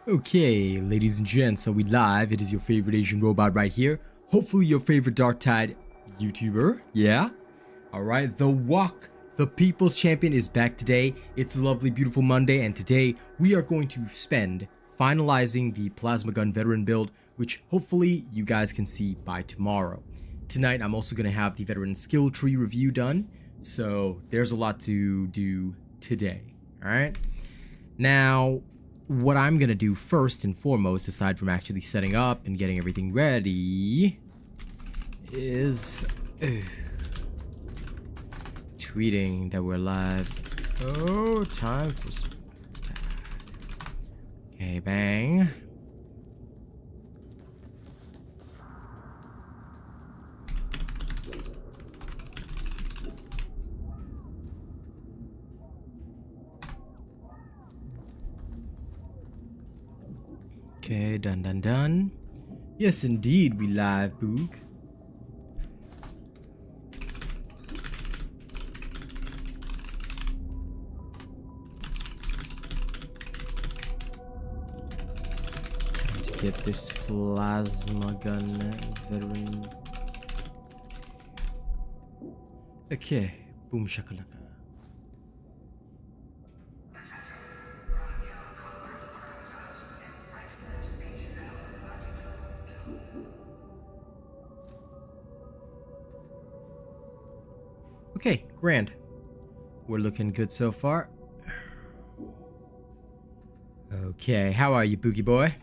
Okay, ladies and gents, so we live. It is your favorite Asian robot right here. Hopefully your favorite Darktide YouTuber, yeah? Alright, the Walk, the People's Champion is back today. It's a lovely, beautiful Monday, and today we are going to spend finalizing the Plasma Gun Veteran build, which hopefully you guys can see by tomorrow. Tonight, I'm also going to have the Veteran Skill Tree review done, so there's a lot to do today, alright? Now, what I'm gonna do first and foremost, aside from actually setting up and getting everything ready, is tweeting that we're live. Let's go. Time for some. Okay, bang. Okay, done. Yes, indeed, we live, Boog. Time to get this plasma gun veteran. Okay, boom shakalaka. Okay, grand. We're looking good so far. Okay, how are you, Boogie Boy?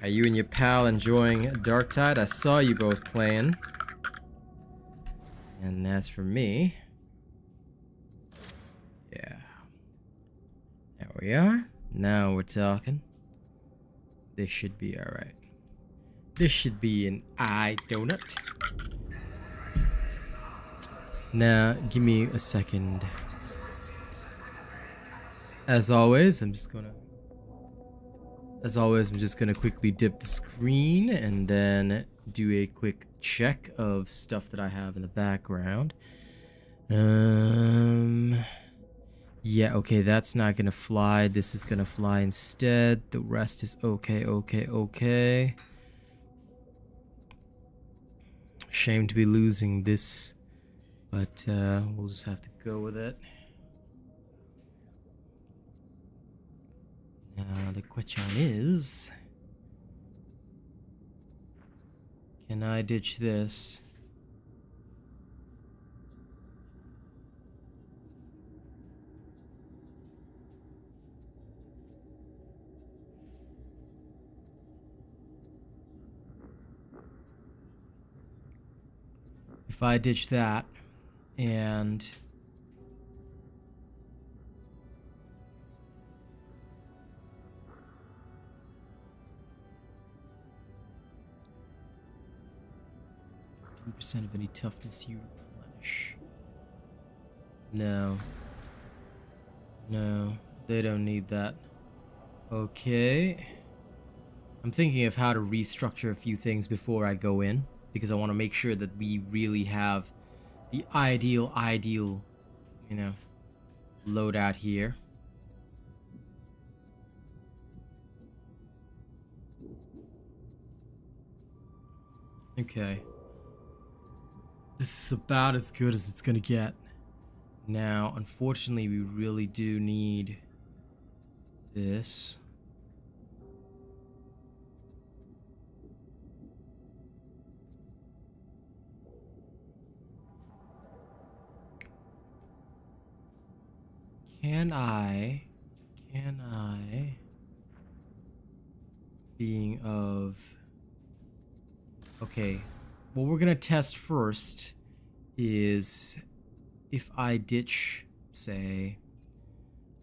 Are you and your pal enjoying Darktide? I saw you both playing. And as for me... yeah. There we are. Now we're talking. This should be alright. This should be an eye donut. Now, give me a second. As always, I'm just gonna quickly dip the screen and then do a quick check of stuff that I have in the background. Yeah, okay, that's not gonna fly. This is gonna fly instead. The rest is okay. Shame to be losing this, but we'll just have to go with it. Now the question is, can I ditch this? If I ditch that and % of any toughness you replenish. No, they don't need that. Okay, I'm thinking of how to restructure a few things before I go in, because I want to make sure that we really have the ideal, you know, loadout here. Okay. This is about as good as it's gonna get. Now, unfortunately, we really do need this. Can I, being of, okay, what we're gonna test first is if I ditch, say,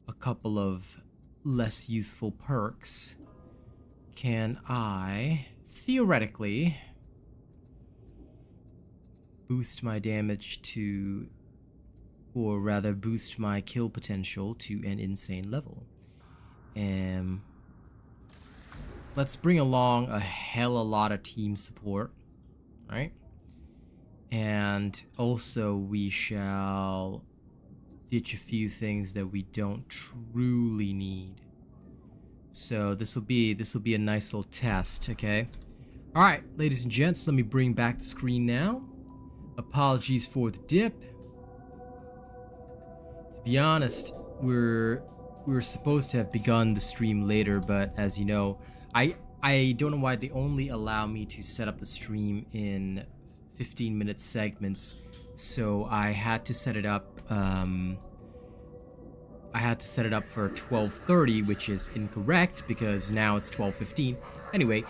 a couple of less useful perks, can I, theoretically, boost my damage to, or rather boost my kill potential to an insane level? Let's bring along a hella lot of team support, right? And also we shall ditch a few things that we don't truly need. So this will be a nice little test, okay? All right, ladies and gents, let me bring back the screen now. Apologies for the dip. To be honest, we were supposed to have begun the stream later, but as you know, I don't know why they only allow me to set up the stream in 15-minute segments, so I had to set it up. I had to set it up for 12:30, which is incorrect because now it's 12:15. Anyway,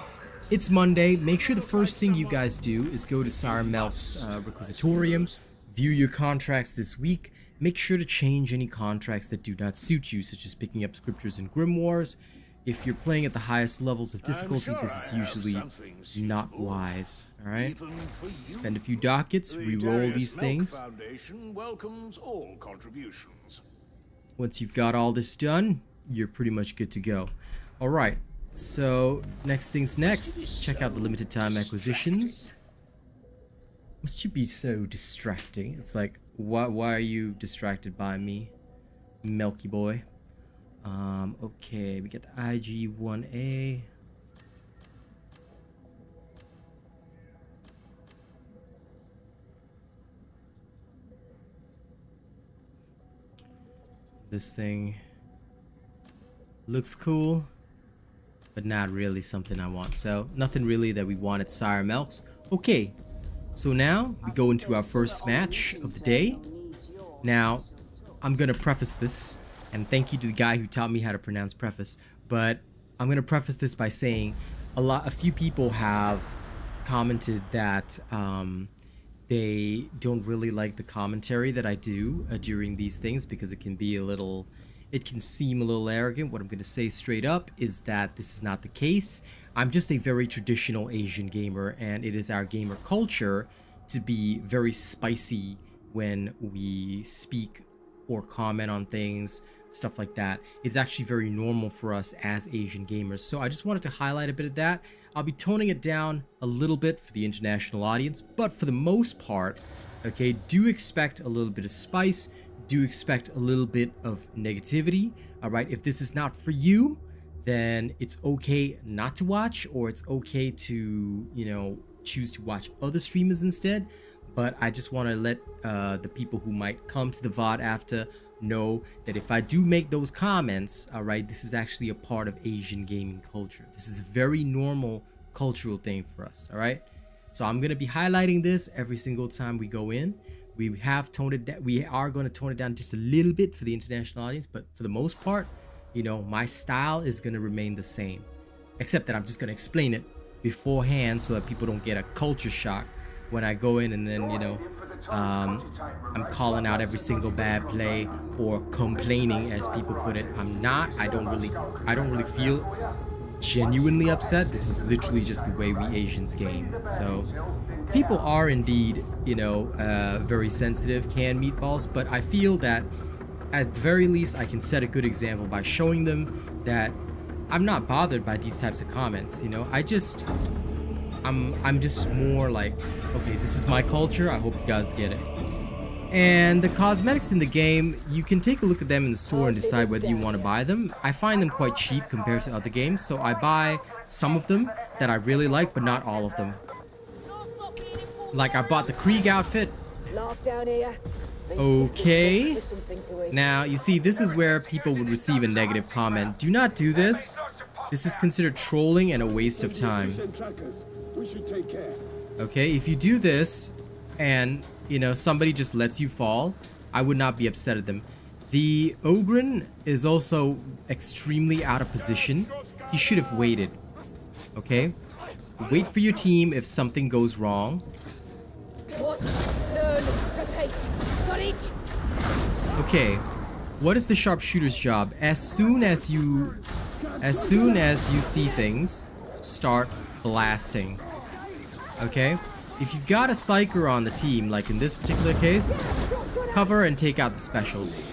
it's Monday. Make sure the first thing you guys do is go to Sire Melk's Requisitorium, view your contracts this week. Make sure to change any contracts that do not suit you, such as picking up scriptures and grimoires. If you're playing at the highest levels of difficulty, this is usually not wise. All right? Spend a few dockets, re-roll these things. Foundation welcomes all contributions. Once you've got all this done, you're pretty much good to go. All right. So next things next. Check out the limited time acquisitions. Must you be so distracting? It's like, why are you distracted by me, Milky Boy? Okay, we get the IG-1A. This thing looks cool, but not really something I want. So nothing really that we want at Sire Melk's. Okay, so now we go into our first match of the day. Now, I'm gonna preface this, and thank you to the guy who taught me how to pronounce preface, but I'm gonna preface this by saying a few people have commented that they don't really like the commentary that I do during these things because it can seem a little arrogant. What I'm gonna say straight up is that this is not the case. I'm just a very traditional Asian gamer, and it is our gamer culture to be very spicy when we speak or comment on things, stuff like that. It's actually very normal for us as Asian gamers. So I just wanted to highlight a bit of that. I'll be toning it down a little bit for the international audience, but for the most part, okay, do expect a little bit of spice, do expect a little bit of negativity, all right? If this is not for you, then it's okay not to watch, or it's okay to, you know, choose to watch other streamers instead. But I just want to let the people who might come to the VOD after know that if I do make those comments, all right, this is actually a part of Asian gaming culture. This is a very normal cultural thing for us, all right? So I'm going to be highlighting this every single time we go in. We have toned it down. We are going to tone it down just a little bit for the international audience, but for the most part, you know, my style is going to remain the same, except that I'm just going to explain it beforehand so that people don't get a culture shock when I go in and then, you know, I'm calling out every single bad play or complaining, as people put it. I'm not. I don't really feel genuinely upset. This is literally just the way we Asians game. So people are indeed, you know, very sensitive, canned meatballs, but I feel that at the very least I can set a good example by showing them that I'm not bothered by these types of comments. You know, I'm just more like, okay, this is my culture. I hope you guys get it. And the cosmetics in the game, you can take a look at them in the store and decide whether you want to buy them. I find them quite cheap compared to other games, so I buy some of them that I really like, but not all of them. Like, I bought the Krieg outfit. Okay. Now, you see, this is where people would receive a negative comment. Do not do this. This is considered trolling and a waste of time. Okay, if you do this and, you know, somebody just lets you fall, I would not be upset at them. The Ogren is also extremely out of position. He should have waited. Okay? Wait for your team if something goes wrong. Watch, learn, repeat. Got it? Okay. What is the sharpshooter's job? As soon as you see things, start blasting. Okay? If you've got a psyker on the team, like in this particular case, cover and take out the specials.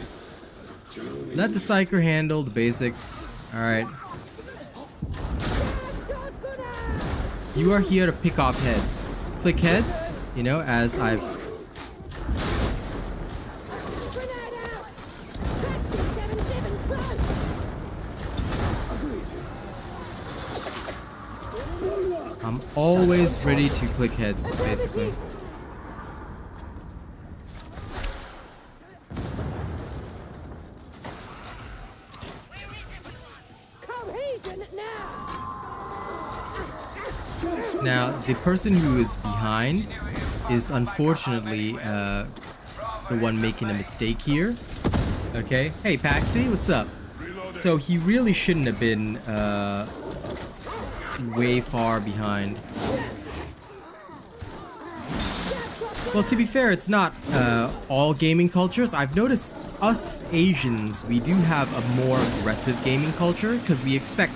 Let the psyker handle the basics. Alright. You are here to pick off heads. Click heads, you know, as I've... I'm always ready to click heads, basically. Now, the person who is behind is unfortunately the one making a mistake here. Okay. Hey, Paxi, what's up? So he really shouldn't have been way far behind. Well, to be fair, it's not all gaming cultures. I've noticed us Asians, we do have a more aggressive gaming culture because we expect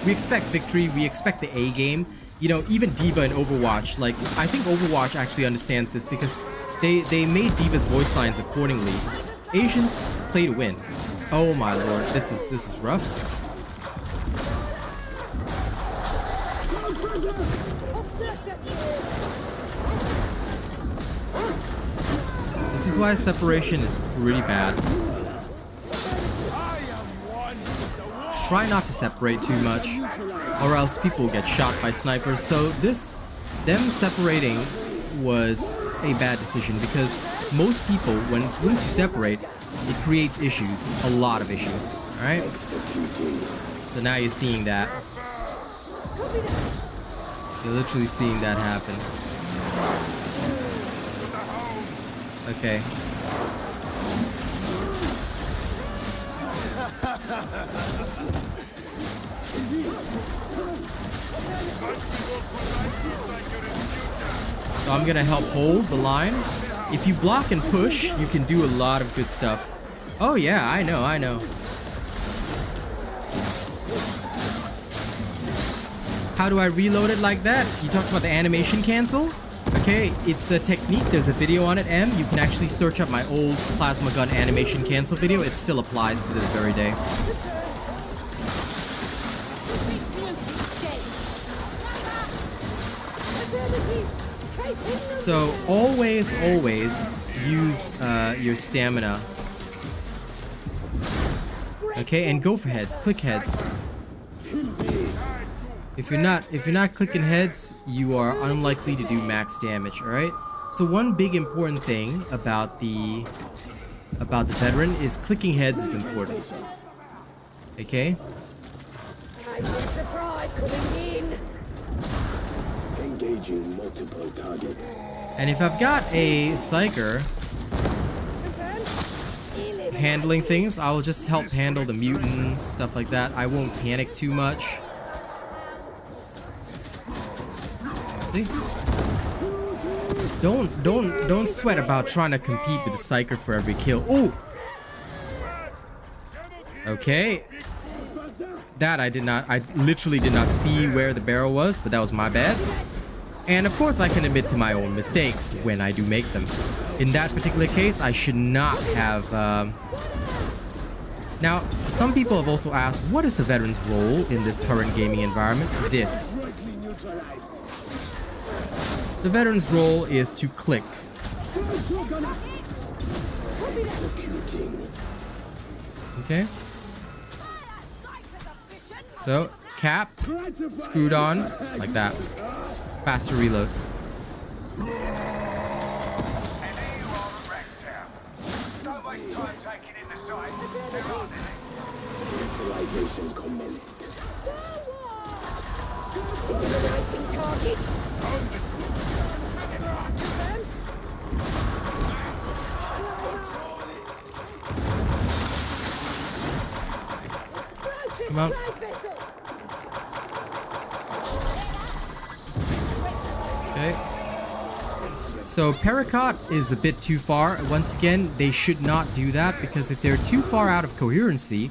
victory, we expect the A game. You know, even D.Va in Overwatch, like, I think Overwatch actually understands this because they made D.Va's voice lines accordingly. Asians play to win. Oh my lord, this is rough. This is why separation is pretty bad. Try not to separate too much, or else people get shot by snipers. So them separating was a bad decision because most people, once you separate, it creates issues, a lot of issues. All right. So now you're seeing that. You're literally seeing that happen. Okay. So I'm gonna help hold the line. If you block and push, you can do a lot of good stuff. Oh yeah, I know. How do I reload it like that? You talked about the animation cancel? Okay, it's a technique. There's a video on it, M. You can actually search up my old plasma gun animation cancel video. It still applies to this very day. So always use your stamina. Okay, and go for heads. Click heads. If you're not clicking heads, you are unlikely to do max damage. All right. So one big important thing about the veteran is clicking heads is important. Okay. Engaging multiple targets. And if I've got a psyker handling things, I will just help handle the mutants, stuff like that. I won't panic too much. See? Don't sweat about trying to compete with the psyker for every kill. Ooh. Okay. That I literally did not see where the barrel was, but that was my bad. And of course I can admit to my own mistakes when I do make them. In that particular case, I should not have... Now, some people have also asked, what is the veteran's role in this current gaming environment? This. The veteran's role is to click. Okay. So, cap, screwed on, like that. Faster reload. Neutralization commenced. Come on. Okay. So Paracot is a bit too far. Once again, they should not do that because if they're too far out of coherency,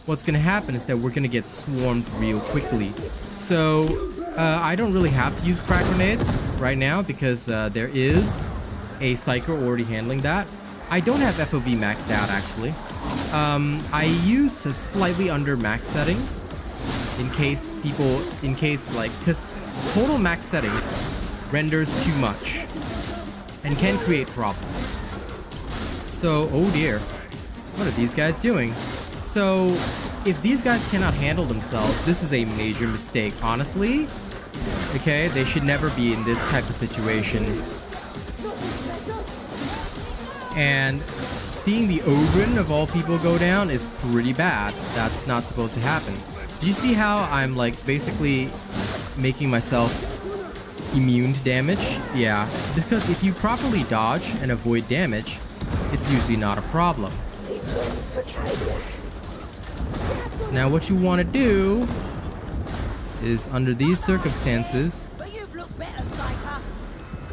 what's going to happen is that we're going to get swarmed real quickly. So I don't really have to use crack grenades right now because there is a psyker already handling that. I don't have FOV maxed out actually. I use slightly under max settings because total max settings renders too much and can create problems. So, oh dear, what are these guys doing? So, if these guys cannot handle themselves, this is a major mistake. Honestly, Okay, they should never be in this type of situation. And seeing the Ogren of all people go down is pretty bad. That's not supposed to happen. Do you see how I'm like basically making myself immune to damage? Yeah, because if you properly dodge and avoid damage, it's usually not a problem. Now what you want to do is, under these circumstances, But you've looked better, Psyker.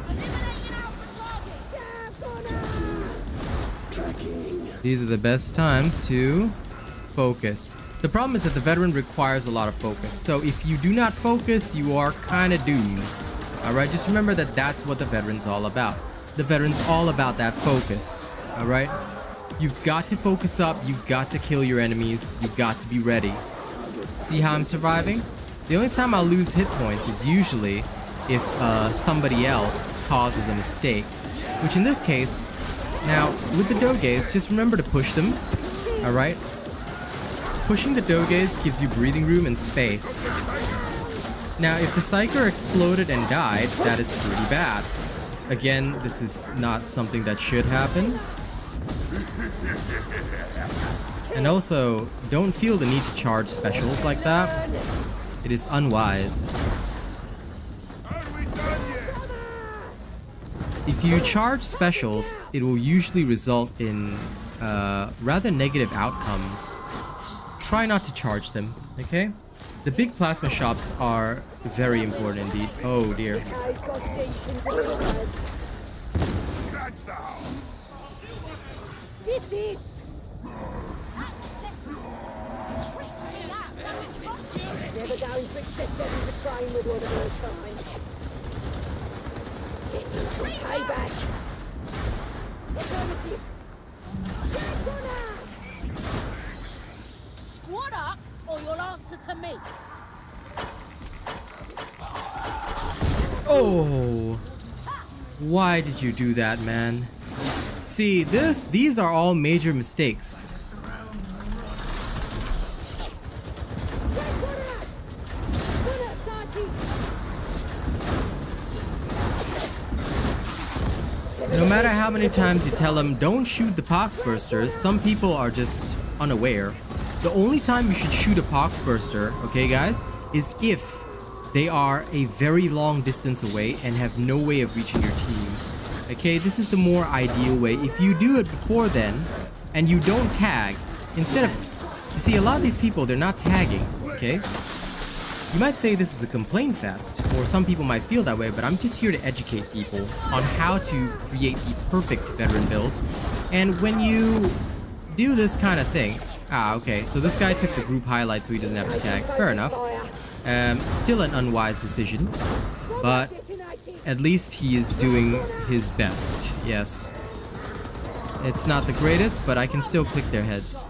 Eliminating Alpha target. Tracking. these are the best times to focus. The problem is that the veteran requires a lot of focus. So if you do not focus, you are kind of doomed. Alright, just remember that that's what the veteran's all about. The veteran's all about that focus. Alright? You've got to focus up, you've got to kill your enemies, you've got to be ready. See how I'm surviving? The only time I'll lose hit points is usually if somebody else causes a mistake. Which in this case, now with the Doges, just remember to push them. Alright? Pushing the Doges gives you breathing room and space. Now if the Psyker exploded and died, that is pretty bad. Again, this is not something that should happen. And also, don't feel the need to charge specials like that. It is unwise. If you charge specials, it will usually result in rather negative outcomes. Try not to charge them, okay? The big plasma shops are very important indeed. Oh dear. This is never going to accept them to train with one of those signs. It's some payback. Affirmative. Squad up, or you'll answer to me. Oh! Why did you do that, man? See, these are all major mistakes. No matter how many times you tell them don't shoot the poxbursters, some people are just unaware. The only time you should shoot a poxburster, okay guys, is if they are a very long distance away and have no way of reaching your team. Okay, this is the more ideal way. If you do it before then, and you don't tag, instead of... You see, a lot of these people, they're not tagging, okay? You might say this is a complaint fest, or some people might feel that way, but I'm just here to educate people on how to create the perfect veteran builds. And when you do this kind of thing... Ah, okay, so this guy took the group highlight so he doesn't have to tag. Fair enough. Still an unwise decision, but at least he is doing his best, yes. It's not the greatest, but I can still click their heads.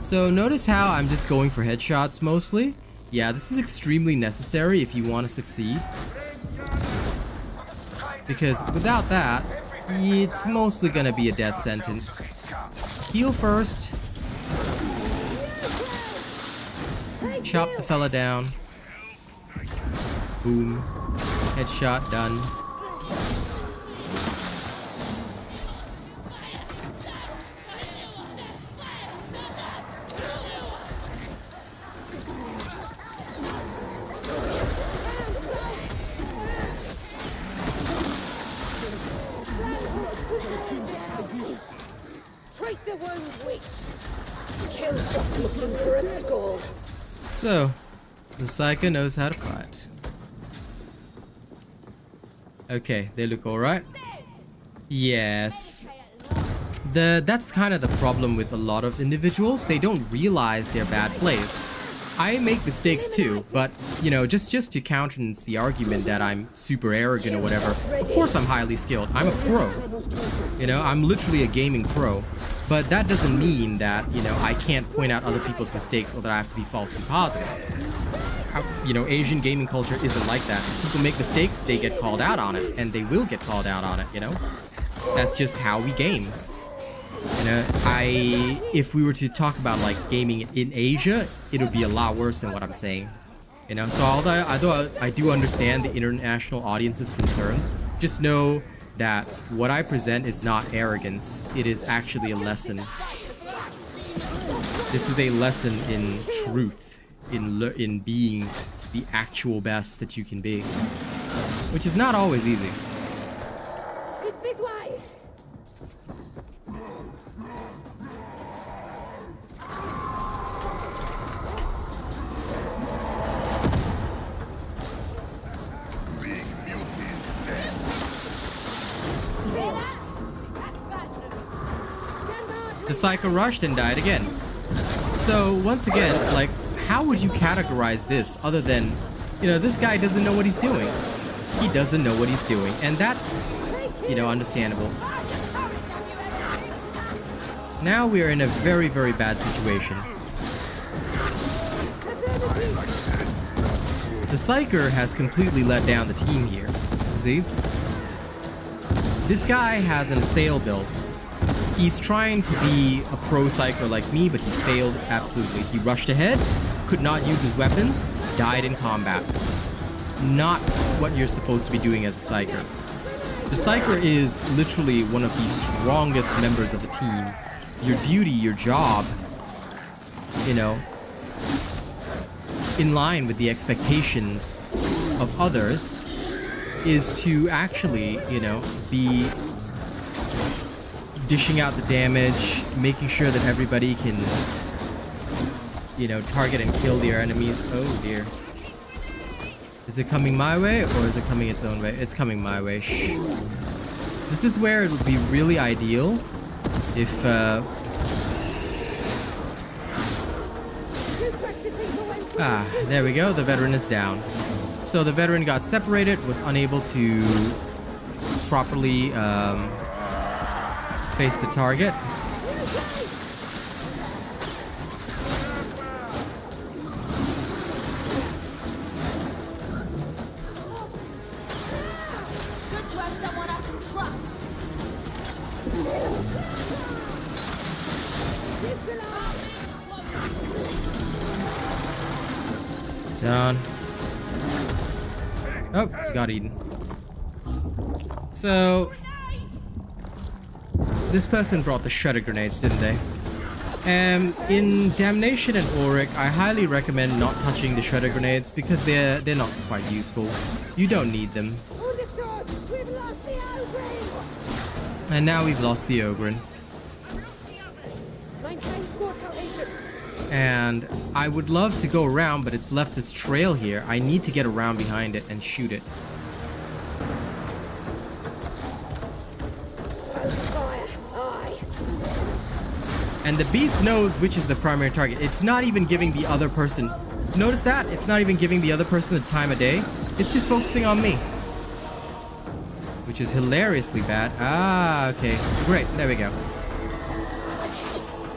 So notice how I'm just going for headshots mostly? Yeah, this is extremely necessary if you want to succeed. Because without that, it's mostly gonna be a death sentence. Heal first. Chop the fella down. Boom. Headshot done. Treat the wound weak. Kill shot looking for a skull. So, the Psyker knows how to fight. Okay, they look alright. Yes. That's kind of the problem with a lot of individuals. They don't realize their bad plays. I make mistakes too, but, you know, just to countenance the argument that I'm super arrogant or whatever, of course I'm highly skilled. I'm a pro. You know, I'm literally a gaming pro. But that doesn't mean that, you know, I can't point out other people's mistakes or that I have to be falsely positive. You know, Asian gaming culture isn't like that. People make mistakes, they get called out on it, and they will get called out on it, you know? That's just how we game. You know, if we were to talk about like gaming in Asia, it would be a lot worse than what I'm saying. You know, so although I do understand the international audience's concerns, just know that what I present is not arrogance. It is actually a lesson. This is a lesson in truth, in being the actual best that you can be, which is not always easy. It's this way. The Psycho rushed and died again. So once again, like, how would you categorize this other than, you know, this guy doesn't know what he's doing. He doesn't know what he's doing, and that's, you know, understandable. Now we are in a very, very bad situation. The Psyker has completely let down the team here. See? This guy has an assail build. He's trying to be a pro Psyker like me, but he's failed absolutely. He rushed ahead, could not use his weapons, died in combat. Not what you're supposed to be doing as a Psyker. The Psyker is literally one of the strongest members of the team. Your duty, your job, you know, in line with the expectations of others, is to actually, you know, be dishing out the damage, making sure that everybody can, you know, target and kill their enemies. Oh dear. Is it coming my way or is it coming its own way? It's coming my way. Shh. This is where it would be really ideal if, there we go. The veteran is down. So the veteran got separated, was unable to properly, face the target. Good to have someone I can trust. Down. Oh, got eaten. So this person brought the shredder grenades, didn't they? In Damnation and Auric, I highly recommend not touching the shredder grenades because they're not quite useful. You don't need them. Understood. We've lost the Ogre. And now we've lost the Ogre. Maintain squad cohesion. And I would love to go around, but it's left this trail here. I need to get around behind it and shoot it. Focus fire. Aye. And the beast knows which is the primary target. It's not even giving the other person... Notice that? It's not even giving the other person the time of day. It's just focusing on me. Which is hilariously bad. Ah, okay. Great. There we go.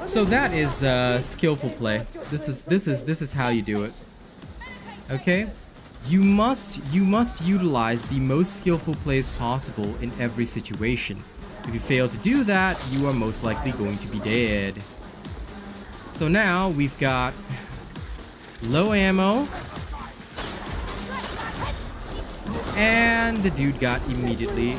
So that is skillful play. This is how you do it. Okay? You must utilize the most skillful plays possible in every situation. If you fail to do that, you are most likely going to be dead. So now we've got low ammo. And the dude got immediately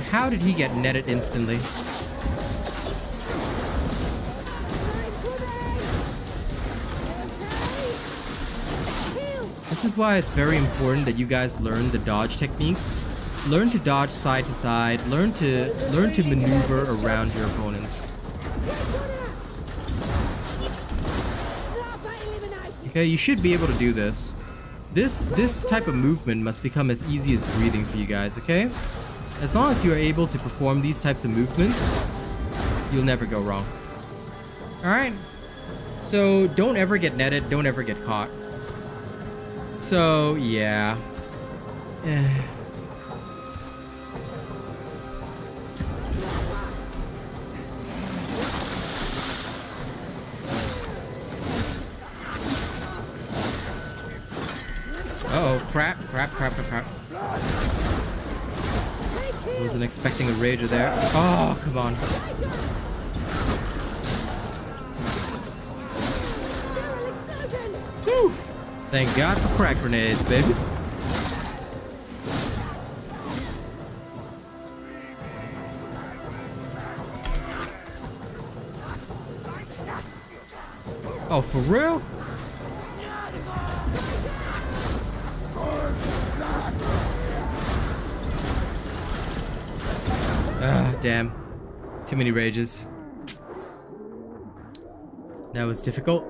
how did he get netted instantly? This is why it's very important that you guys learn the dodge techniques. Learn to dodge side to side. Learn to maneuver around your opponents. Okay, you should be able to do this. This type of movement must become as easy as breathing for you guys, okay? As long as you are able to perform these types of movements, you'll never go wrong. Alright? So don't ever get netted, don't ever get caught. So, yeah. crap. Wasn't expecting a rager there. Oh, come on. Woo! Thank God for crack grenades, baby. Oh, for real? Ah, damn. Too many rages. That was difficult.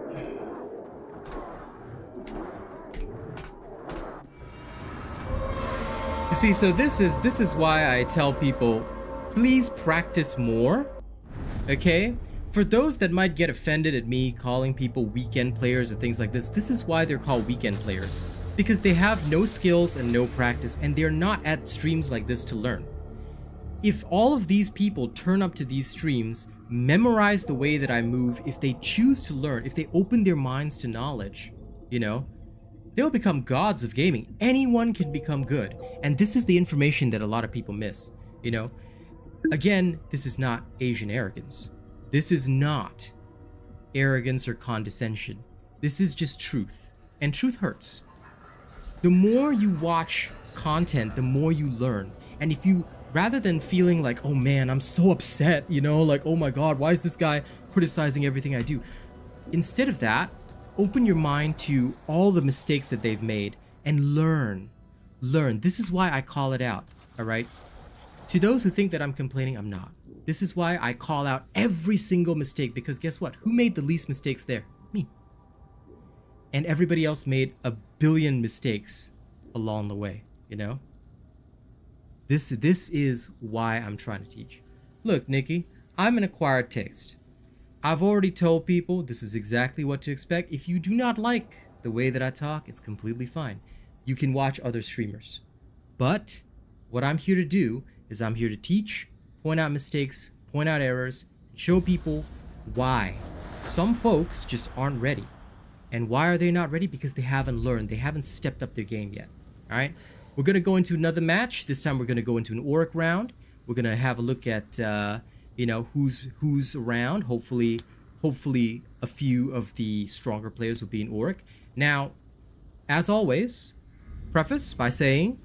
You see, so this is why I tell people, please practice more. Okay? For those that might get offended at me calling people weekend players or things like this is why they're called weekend players. Because they have no skills and no practice, and they're not at streams like this to learn. If all of these people turn up to these streams, memorize the way that I move, if they choose to learn, if they open their minds to knowledge, you know, they'll become gods of gaming. Anyone can become good. And this is the information that a lot of people miss, you know. Again, this is not Asian arrogance. This is not arrogance or condescension. This is just truth. And truth hurts. The more you watch content, the more you learn. And if you, rather than feeling like, oh man, I'm so upset, you know, like, oh my God, why is this guy criticizing everything I do? Instead of that, open your mind to all the mistakes that they've made and learn. Learn. This is why I call it out, all right? To those who think that I'm complaining, I'm not. This is why I call out every single mistake, because guess what? Who made the least mistakes there? Me. And everybody else made a billion mistakes along the way, you know? This is why I'm trying to teach. Look, Nikki, I'm an acquired taste. I've already told people this is exactly what to expect. If you do not like the way that I talk, it's completely fine. You can watch other streamers. But what I'm here to do is I'm here to teach, point out mistakes, point out errors, and show people why. Some folks just aren't ready. And why are they not ready? Because they haven't learned. They haven't stepped up their game yet. All right? We're going to go into another match. This time we're going to go into an Oric round. We're going to have a look at, you know, who's around. Hopefully a few of the stronger players will be in Oric. Now, as always, preface by saying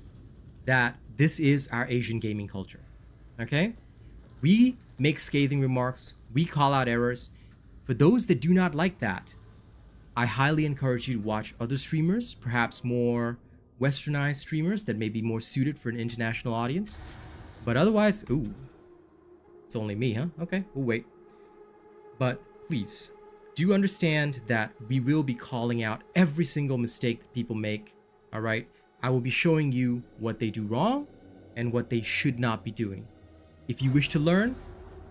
that this is our Asian gaming culture. Okay? We make scathing remarks. We call out errors. For those that do not like that, I highly encourage you to watch other streamers, perhaps more westernized streamers that may be more suited for an international audience. But otherwise, ooh, it's only me, huh? Okay, we'll wait. But please, do understand that we will be calling out every single mistake that people make, all right? I will be showing you what they do wrong and what they should not be doing. If you wish to learn,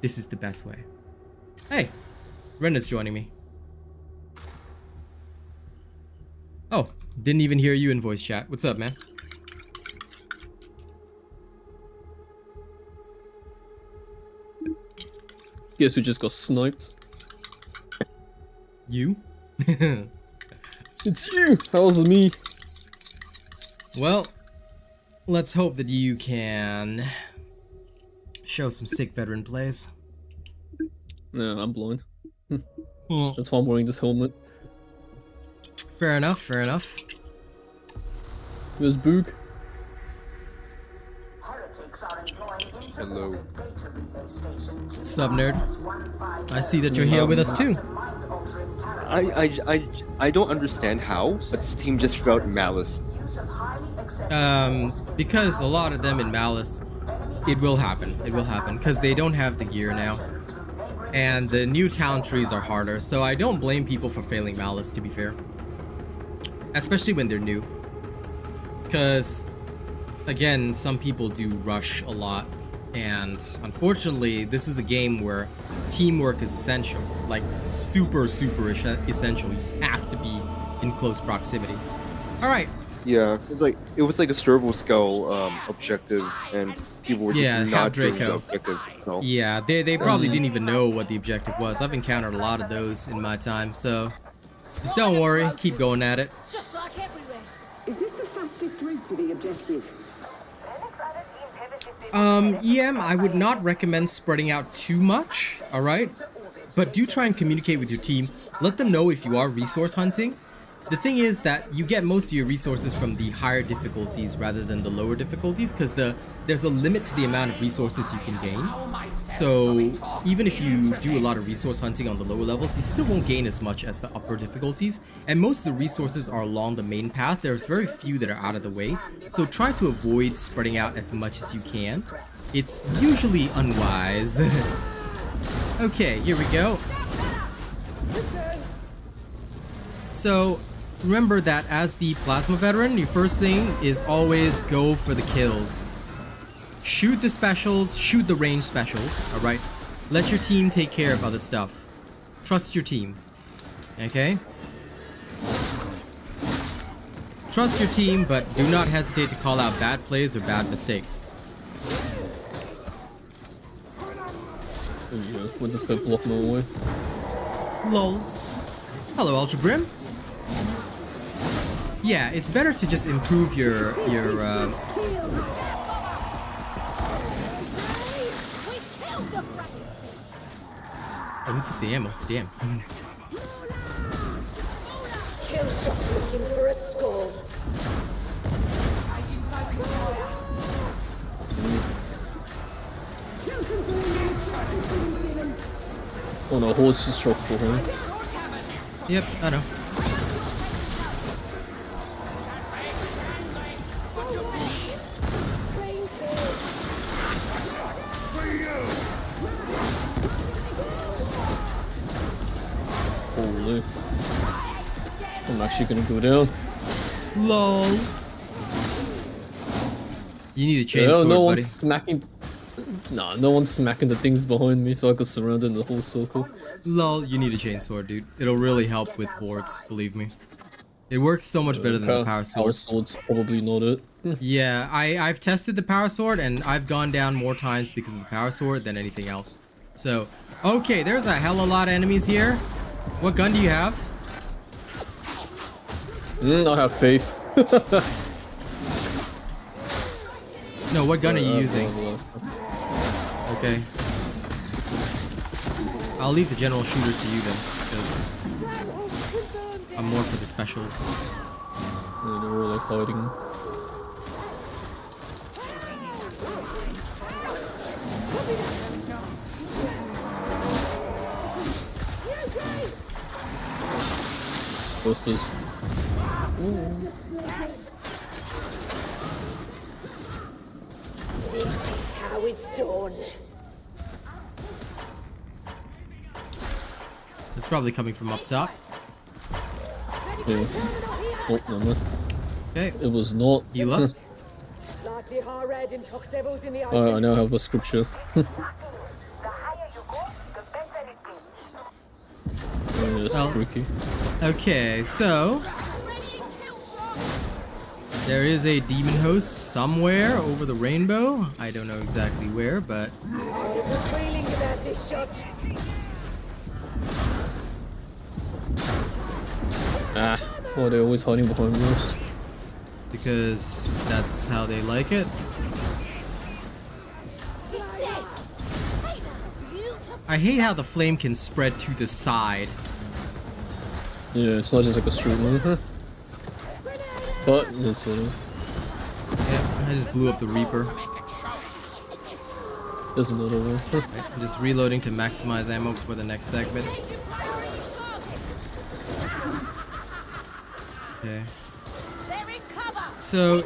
this is the best way. Hey, Renda's joining me. Oh, didn't even hear you in voice chat. What's up, man? Guess who just got sniped? You? It's you! How's it me? Well, let's hope that you can show some sick veteran plays. No, I'm blind. That's why I'm wearing this helmet. Fair enough, fair enough. There's Boog. Hello. Sup, nerd? I see that you're here with us too. I don't understand how, but Steam just threw out Malice. Because a lot of them in Malice, it will happen, because they don't have the gear now. And the new talent trees are harder, so I don't blame people for failing Malice, to be fair. Especially when they're new. Because, again, some people do rush a lot. And unfortunately, this is a game where teamwork is essential. Like, super essential. You have to be in close proximity. Alright. Yeah, it was like a servo skull objective, and people were just not doing the objective. No. Yeah, they probably didn't even know what the objective was. I've encountered a lot of those in my time, so just don't worry, keep going at it. Just like everywhere. Is this the fastest Fastest route to the objective. EM, I would not recommend spreading out too much, alright? But do try and communicate with your team. Let them know if you are resource hunting. The thing is that you get most of your resources from the higher difficulties rather than the lower difficulties, because there's a limit to the amount of resources you can gain. So even if you do a lot of resource hunting on the lower levels, you still won't gain as much as the upper difficulties. And most of the resources are along the main path. There's very few that are out of the way. So try to avoid spreading out as much as you can. It's usually unwise. Okay, here we go. So remember that as the plasma veteran, your first thing is always go for the kills. Shoot the specials, shoot the range specials, alright? Let your team take care of other stuff. Trust your team. Okay? Trust your team, but do not hesitate to call out bad plays or bad mistakes. Oh yeah, we'll just go block my way. Lol. Hello, Ultra Brim. Yeah, it's better to just improve your Oh, who took the ammo? Damn. Kill shot looking for a skull. Oh no, horse just dropped behind. Yep, I know. Holy. I'm actually gonna go down. LOL. You need a chainsaw, No, no buddy. one's smacking. Nah, no one's smacking the things behind me, so I got surrounded in the whole circle. LOL, you need a chainsaw, dude. It'll really help with hordes, believe me. It works so much better than the power sword. Power sword's probably not it. Yeah, I've tested the power sword and I've gone down more times because of the power sword than anything else. So, okay, there's a hell of a lot of enemies here. What gun do you have? I have faith. No, what gun are you using? Okay. I'll leave the general shooters to you then, because I'm more for the specials. Yeah, they're all like hiding. Posters. This is how it's done. It's probably coming from up top. Yeah. Oh, no, no. Okay, It was not. heal up. Slightly high red in tox levels in the I now have a scripture. Yeah, squeaky. Okay, so there is a demon host somewhere over the rainbow. I don't know exactly where, but I have a feeling about this shot. Ah, oh, they're always hiding behind walls. because that's how they like it. I hate how the flame can spread to the side. Yeah, it's not just like a straight line. But it's funny. Yeah, I just blew up the Reaper. There's another one. I'm just reloading to maximize ammo for the next segment. Okay. So,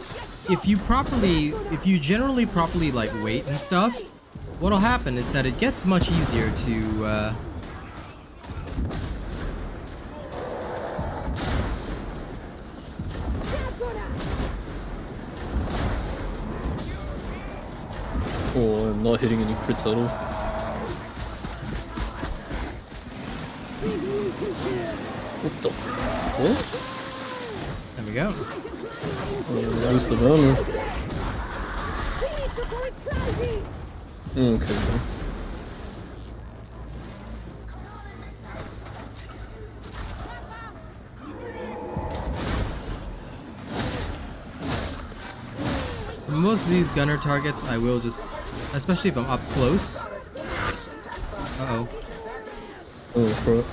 if you generally properly like wait and stuff, what'll happen is that it gets much easier to Oh, I'm not hitting any crits at all. What the? What? there we go. Oh, waste of armor. Okay. most of these gunner targets, I will just, especially if I'm up close. Uh-oh. Oh, crap.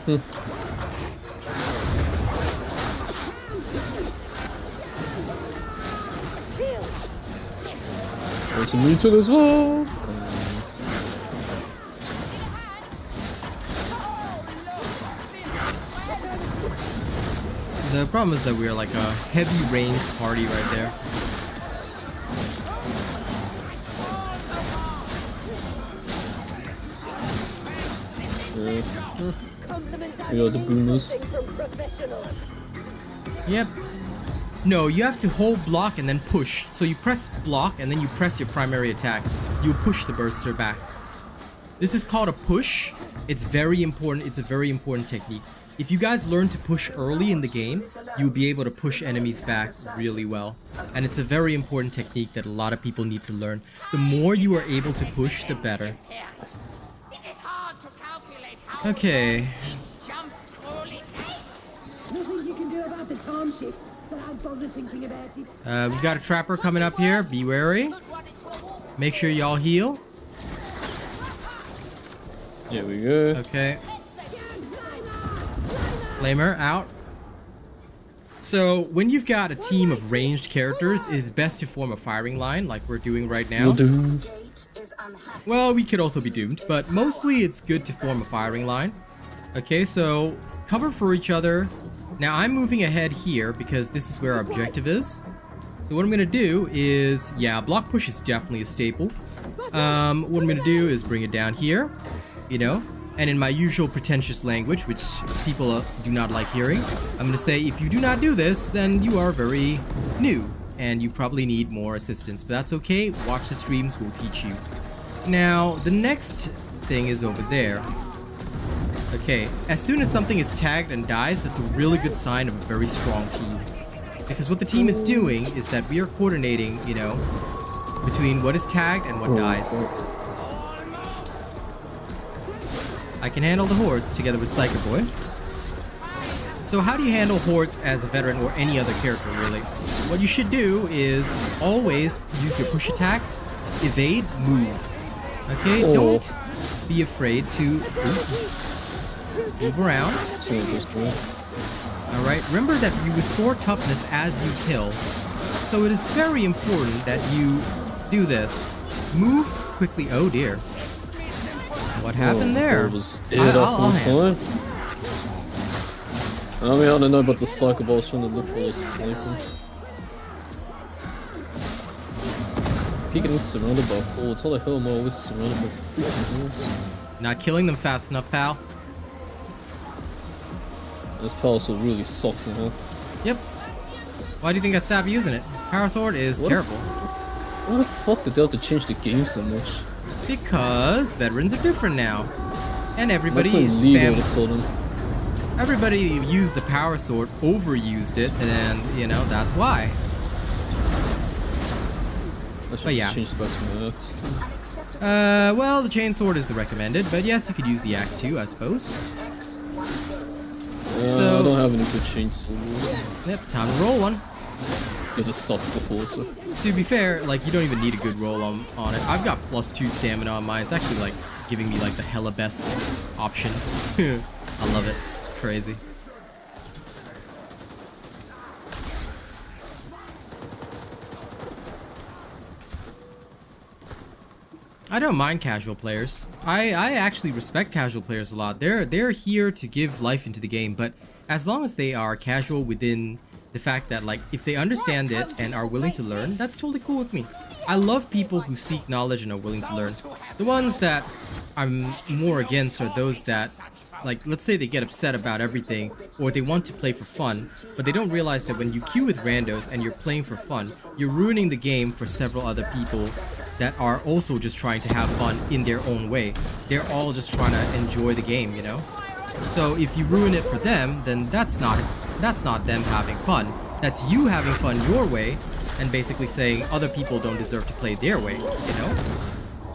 There's a mutant as well. The problem is that we're like a heavy ranged party right there. We got the boomers. Yep. No, you have to hold block and then push. So you press block and then you press your primary attack. You push the burster back. This is called a push. It's very important. It's a very important technique. If you guys learn to push early in the game, you'll be able to push enemies back really well. And it's a very important technique that a lot of people need to learn. The more you are able to push, the better. Okay. Nothing you can do about the time shifts, so don't bother thinking about it. We've got a trapper coming up here. Be wary. Make sure y'all heal. Here we go. Okay. Flamer out. So when you've got a team of ranged characters, it is best to form a firing line like we're doing right now. We're doomed. Well, we could also be doomed, but mostly it's good to form a firing line. Okay, so cover for each other. Now I'm moving ahead here because this is where our objective is. So what I'm gonna do is, yeah, block push is definitely a staple. What I'm gonna do is bring it down here, you know, and in my usual pretentious language, which people do not like hearing, I'm gonna say, if you do not do this, then you are very new and you probably need more assistance, but that's okay. Watch the streams, we'll teach you. Now, the next thing is over there. Okay, as soon as something is tagged and dies, that's a really good sign of a very strong team. Because what the team is doing is that we are coordinating, you know, between what is tagged and what dies. I can handle the hordes together with Psycho Boy. So how do you handle hordes as a veteran or any other character, really? What you should do is always use your push attacks, evade, move. Okay, don't be afraid to move around. Alright, remember that you restore toughness as you kill. So it is very important that you do this. Move quickly. Oh dear. What happened there? Was dead up on time. I mean, I don't know about the Psycho Balls trying to look for a sniper. Keep getting surrounded by hordes. How the hell am I always surrounded by freaking hordes? Not killing them fast enough, pal. This power sword really sucks, huh? Yep. Why do you think I stopped using it? Power sword is terrible. Why the fuck did they have to change the game so much? Because veterans are different now. And everybody spams. Everybody used the power sword, overused it, and you know, that's why. I should change it back to my axe. Well, the chainsword is the recommended, but yes, you could use the axe too, I suppose. So, I don't have any good chainsaw. Yep, time to roll one. Because it sucked before, so. To be fair, like, you don't even need a good roll on it. I've got +2 stamina on mine. It's actually, like, giving me, like, the hella best option. I love it. It's crazy. I don't mind casual players. I actually respect casual players a lot. They're here to give life into the game, but as long as they are casual within the fact that, like, if they understand it and are willing to learn, that's totally cool with me. I love people who seek knowledge and are willing to learn. The ones that I'm more against are those that, like, let's say they get upset about everything, or they want to play for fun, but they don't realize that when you queue with randos and you're playing for fun, you're ruining the game for several other people that are also just trying to have fun in their own way. They're all just trying to enjoy the game, you know? So if you ruin it for them, then that's not them having fun. That's you having fun your way, and basically saying other people don't deserve to play their way, you know?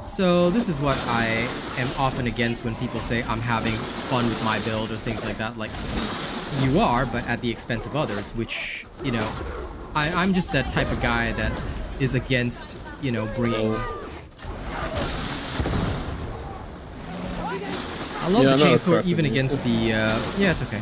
So this is what I am often against when people say I'm having fun with my build or things like that. Like, you are, but at the expense of others, which, you know, I'm just that type of guy that is against, you know, bringing. I love the chainsword even against the. Yeah, it's okay.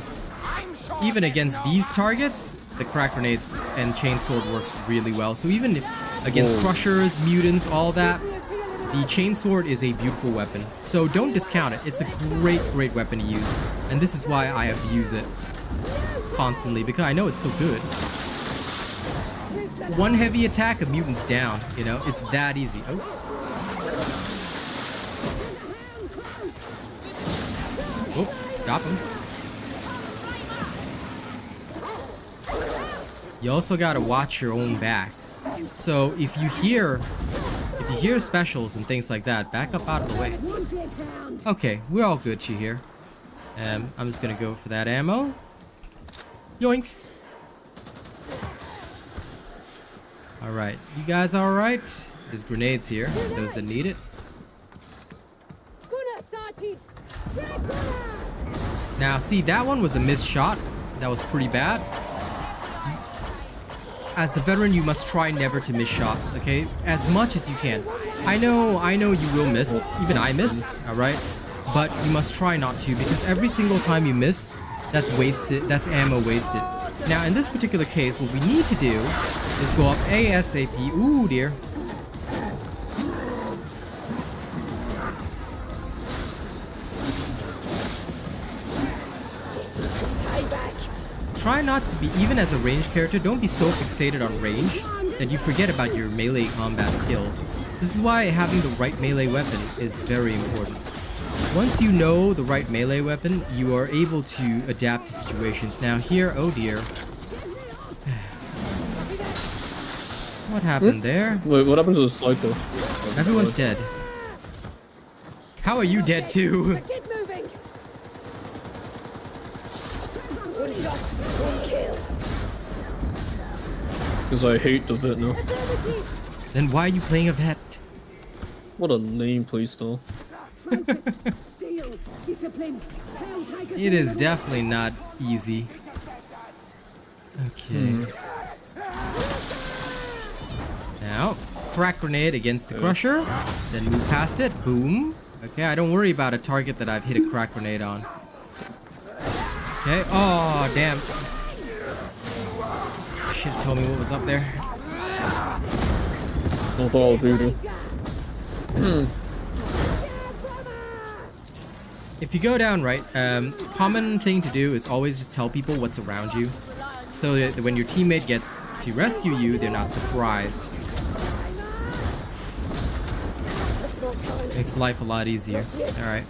Even against these targets, the crack grenades and chainsword works really well. So even against crushers, mutants, all that, the chainsword is a beautiful weapon. So don't discount it. It's a great weapon to use. And this is why I abuse it constantly, because I know it's so good. One heavy attack, a mutant's down, you know? It's that easy. Oh. Oh, stop him. You also gotta watch your own back. So if you hear specials and things like that, back up out of the way. Okay, we're all good, here. I'm just gonna go for that ammo. Yoink. Alright, you guys alright? There's grenades here, those that need it. Now, see, that one was a missed shot. That was pretty bad. As the veteran, you must try never to miss shots, okay? As much as you can. I know you will miss. Even I miss, alright? But you must try not to, because every single time you miss, that's wasted. That's ammo wasted. Now, in this particular case, what we need to do is go up ASAP. Ooh, dear. Try not to be, even as a ranged character, don't be so fixated on range that you forget about your melee combat skills. This is why having the right melee weapon is very important. Once you know the right melee weapon, you are able to adapt to situations. Now here, oh dear. What happened there? Wait, what happened to the cycle? Everyone's dead. How are you dead too? Because I hate the vet now. Then why are you playing a vet? What a lame playstyle. It is definitely not easy. Okay. Now, crack grenade against the crusher. Then move past it. Boom. Okay, I don't worry about a target that I've hit a crack grenade on. Okay. Oh, damn. Should have told me what was up there. Not all voodoo. If you go down right, common thing to do is always just tell people what's around you, so that when your teammate gets to rescue you, they're not surprised. Makes life a lot easier. All right.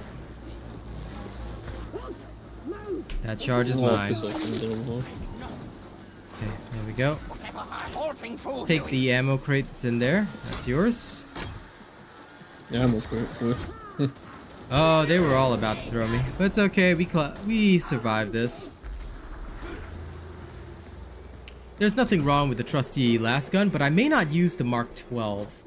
That charge is mine. Okay, there we go. Take the ammo crate that's in there. That's yours. Ammo crate. Oh, they were all about to throw me, but it's okay. We survived this. There's nothing wrong with the trusty last gun, but I may not use the Mark 12.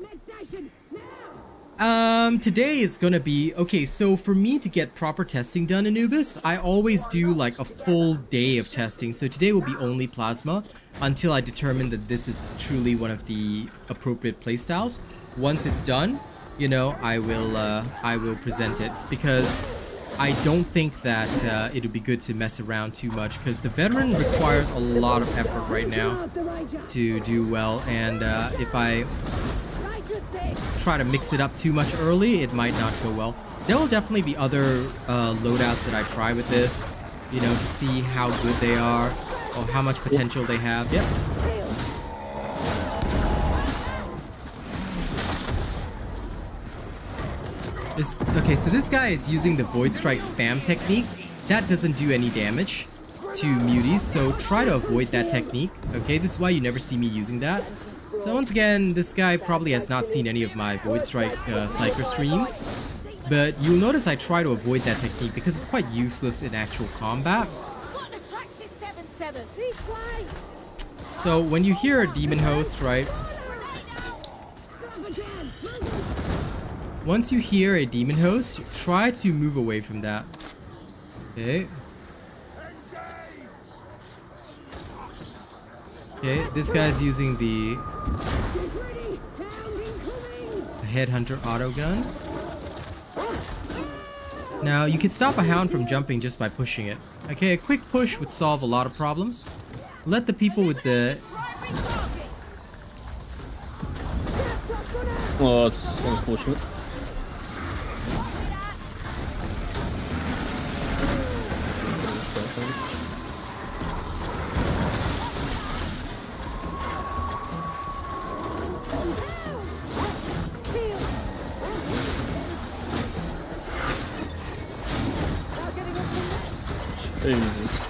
Today is gonna be okay. So for me to get proper testing done, Anubis, I always do like a full day of testing. So today will be only plasma until I determine that this is truly one of the appropriate playstyles. Once it's done, you know, I will present it, because I don't think that it would be good to mess around too much, because the veteran requires a lot of effort right now to do well, and if I try to mix it up too much early, it might not go well. There will definitely be other loadouts that I try with this, you know, to see how good they are or how much potential they have. Yep. Okay, so this guy is using the Void Strike spam technique. That doesn't do any damage to muties, so try to avoid that technique. Okay, this is why you never see me using that. So once again, this guy probably has not seen any of my Void Strike Psyker streams, but you'll notice I try to avoid that technique because it's quite useless in actual combat. So when you hear a demon host, right? Once you hear a demon host, try to move away from that. Okay. Okay, this guy's using the headhunter auto gun. Now, you can stop a hound from jumping just by pushing it. Okay, a quick push would solve a lot of problems. Let the people with the... Oh, that's unfortunate. Jesus.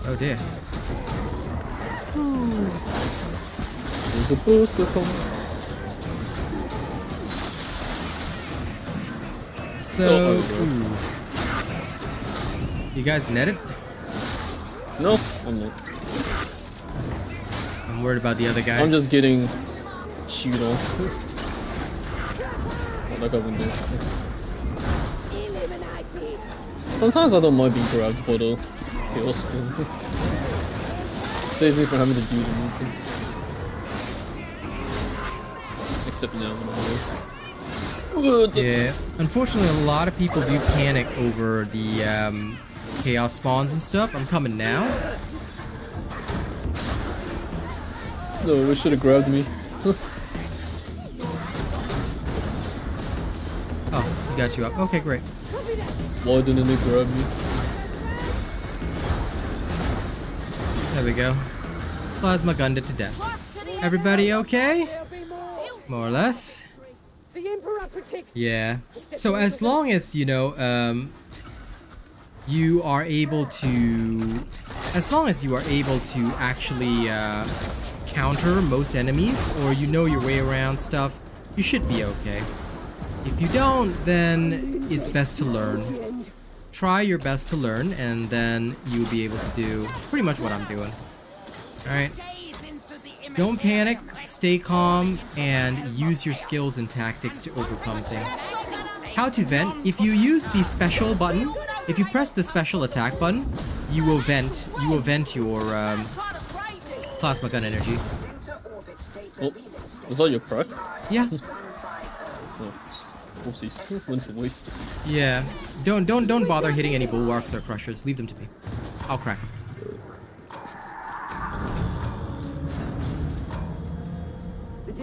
Oh dear. There's a booster coming. So, you guys netted? No, I'm not. I'm worried about the other guys. I'm just getting chewed on. Like I've been doing. Sometimes I don't mind being grabbed by the chaos spin. Saves me from having to do the mutants. Except now when I'm away. Yeah, unfortunately a lot of people do panic over the chaos spawns and stuff. I'm coming now. No, it should have grabbed me. Oh, he got you up. Okay, great. Why didn't it grab me? There we go. Plasma gunned it to death. Everybody okay? More or less. Yeah. So as long as, you know, you are able to... As long as you are able to actually counter most enemies, or you know your way around stuff, you should be okay. If you don't, then it's best to learn. Try your best to learn, and then you'll be able to do pretty much what I'm doing. Alright? Don't panic, stay calm, and use your skills and tactics to overcome things. How to vent? If you use the special button, if you press the special attack button, you will vent your plasma gun energy. Oh, was that your perk? Yeah. Oh, whoopsies. Went to waste. Yeah. Don't bother hitting any bulwarks or crushers. Leave them to me. I'll crack them.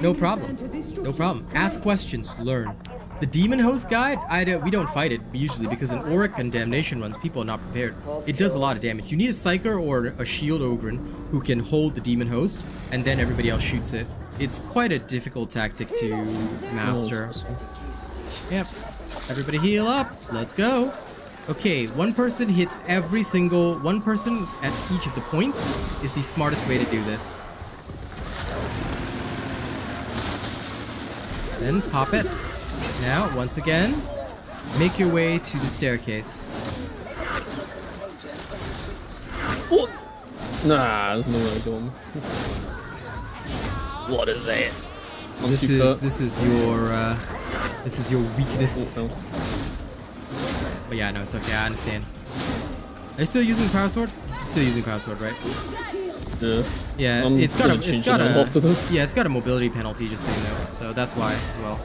No problem. No problem. Ask questions. Learn. The Demon Host guide, we don't fight it usually because in Auric and Damnation runs, people are not prepared. It does a lot of damage. You need a Psyker or a Shield Ogren who can hold the Demon Host, and then everybody else shoots it. It's quite a difficult tactic to master. Yep. Everybody heal up. Let's go. Okay, one person at each of the points is the smartest way to do this. Then pop it. Now, once again, make your way to the staircase. Oh. Nah, there's no way going. What is that? This is your weakness. Oh, no. But yeah, no, it's okay. I understand. Are you still using Power Sword? Still using Power Sword, right? Yeah. Yeah, it's got a mobility penalty, just so you know. So that's why as well.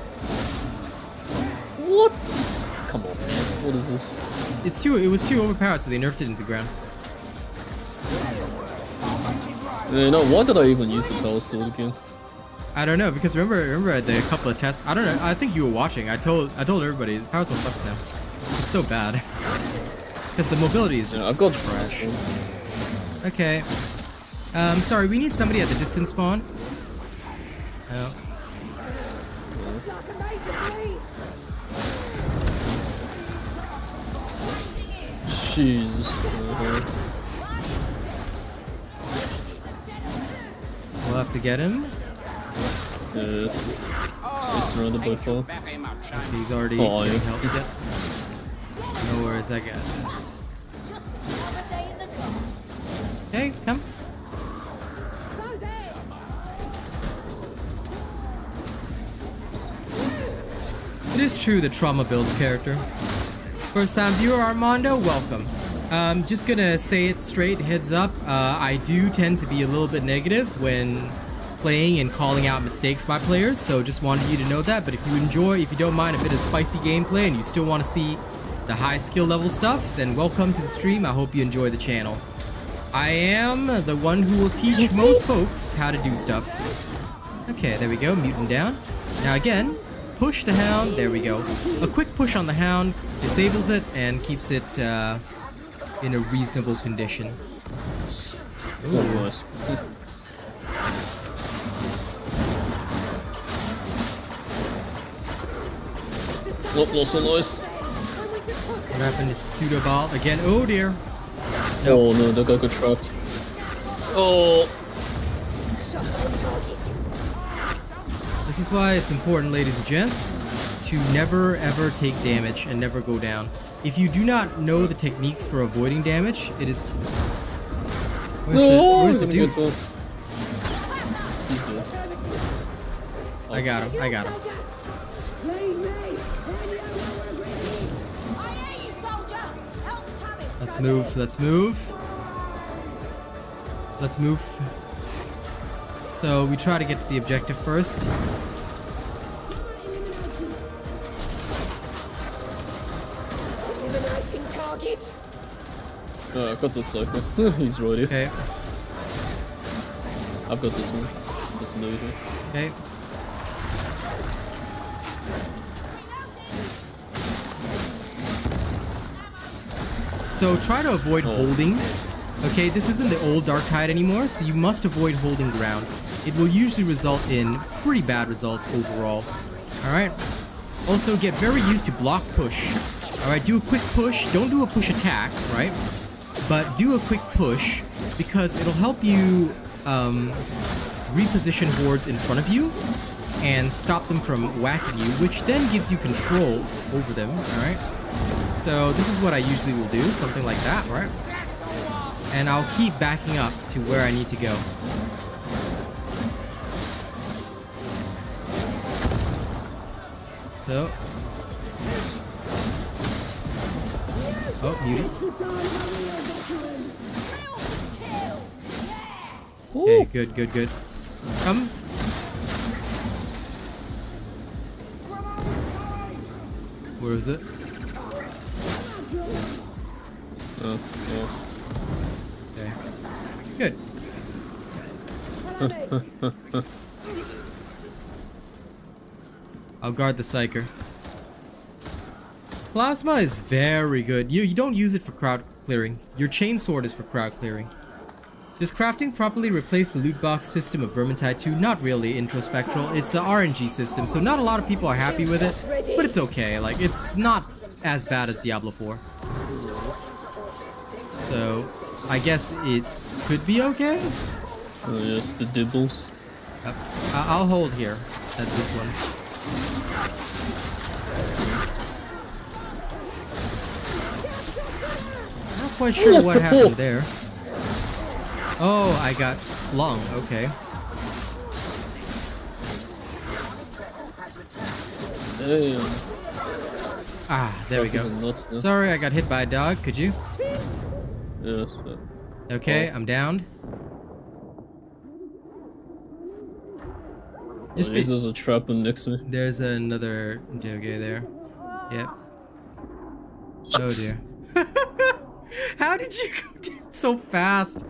What? Come on, man. What is this? It was too overpowered, so they nerfed it into the ground. No, why did I even use the Power Sword again? I don't know, because remember at the couple of tests, I don't know, I think you were watching. I told everybody the Power Sword sucks now. It's so bad. Because the mobility is just I've got trash. Okay. Sorry, we need somebody at the distance spawn. Oh. Jesus. We'll have to get him. Just surrounded by four. Okay, he's already getting help. No worries, I got this. Okay, come. It is true that Trauma builds character. First time viewer Armando, welcome. Just gonna say it straight, heads up, I do tend to be a little bit negative when playing and calling out mistakes by players, so just wanted you to know that. But if you don't mind a bit of spicy gameplay and you still want to see the high skill level stuff, then welcome to the stream. I hope you enjoy the channel. I am the one who will teach most folks how to do stuff. Okay, there we go, mutant down. Now again, push the hound, there we go. A quick push on the hound disables it and keeps it in a reasonable condition. Oh, nice. Oh, not so nice. What happened to pseudo ball again? Oh dear. Nope. Oh no, that guy got trapped. Oh. Shot on target. This is why it's important, ladies and gents, to never ever take damage and never go down. If you do not know the techniques for avoiding damage, it is... Where's the dude? He's dead. I got him, I got him. Let's move, let's move. Let's move. So we try to get to the objective first. Eliminating target. I've got this cycle. He's right here. Okay, I've got this one. This node here. okay. So try to avoid holding. Okay, this isn't the old Darktide anymore, so you must avoid holding ground. It will usually result in pretty bad results overall. Alright? Also, get very used to block push. Alright, do a quick push. Don't do a push attack, right? But do a quick push, because it'll help you reposition hordes in front of you and stop them from whacking you, which then gives you control over them, alright? So this is what I usually will do, something like that, right? And I'll keep backing up to where I need to go. So. Oh, beauty. Okay, good, good, good. Come. Where is it? Oh. Okay. Good. I'll guard the Psyker. Plasma is very good. You don't use it for crowd clearing. Your chainsword is for crowd clearing. Does crafting properly replace the loot box system of Vermintide 2? Not really, Introspectral. It's an RNG system, so not a lot of people are happy with it, but it's okay. Like, it's not as bad as Diablo 4. So, I guess it could be okay? Oh yes, the dibbles. I'll hold here at this one. Not quite sure what happened there. Oh, I got flung. Okay. Damn. Ah, there we go. Nuts, no? Sorry, I got hit by a dog. Could you? Yes. Okay, I'm downed. Just be. There's a trap next to me. There's another okay there. Yep. Oh dear. How did you go down so fast?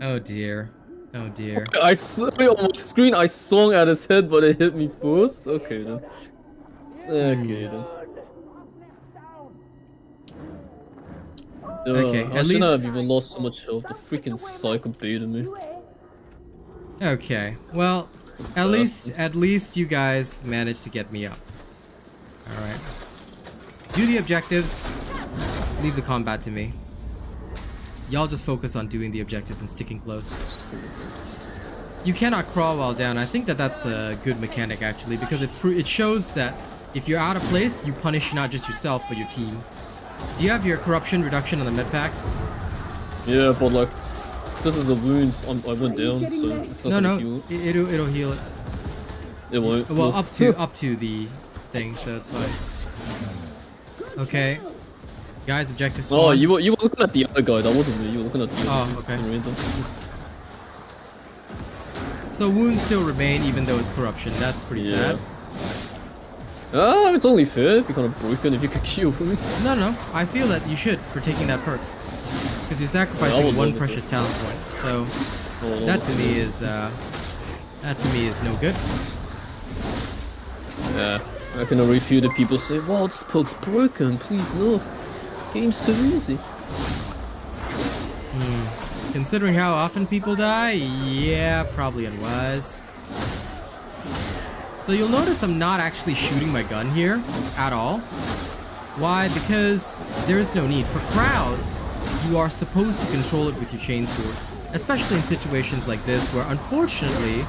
Oh dear. Oh dear. I saw on my screen. I swung at his head, but it hit me first. Okay then. Okay then. Okay, I at shouldn't least- have even lost so much health. The freaking psycho baited me. Okay. Well, at least you guys managed to get me up. All right. Do the objectives. Leave the combat to me. Y'all just focus on doing the objectives and sticking close. You cannot crawl while down. I think that's a good mechanic actually, because it shows that if you're out of place, you punish not just yourself but your team. Do you have your corruption reduction on the med pack? Yeah, but like, this is the wound. I went down, so it's not gonna heal it. It'll heal it. It won't. Well, up to the thing, so it's fine. Okay. Guys, objective spawn. Oh, you were looking at the other guy. That wasn't me. You were looking at the Oh, okay. random. So wounds still remain even though it's corruption. That's pretty sad. It's only fair if you're kind of broken if you could cure wounds. No, I feel that you should for taking that perk. Because you're sacrificing one precious talent point. So that to me is no good. Yeah. I can already feel the people say, wow, this perk's broken, please nerf. Game's too easy. Considering how often people die, yeah, probably unwise. So you'll notice I'm not actually shooting my gun here at all. Why? Because there is no need. For crowds, you are supposed to control it with your chainsword, especially in situations like this where unfortunately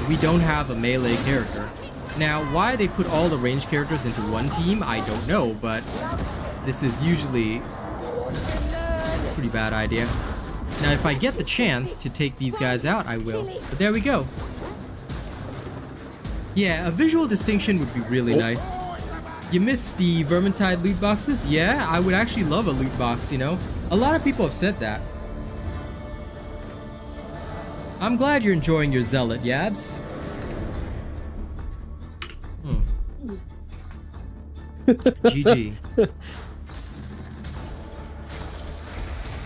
we don't have a melee character. Now, why they put all the ranged characters into one team, I don't know, but this is usually a pretty bad idea. Now, if I get the chance to take these guys out, I will. But there we go. Yeah, a visual distinction would be really nice. You miss the Vermintide loot boxes? Yeah, I would actually love a loot box, you know? A lot of people have said that. I'm glad you're enjoying your Zealot, Yabs. GG.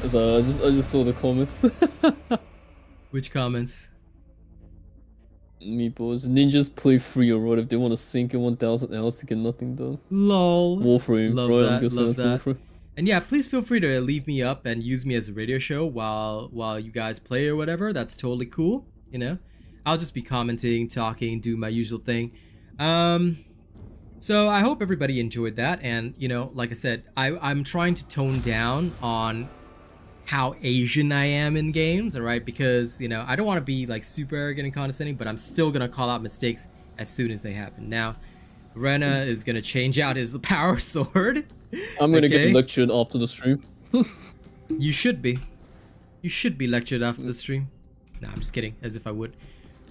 So I just saw the comments. Which comments? Meatballs. Ninjas play free or what if they want to sink in 1,000 hours to get nothing done. LOL. Warframe. Love right, that, I'm guessing love that's that. Warframe. And yeah, please feel free to leave me up and use me as a radio show while you guys play or whatever. That's totally cool, you know? I'll just be commenting, talking, do my usual thing. So I hope everybody enjoyed that, and you know, like I said, I'm trying to tone down on how Asian I am in games, alright? Because, you know, I don't want to be like super arrogant and condescending, but I'm still gonna call out mistakes as soon as they happen. Now, Rena is gonna change out his power sword. I'm gonna get lectured after the stream. You should be. You should be lectured after the stream. Nah, I'm just kidding, as if I would.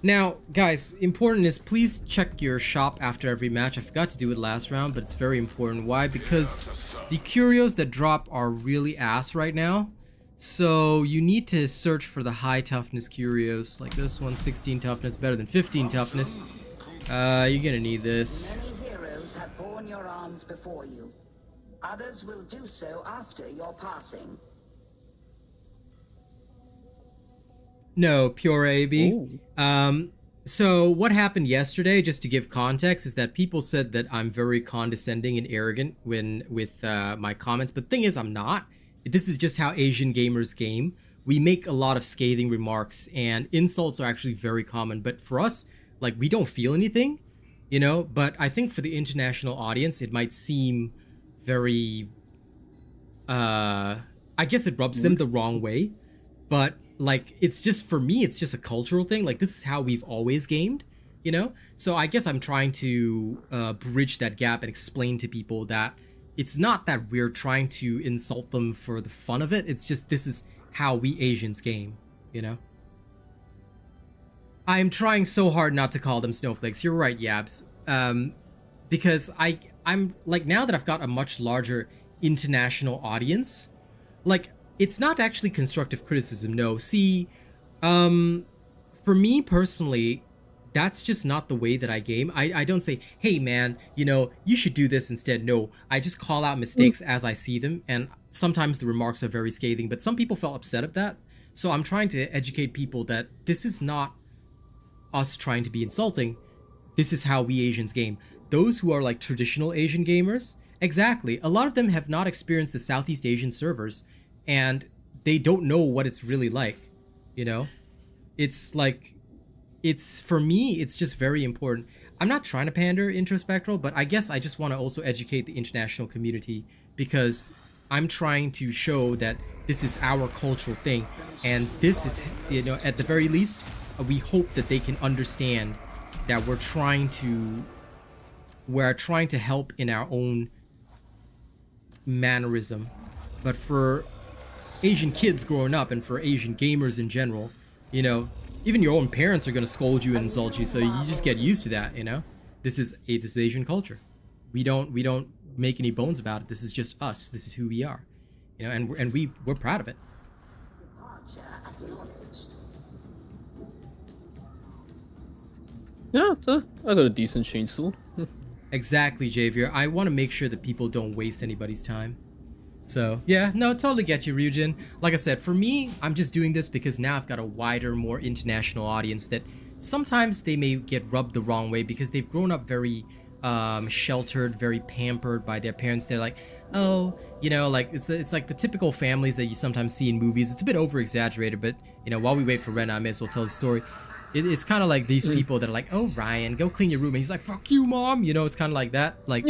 Now, guys, important is please check your shop after every match. I forgot to do it last round, but it's very important. Why? Because the curios that drop are really ass right now. So you need to search for the high toughness curios. Like this one, 16 toughness, better than 15 toughness. You're gonna need this. Many heroes have borne your arms before you. Others will do so after your passing. No, pure AB. So what happened yesterday, just to give context, is that people said that I'm very condescending and arrogant with my comments. But the thing is, I'm not. This is just how Asian gamers game. We make a lot of scathing remarks, and insults are actually very common. But for us, like, we don't feel anything, you know? But I think for the international audience, it might seem very... I guess it rubs them the wrong way. But... like, it's just, for me, it's just a cultural thing. Like, this is how we've always gamed, you know? So I guess I'm trying to bridge that gap and explain to people that it's not that we're trying to insult them for the fun of it. It's just, this is how we Asians game, you know? I am trying so hard not to call them snowflakes. You're right, Yabs. Because I'm, like, now that I've got a much larger international audience, like, it's not actually constructive criticism, no. See, for me personally, that's just not the way that I game. I don't say, hey man, you know, you should do this instead. No, I just call out mistakes as I see them, and sometimes the remarks are very scathing, but some people felt upset at that. So I'm trying to educate people that this is not us trying to be insulting. This is how we Asians game. Those who are like traditional Asian gamers, exactly, a lot of them have not experienced the Southeast Asian servers, and they don't know what it's really like, you know? It's like, it's, for me, it's just very important. I'm not trying to pander introspectral, but I guess I just want to also educate the international community, because I'm trying to show that this is our cultural thing, and this is, you know, at the very least, we hope that they can understand that we're trying to help in our own mannerism. But for Asian kids growing up, and for Asian gamers in general, you know, even your own parents are gonna scold you and insult you, so you just get used to that, you know? This is Asian culture. We don't make any bones about it. This is just us. This is who we are, you know, and we're proud of it. Yeah, I got a decent chainsaw. Exactly, Javier. I want to make sure that people don't waste anybody's time. So, yeah, no, totally get you, Ryujin. Like I said, for me, I'm just doing this because now I've got a wider, more international audience that sometimes they may get rubbed the wrong way because they've grown up very sheltered, very pampered by their parents. They're like, oh, you know, like it's like the typical families that you sometimes see in movies. It's a bit over-exaggerated, but, you know, while we wait for Ren, I may as well tell the story. It's kind of like these people that are like, oh, Ryan, go clean your room. And he's like, fuck you, mom. You know, it's kind of like that. Like,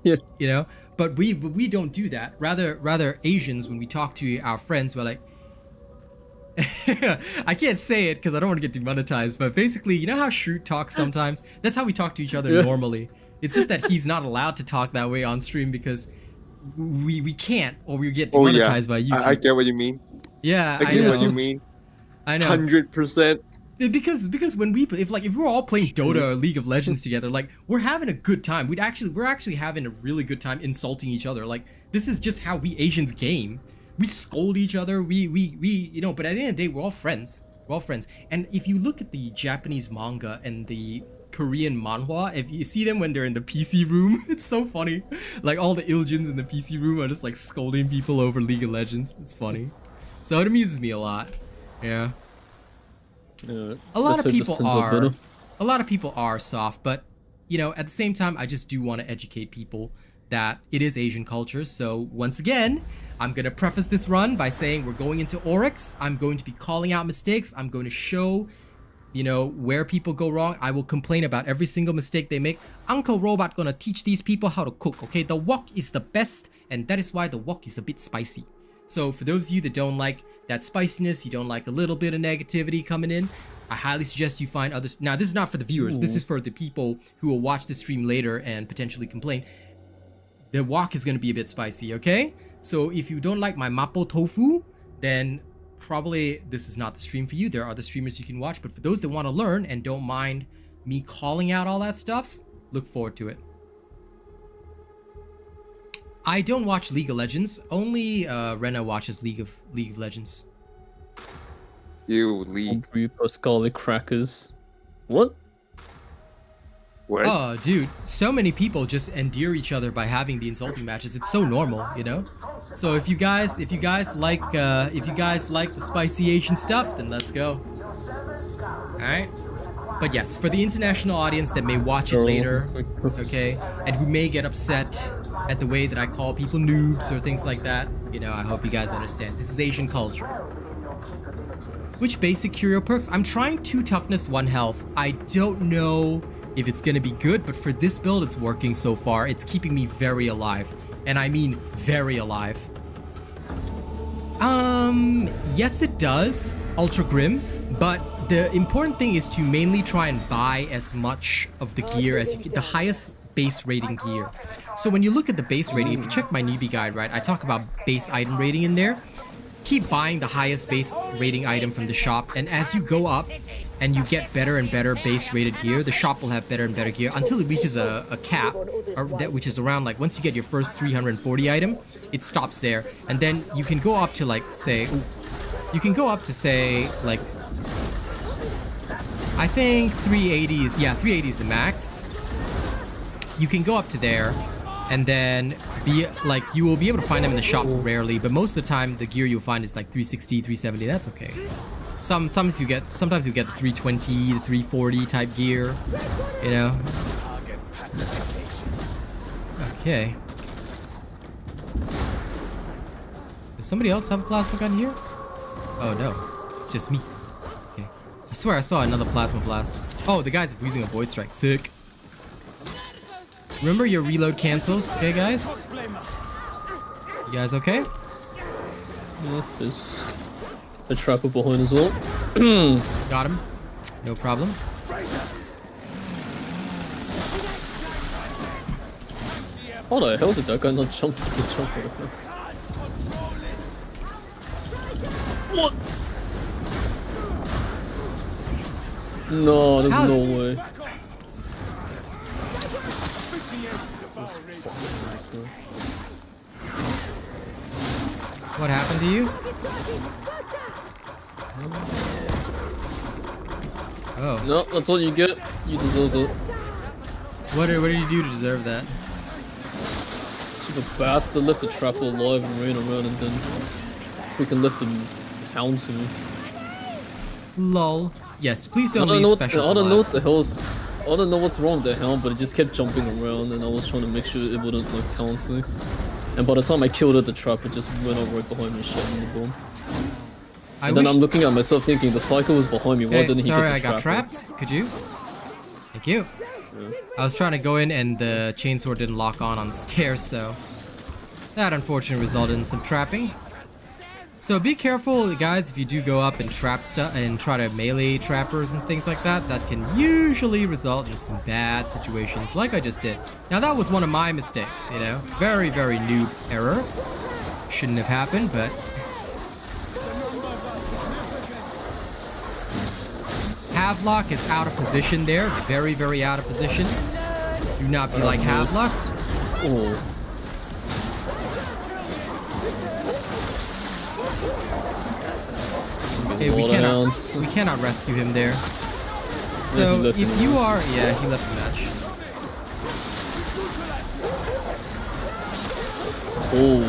Yeah. you know, but we don't do that. Rather Asians, when we talk to our friends, we're like, I can't say it because I don't want to get demonetized, but basically, you know how Shroot talks sometimes? That's how we talk to each other normally. It's just that he's not allowed to talk that way on stream because we can't, or we get demonetized by YouTube. I get what you mean. Yeah, I get what you mean. I know. 100%. Because when if we're all playing Dota or League of Legends together, like we're having a good time. We're actually having a really good time insulting each other. Like this is just how we Asians game. We scold each other. We you know. But at the end of the day, we're all friends. We're all friends. And if you look at the Japanese manga and the Korean manhwa, if you see them when they're in the PC room, it's so funny. Like all the Iljins in the PC room are just like scolding people over League of Legends. It's funny. So it amuses me a lot. Yeah. A lot of people are soft, but you know, at the same time, I just do want to educate people that it is Asian culture. So once again, I'm gonna preface this run by saying we're going into Oryx. I'm going to be calling out mistakes. I'm going to show, you know, where people go wrong. I will complain about every single mistake they make. Uncle Robot gonna teach these people how to cook. Okay, the wok is the best, and that is why the wok is a bit spicy. So for those of you that don't like that spiciness, you don't like a little bit of negativity coming in, I highly suggest you find others. Now, this is not for the viewers. This is for the people who will watch the stream later and potentially complain. The wok is going to be a bit spicy, okay? So if you don't like my mapo tofu, then probably this is not the stream for you. There are other streamers you can watch. But for those that want to learn and don't mind me calling out all that stuff, look forward to it. I don't watch League of Legends. Only Rena watches League of Legends. You League. Scarlet crackers. What? What? Oh, dude, so many people just endear each other by having the insulting matches. It's so normal, you know. So if you guys like the spicy Asian stuff, then let's go. All right. But yes, for the international audience that may watch it later, okay, and who may get upset at the way that I call people noobs or things like that, you know, I hope you guys understand. This is Asian culture. Which basic curio perks? I'm trying 2 toughness, 1 health. I don't know if it's gonna be good, but for this build, it's working so far. It's keeping me very alive. And I mean very alive. Yes it does, Ultra Grim, but the important thing is to mainly try and buy as much of the gear as you can, the highest base rating gear. So when you look at the base rating, if you check my newbie guide, right, I talk about base item rating in there. Keep buying the highest base rating item from the shop, and as you go up and you get better and better base rated gear, the shop will have better and better gear until it reaches a cap, which is around, like, once you get your first 340 item, it stops there. And then you can go up to, like, say, like, I think 380 is, yeah, 380 is the max. You can go up to there, and then you will be able to find them in the shop rarely, but most of the time the gear you'll find is like 360, 370. That's okay. Sometimes you get the 320, the 340 type gear, you know. Okay. Does somebody else have a plasma gun here? Oh no, it's just me. Okay. I swear I saw another plasma blast. Oh, the guy's using a void strike. Sick. Remember your reload cancels, okay, guys? You guys okay? Yeah, there's a trapper behind as well. Got him. No problem. How the hell did that guy not jump over the thing? What? No, there's no way. What happened to you? Oh. No, that's what you get. You deserve it. What did you do to deserve that? Super bastard left the trapper alive and ran around and then freaking left the hound to me. Lol. Yes, please don't I leave don't special know what supplies. the hell's. I don't know what's wrong with the hound, but it just kept jumping around and I was trying to make sure it wouldn't like pounce me. And by the time I killed it, the trapper just went up right behind me and shot me in the bone. And then I'm looking at myself thinking the cycle was behind me, why didn't he get the sorry, I trapper? got trapped. Could you? Thank you. Yeah. I was trying to go in and the chainsaw didn't lock on the stairs, so that unfortunately resulted in some trapping. So be careful, guys, if you do go up and trap stuff and try to melee trappers and things like that. That can usually result in some bad situations, like I just did. Now that was one of my mistakes, you know, very noob error. Shouldn't have happened, but Havelock is out of position there, very out of position. Do not be like Havelock. Oh. Hey, we cannot rescue him there. So Yeah, if you are, yeah, he left the match. Oh.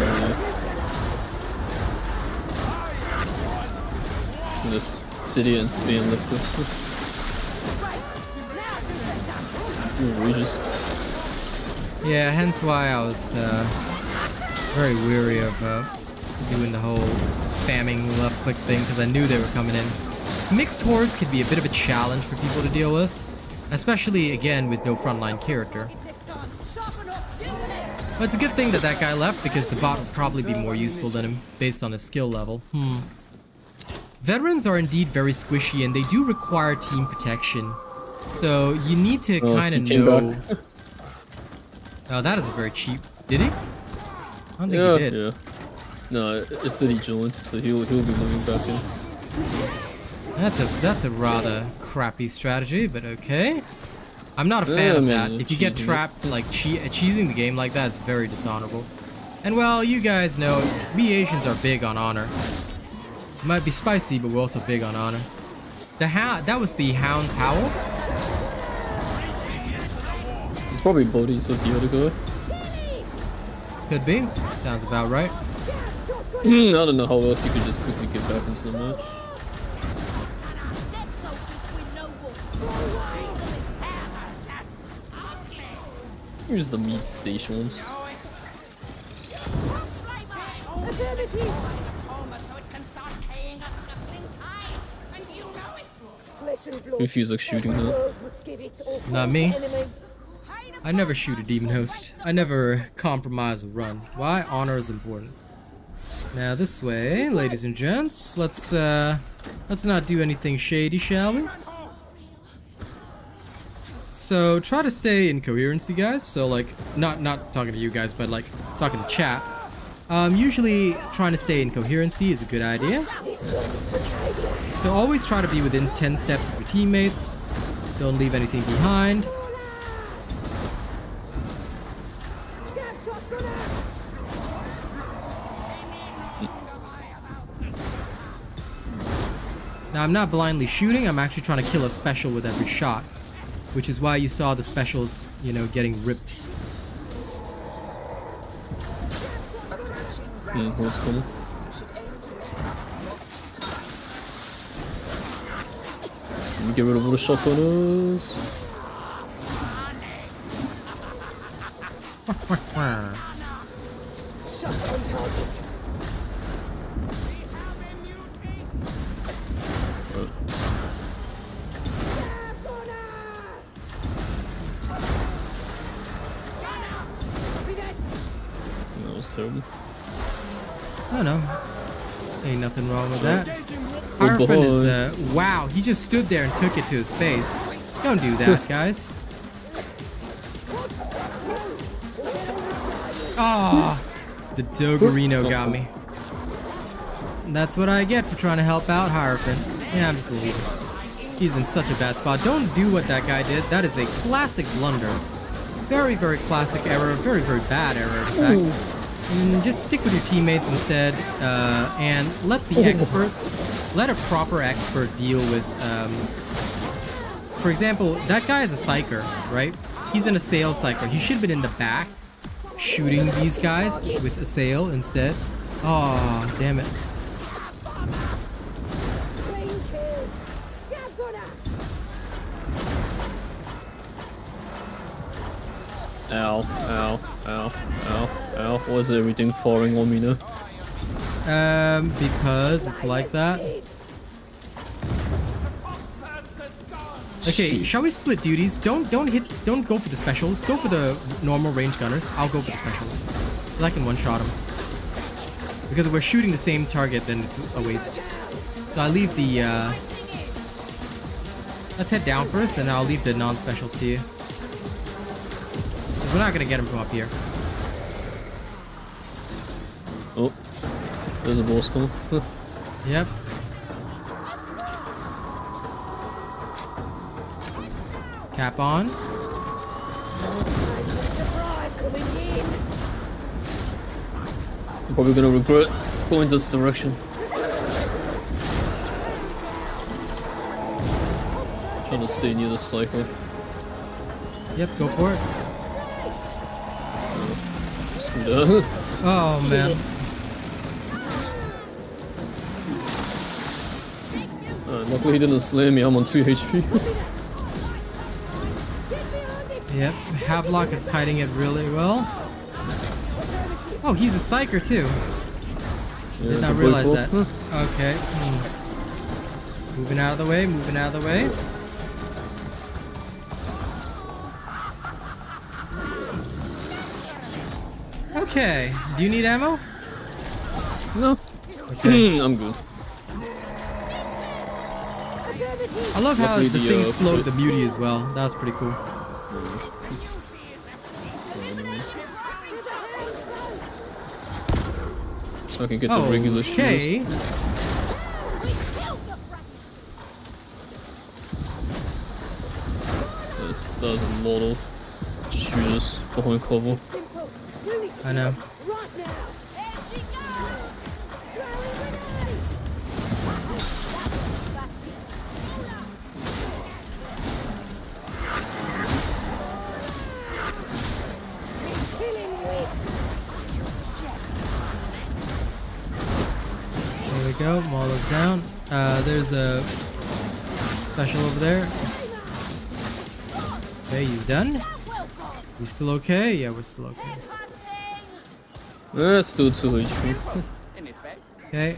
This city and Spain left it. Outrageous. Yeah, hence why I was very weary of doing the whole spamming left click thing, because I knew they were coming in. Mixed hordes could be a bit of a challenge for people to deal with, especially again with no frontline character. But it's a good thing that that guy left, because the bot would probably be more useful than him based on his skill level. Veterans are indeed very squishy and they do require team protection. So you need to kind of know. Oh, that is a very cheap. Did he? I don't think he did. Yeah. No, it said he joined, so he'll be moving back in. That's a rather crappy strategy, but okay. I'm not a fan of that. If you get trapped like cheesing the game like that, it's very dishonorable. And well, you guys know we Asians are big on honor. It might be spicy, but we're also big on honor. That was the Hound's Howl. It's probably bodies with the other guy. Could be. Sounds about right. I don't know how else you could just quickly get back into the match. Here's the meat stations. If he's like shooting her. Not me. I never shoot a demon host. I never compromise a run. Why? Honor is important. Now this way, ladies and gents. Let's not do anything shady, shall we? So try to stay in coherency, guys. So like, not talking to you guys, but like talking to chat. Usually trying to stay in coherency is a good idea. So always try to be within 10 steps of your teammates. Don't leave anything behind. Now I'm not blindly shooting, I'm actually trying to kill a special with every shot. Which is why you saw the specials, you know, getting ripped. What's coming? Let me get rid of all the shotgunners. Shot on target. That was terrible. I know. Ain't nothing wrong with that. Hierophant is, wow, he just stood there and took it to his face. Don't do that, guys. Ah, the Doggerino got me. That's what I get for trying to help out Hierophant. Yeah, I'm just gonna leave him. He's in such a bad spot. Don't do what that guy did. That is a classic blunder. Very classic error. Very bad error, in fact. Just stick with your teammates instead, and let the experts, let a proper expert deal with for example, that guy is a psyker, right? He's in a sail psyker. He should have been in the back shooting these guys with a sail instead. Oh, damn it. Ow, ow, ow, ow, ow. Why is everything falling on me now? Because it's like that. Okay, shall we split duties? Don't go for the specials. Go for the normal range gunners. I'll go for the specials. I can one-shot them. Because if we're shooting the same target, then it's a waste. So I leave the let's head down first, and I'll leave the non-specials to you. We're not gonna get him from up here. Oh, there's a boss coming. Yep. Cap on. Surprise coming in. I'm probably gonna regret going this direction. Trying to stay near the cycle. Yep, go for it. Screw that. Oh man. Luckily he didn't slay me, I'm on 2 HP. Yep, Havelock is kiting it really well. Oh, he's a psyker too. Yeah, Did not realize that. Okay. Moving out of the way, moving out of the way. Okay, do you need ammo? No. Okay. I'm good. I love how Luckily the thing slowed the mutie as well. That was pretty cool. So I can get the regular shields. Okay. There's a lot of shooters behind cover. I know. Right now. There we go. Maul those down. There's a special over there. Okay, he's done. We still okay? Yeah, we're still okay. Still 2 HP. Okay.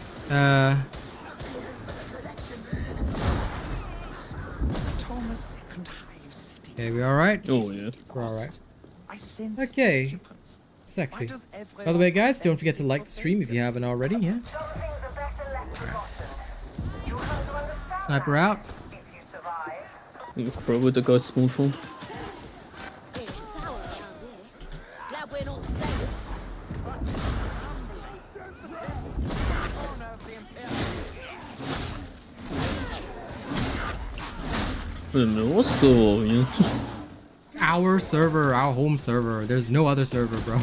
Okay, we alright? Oh yeah. We're alright. Okay. Sexy. By the way, guys, don't forget to like the stream if you haven't already, yeah? Sniper out. Where would the guy spawn from? It's sour around here. Glad we're not staying. Wait a minute, what's so yeah? Our server, our home server. There's no other server, bro.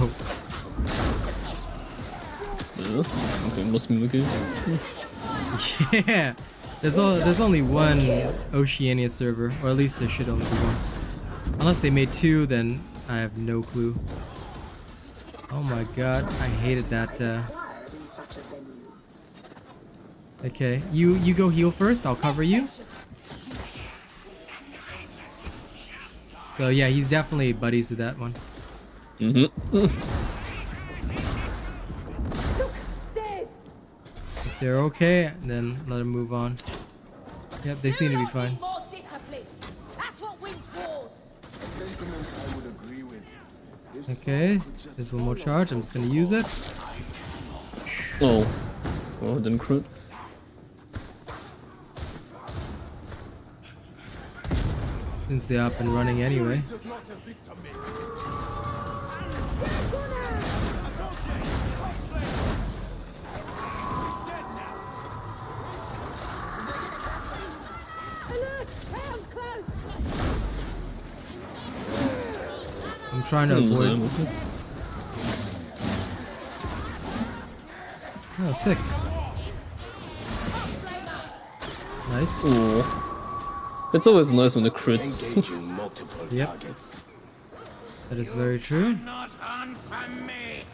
Yeah. Okay, must be okay. Yeah. There's only one Oceania server, or at least there should only be one. Unless they made 2, then I have no clue. Oh my god, I hated that. Okay, you go heal first. I'll cover you. So yeah, he's definitely buddies with that one. If they're okay, then let them move on. Yep, they seem to be fine. More discipline. That's what wins wars. Okay, there's one more charge. I'm just gonna use it. Oh. Oh, it didn't crit. Since they're up and running anyway. I'm trying to avoid. Oh, sick. Nice. Oh. It's always nice when the crits. Engaging multiple Yep. targets. That is very true. Not on for me.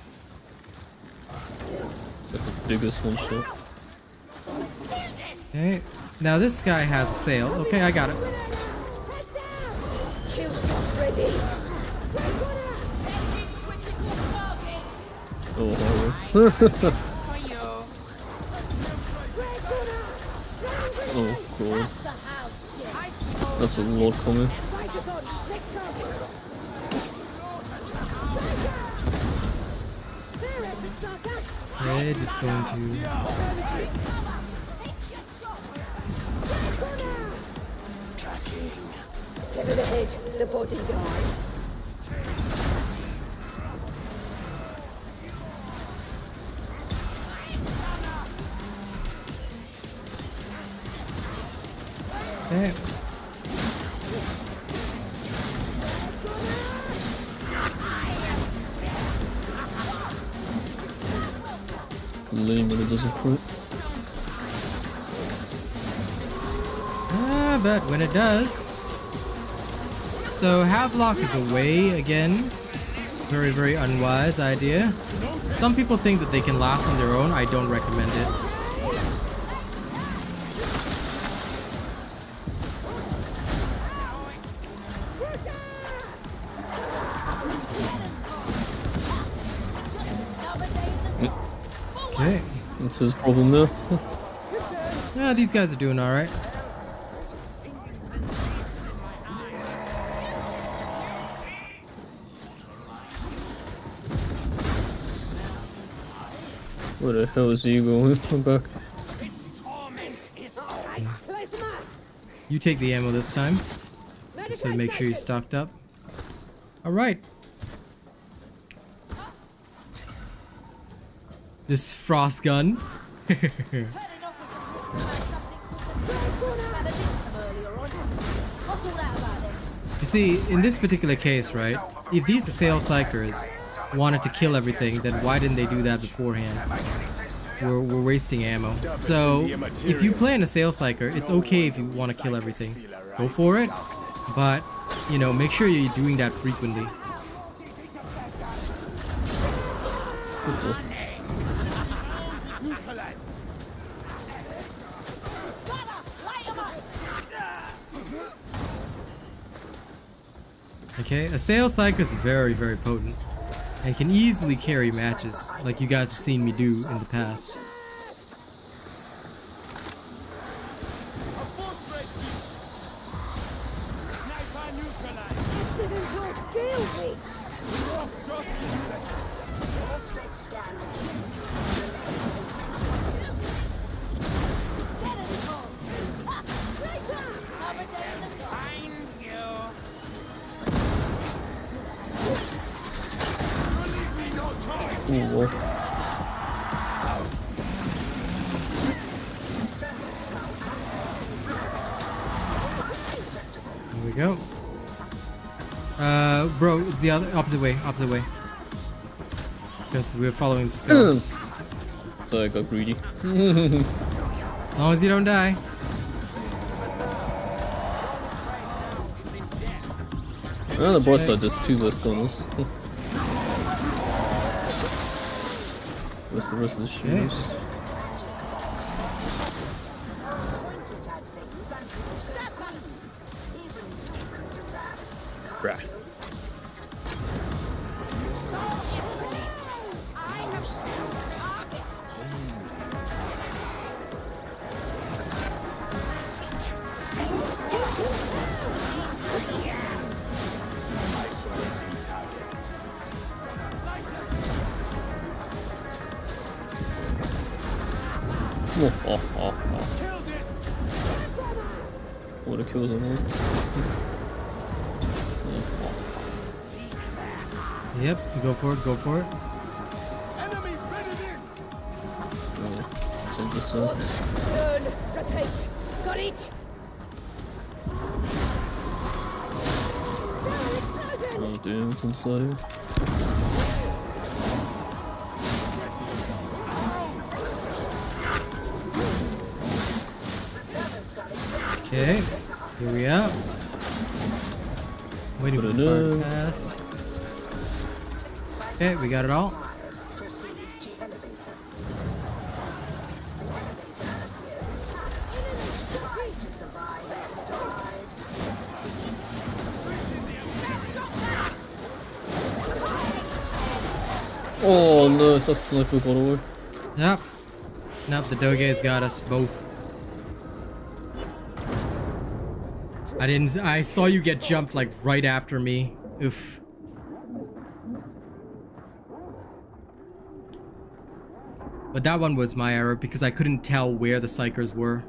It's like the biggest one shot. Okay. Now this guy has a sail. Okay, I got it. Kill shot ready. Oh, horror. Oh, god. That's a lot coming. Okay, just going to. Sever the head, the body dies. Okay. Lame that it doesn't crit. But when it does. So Havelock is away again. Very, very unwise idea. Some people think that they can last on their own. I don't recommend it. Okay. That's his problem there. Yeah, these guys are doing alright. Where the hell is he going? I'm back. You take the ammo this time. Just to make sure you're stocked up. Alright. This frost gun. You see, in this particular case, right, if these assail psychers wanted to kill everything, then why didn't they do that beforehand? We're wasting ammo. So, if you play an assail psycher, it's okay if you want to kill everything. Go for it, but, you know, make sure you're doing that frequently. Okay, Assail Psycho is very, very potent and can easily carry matches, like you guys have seen me do in the past. Ooh, well. Here we go. Bro, it's the opposite way, because we're following the skull. So I got greedy. As long as you don't die. On the boss side, there's two less gunners. Where's the rest of the shooters? Right. What a kills on that. Yep, go for it, go for it. Take this up. Good. Repeat. Got it. Oh damn, it's inside here. Okay. Here we are. Waiting for the fire to pass. Okay, we got it all. Proceed to elevator. Try to survive as it arrives. Oh no, that sniper got away. Yep. Nope, the Doge's got us both. I saw you get jumped like right after me. Oof. But that one was my error because I couldn't tell where the psychers were.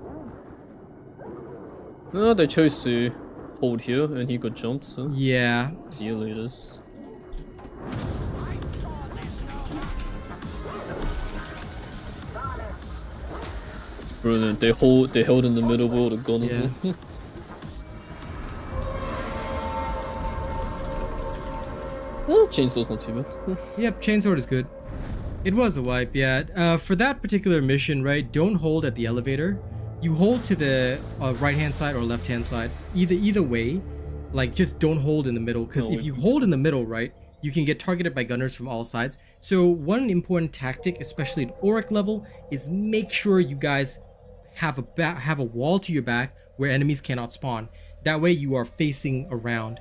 No, they chose to hold here and he got jumped, so. Yeah. See you later. Brilliant. They held in the middle with all the guns. Yeah. Well, chainsaw's not too bad. Yep, chainsword is good. It was a wipe, yeah. For that particular mission, right, don't hold at the elevator. You hold to the right-hand side or left-hand side. Either way, like, just don't hold in the middle. Because if you hold in the middle, right, you can get targeted by gunners from all sides. So one important tactic, especially at Oric level, is make sure you guys have a wall to your back where enemies cannot spawn. That way you are facing around.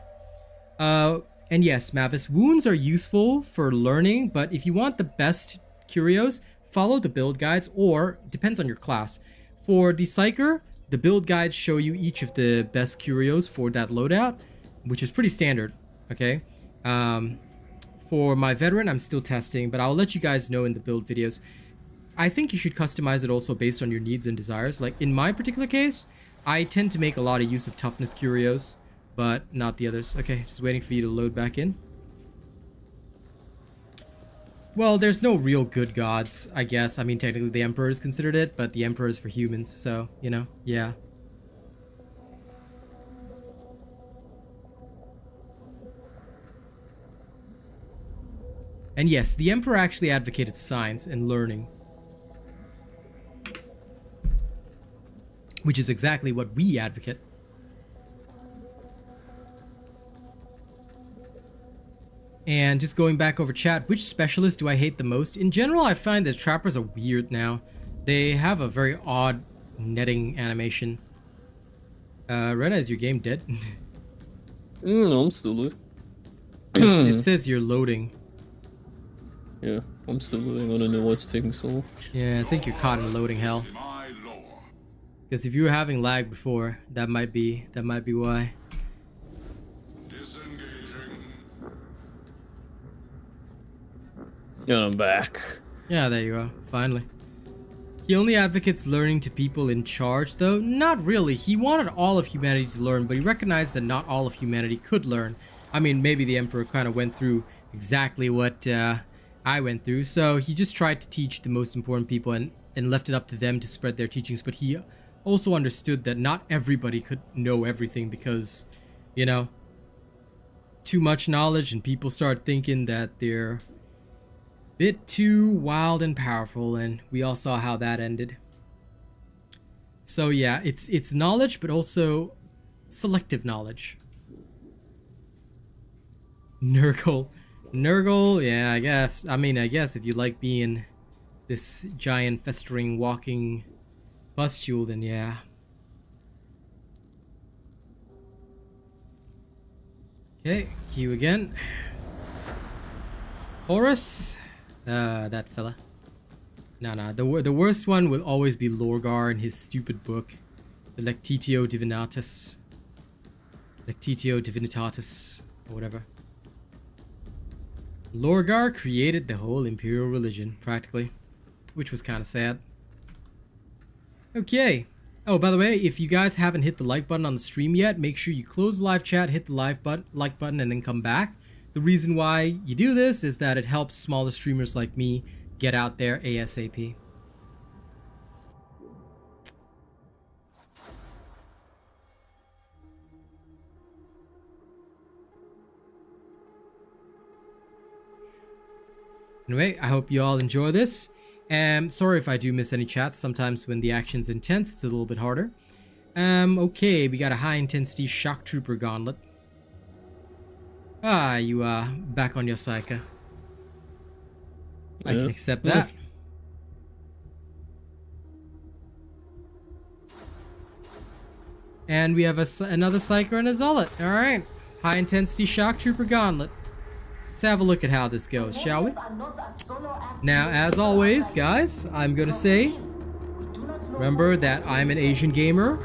And yes, Mavis, wounds are useful for learning, but if you want the best curios, follow the build guides, or it depends on your class. For the Psyker, the build guides show you each of the best curios for that loadout, which is pretty standard, okay? For my Veteran, I'm still testing, but I'll let you guys know in the build videos. I think you should customize it also based on your needs and desires. Like in my particular case, I tend to make a lot of use of toughness curios, but not the others. Okay, just waiting for you to load back in. Well, there's no real good gods, I guess. I mean, technically the Emperor is considered it, but the Emperor is for humans, so, you know, yeah. And yes, the Emperor actually advocated science and learning, which is exactly what we advocate. And just going back over chat, which specialist do I hate the most? In general, I find that trappers are weird now. They have a very odd netting animation. Rena, is your game dead? No, I'm still loading. It says you're loading. Yeah, I'm still loading. I don't know why it's taking so long. Yeah, I think you're caught in loading hell. Because if you were having lag before, that might be why. Yeah, I'm back. Yeah, there you go. Finally. He only advocates learning to people in charge, though. Not really. He wanted all of humanity to learn, but he recognized that not all of humanity could learn. I mean, maybe the Emperor kind of went through exactly what I went through, so he just tried to teach the most important people and left it up to them to spread their teachings, but he also understood that not everybody could know everything because, you know, too much knowledge and people start thinking that they're bit too wild and powerful, and we all saw how that ended. So yeah, it's knowledge, but also selective knowledge. Nurgle, yeah, I guess. I mean, I guess if you like being this giant, festering, walking pustule, then yeah. Okay, Q again. Horus. That fella. Nah, the worst one will always be Lorgar and his stupid book, the Lectitio Divinitatis, or whatever. Lorgar created the whole imperial religion, practically, which was kind of sad. Okay. Oh, by the way, if you guys haven't hit the like button on the stream yet, make sure you close the live chat, hit the like button, and then come back. The reason why you do this is that it helps smaller streamers like me get out there ASAP. Anyway, I hope you all enjoy this. Sorry if I do miss any chats. Sometimes when the action's intense, it's a little bit harder. Okay, we got a high intensity shock trooper gauntlet. Ah, you back on your psycho. I can accept that. And we have another psyker and a zealot. All right, high intensity shock trooper gauntlet. Let's have a look at how this goes, shall we? Now, as always, guys, I'm gonna say, remember that I'm an Asian gamer.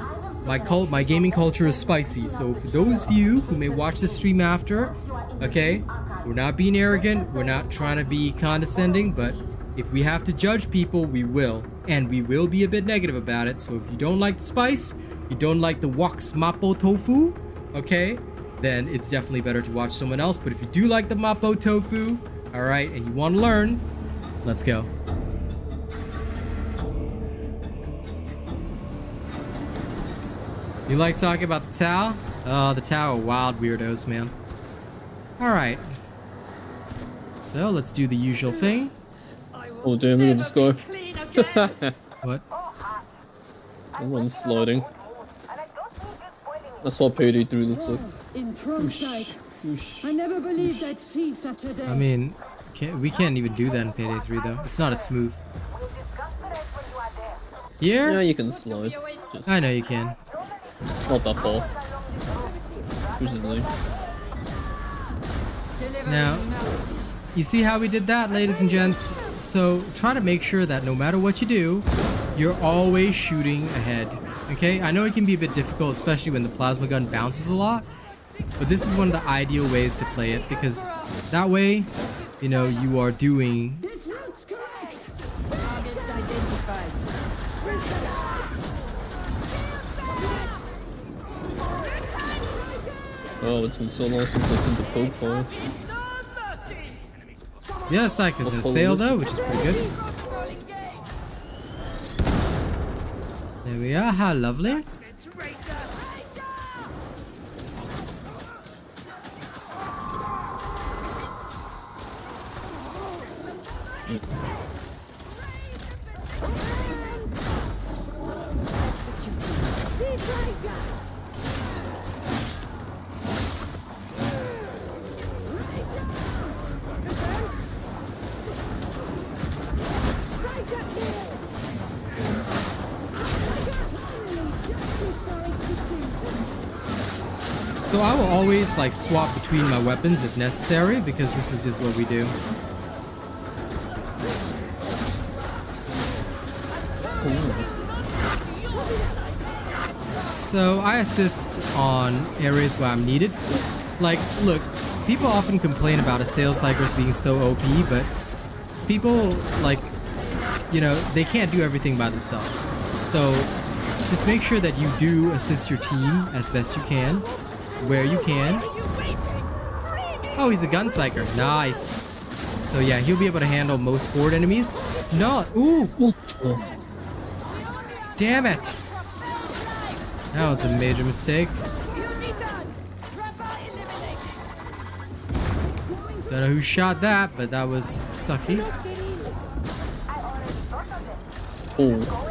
My gaming culture is spicy. So for those of you who may watch this stream after, okay, we're not being arrogant. We're not trying to be condescending, but if we have to judge people, we will, and we will be a bit negative about it. So if you don't like the spice, you don't like the wok's mapo tofu, okay, then it's definitely better to watch someone else. But if you do like the mapo tofu, all right, and you want to learn, let's go. You like talking about the Tau? Oh, the Tau are wild weirdos, man. All right. So let's do the usual thing. Oh damn, look at this guy. What? Everyone's sliding. That's what Payday 3 looks like. Whoosh, Whoosh. I never believed I'd see such a day. I mean, we can't even do that in Payday 3 though. It's not as smooth. Here? Yeah, you can slide. Just I know you can. not that far. Which is lame. Now, you see how we did that, ladies and gents? So try to make sure that no matter what you do, you're always shooting ahead. Okay? I know it can be a bit difficult, especially when the plasma gun bounces a lot, but this is one of the ideal ways to play it, because that way, you know, you are doing... This route's correct. Targets identified. Oh, it's been so long since I've seen the poke fire. Yeah, Psycho's in a sail though, which is pretty good. There we are, how lovely. So I will always like swap between my weapons if necessary, because this is just what we do. So I assist on areas where I'm needed. Like, look, people often complain about Assail Psychers being so OP, but people, like, you know, they can't do everything by themselves. So just make sure that you do assist your team as best you can, where you can. Oh, he's a gun psycher. Nice. So yeah, he'll be able to handle most horde enemies. No, ooh. Damn it. That was a major mistake. Don't know who shot that, but that was sucky. Oh.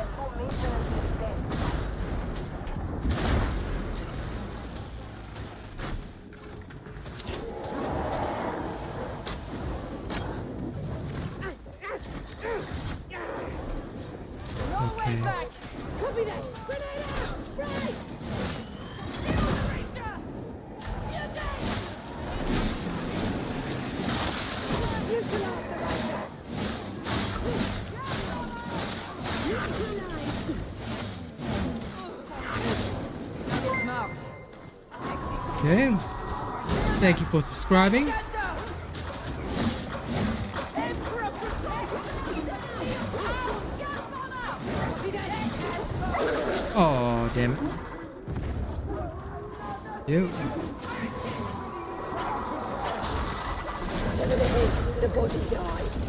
Okay. Thank you for subscribing. Oh, damn it. Yep. 7 ahead, the body dies.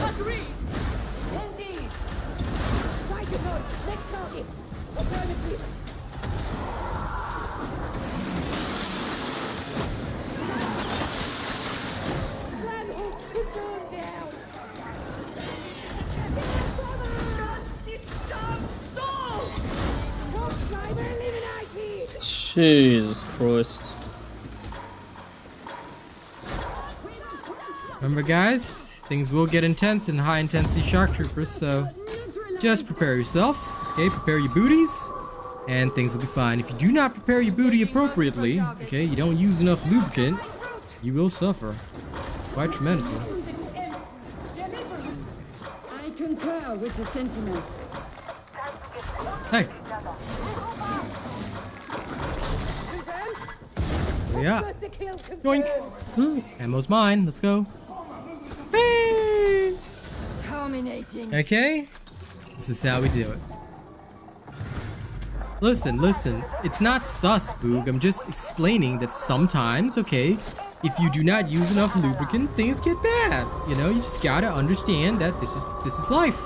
Agreed. Indeed. Fight it on. Next target. Affirmative. Plan hook, put down. Jesus Christ. Remember, guys, things will get intense in high intensity shock troopers, so just prepare yourself. Okay, prepare your booties, and things will be fine. If you do not prepare your booty appropriately, okay, you don't use enough lubricant, you will suffer quite tremendously. I concur with the sentiment. Hey. Yeah. Yoink. Ammo's mine. Let's go. Hey. Terminating. Okay. This is how we do it. Listen. It's not sus, Boog. I'm just explaining that sometimes, okay, if you do not use enough lubricant, things get bad. You know, you just gotta understand that this is life.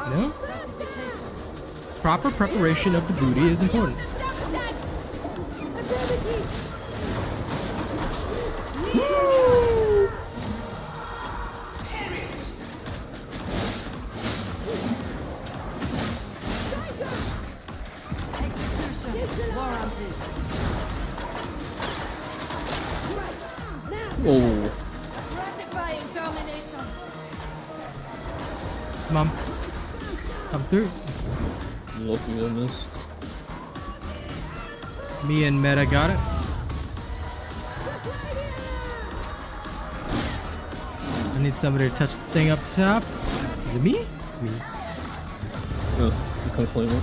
You know? Proper preparation of the booty is important. Woo! Oh. Mom, come through. Lucky I missed. Me and Meta got it. I need somebody to touch the thing up top. Is it me? It's me. Oh, you can't claim it.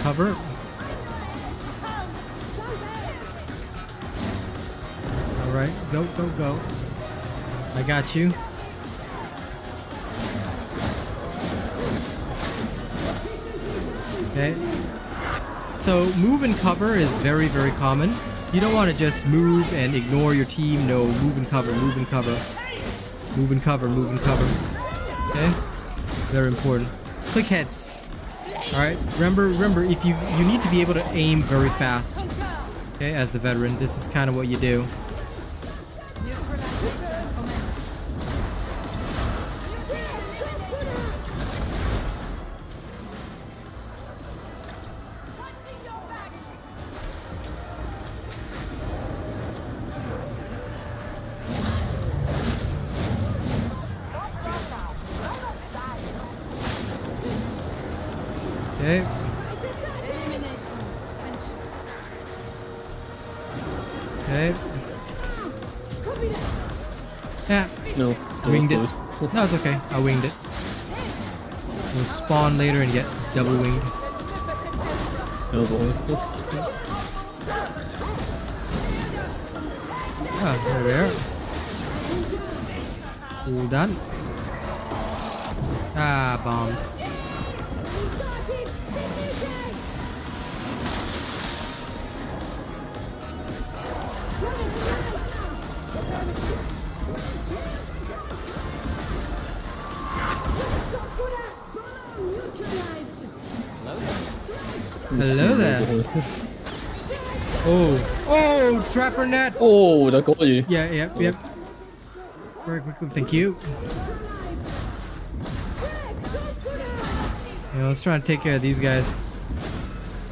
Cover. Alright, go. I got you. Okay. So move and cover is very, very common. You don't want to just move and ignore your team. No, move and cover, move and cover. Move and cover, move and cover. Okay? Very important. Click heads. Alright, remember if you need to be able to aim very fast. Okay, as the veteran, this is kind of what you do. Okay. Okay. Yeah. No. Winged it. No, it's okay. I winged it. We'll spawn later and get double winged. Oh boy. Oh, there we are. All done. Ah, bombed. Hello there. Oh, trapper net. Oh, that got you. Yeah, yep. Very quickly, thank you. Yeah, let's try and take care of these guys.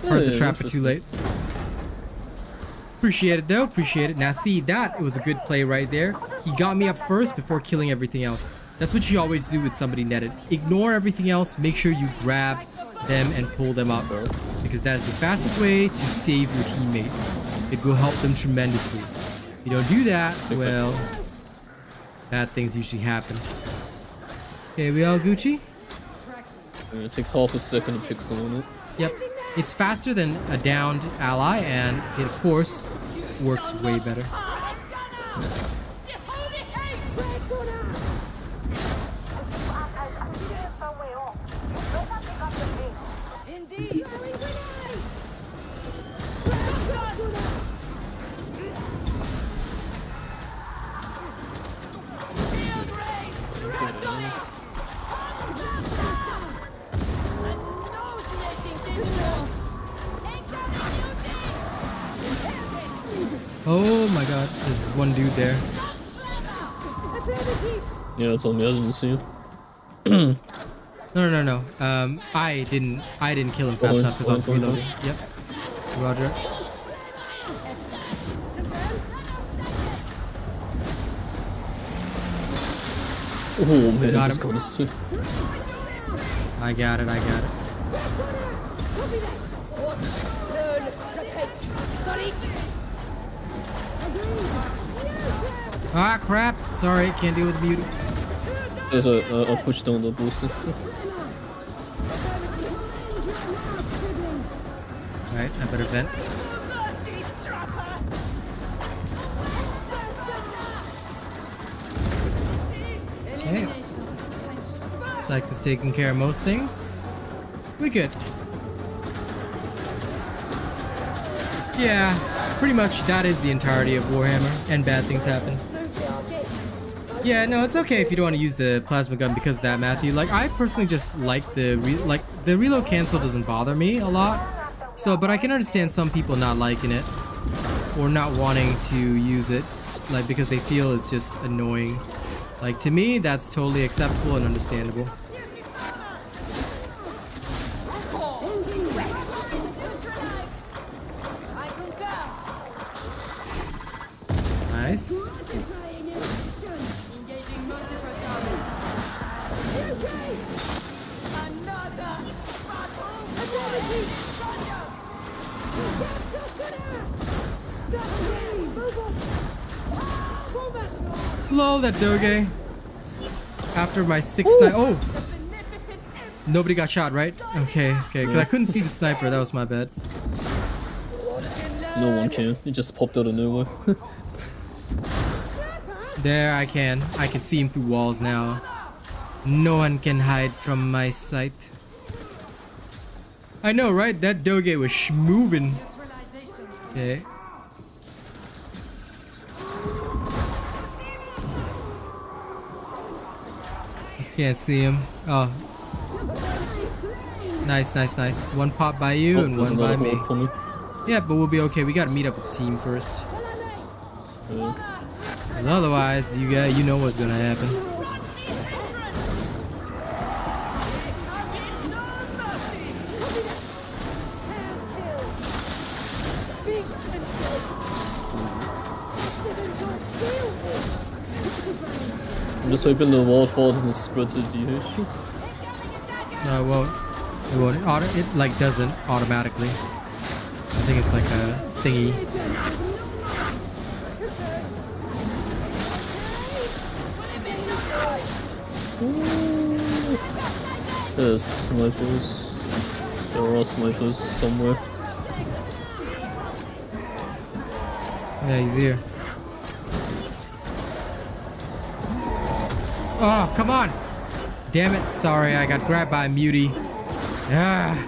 Heard the trapper too late. Appreciate it though, appreciate it. Now see, that was a good play right there. He got me up first before killing everything else. That's what you always do with somebody netted. Ignore everything else, make sure you grab them and pull them up, because that is the fastest way to save your teammate. It will help them tremendously. If you don't do that, well, bad things usually happen. Okay, we all Gucci? It takes half a second to pick someone up. Yep. It's faster than a downed ally, and it, of course, works way better. Indeed. Oh my god, there's one dude there. Yeah, it's on me. I didn't see you. No. I didn't kill him fast enough because I was reloading. Yep. Roger. Oh man, Got just him. got us too. I got it. Watch, learn, repeat. Got it? Ah, crap. Sorry, can't deal with beauty. There's I'll push down the booster. Alright, I better vent. Okay. Psych is taking care of most things. We good. Yeah, pretty much that is the entirety of Warhammer, and bad things happen. Yeah, no, it's okay if you don't want to use the plasma gun because of that, Matthew. Like, I personally just like the reload cancel doesn't bother me a lot. So, but I can understand some people not liking it or not wanting to use it, like because they feel it's just annoying. Like, to me, that's totally acceptable and understandable. Nice. Lol, that Doge. After my 6 sniper. Oh! Nobody got shot, right? Okay, because I couldn't see the sniper. That was my bad. No one can. It just popped out of nowhere. There, I can see him through walls now. No one can hide from my sight. I know, right? That Doge was schmovin'. Okay. Can't see him. Oh. Nice. One pop by you and one by me. Yeah, but we'll be okay. We gotta meet up with the team first. 'Cause otherwise, you know what's gonna happen. I'm just hoping the wildfire doesn't spread to DH. No, it won't. It like doesn't automatically. I think it's like a thingy. There's snipers. There are snipers somewhere. Yeah, he's here. Oh, come on! Damn it! Sorry, I got grabbed by a mutie. Ah.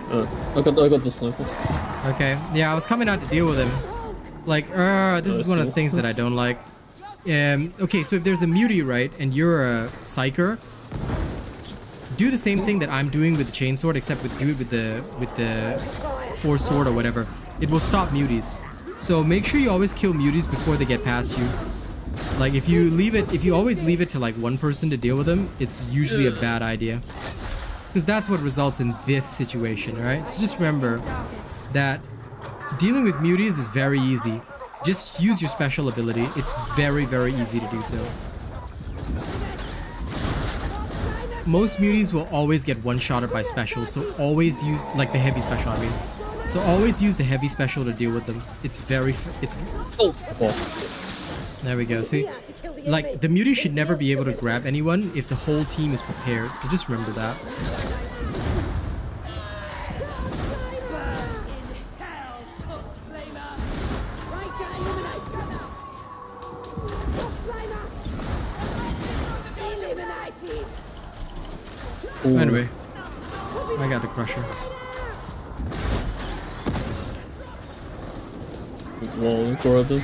I got the sniper. Okay. Yeah, I was coming out to deal with him. Like, this is one of the things that I don't like. Okay, so if there's a mutie, right, and you're a psyker, do the same thing that I'm doing with the chainsword, except do it with the force sword or whatever. It will stop muties. So make sure you always kill muties before they get past you. Like if you always leave it to like one person to deal with them, it's usually a bad idea. Because that's what results in this situation, right? So just remember that dealing with muties is very easy. Just use your special ability. It's very, very easy to do so. Most muties will always get one-shotted by special, so always use, like the heavy special, I mean. So always use the heavy special to deal with them. Oh. There we go, see? Like, the mutie should never be able to grab anyone if the whole team is prepared, so just remember that. Ooh. Anyway, I got the crusher. Wall corrupted.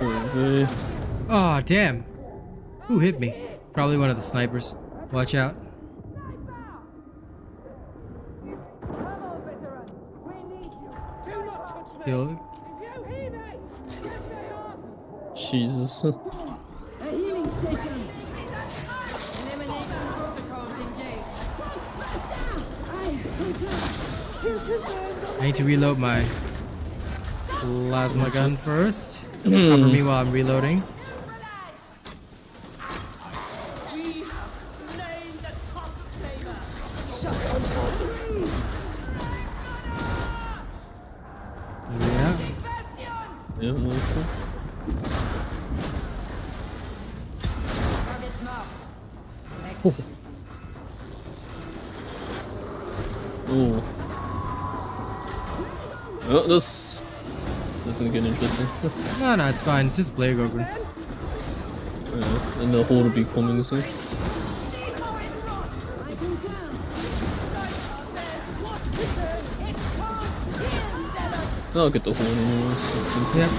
Okay. Oh, damn. Who hit me? Probably one of the snipers. Watch out. Kill. Jesus. A healing station. Elimination protocols engaged. I need to reload my plasma gun first. Cover me while I'm reloading. Shut on target. Yeah. Yeah, no, cool. Target marked. Oh. Oh, this gonna get interesting. No, it's fine. It's just Blade Goblin. Yeah, and the horde will be coming soon. I'll get the horde anyways. It's simple. Yep.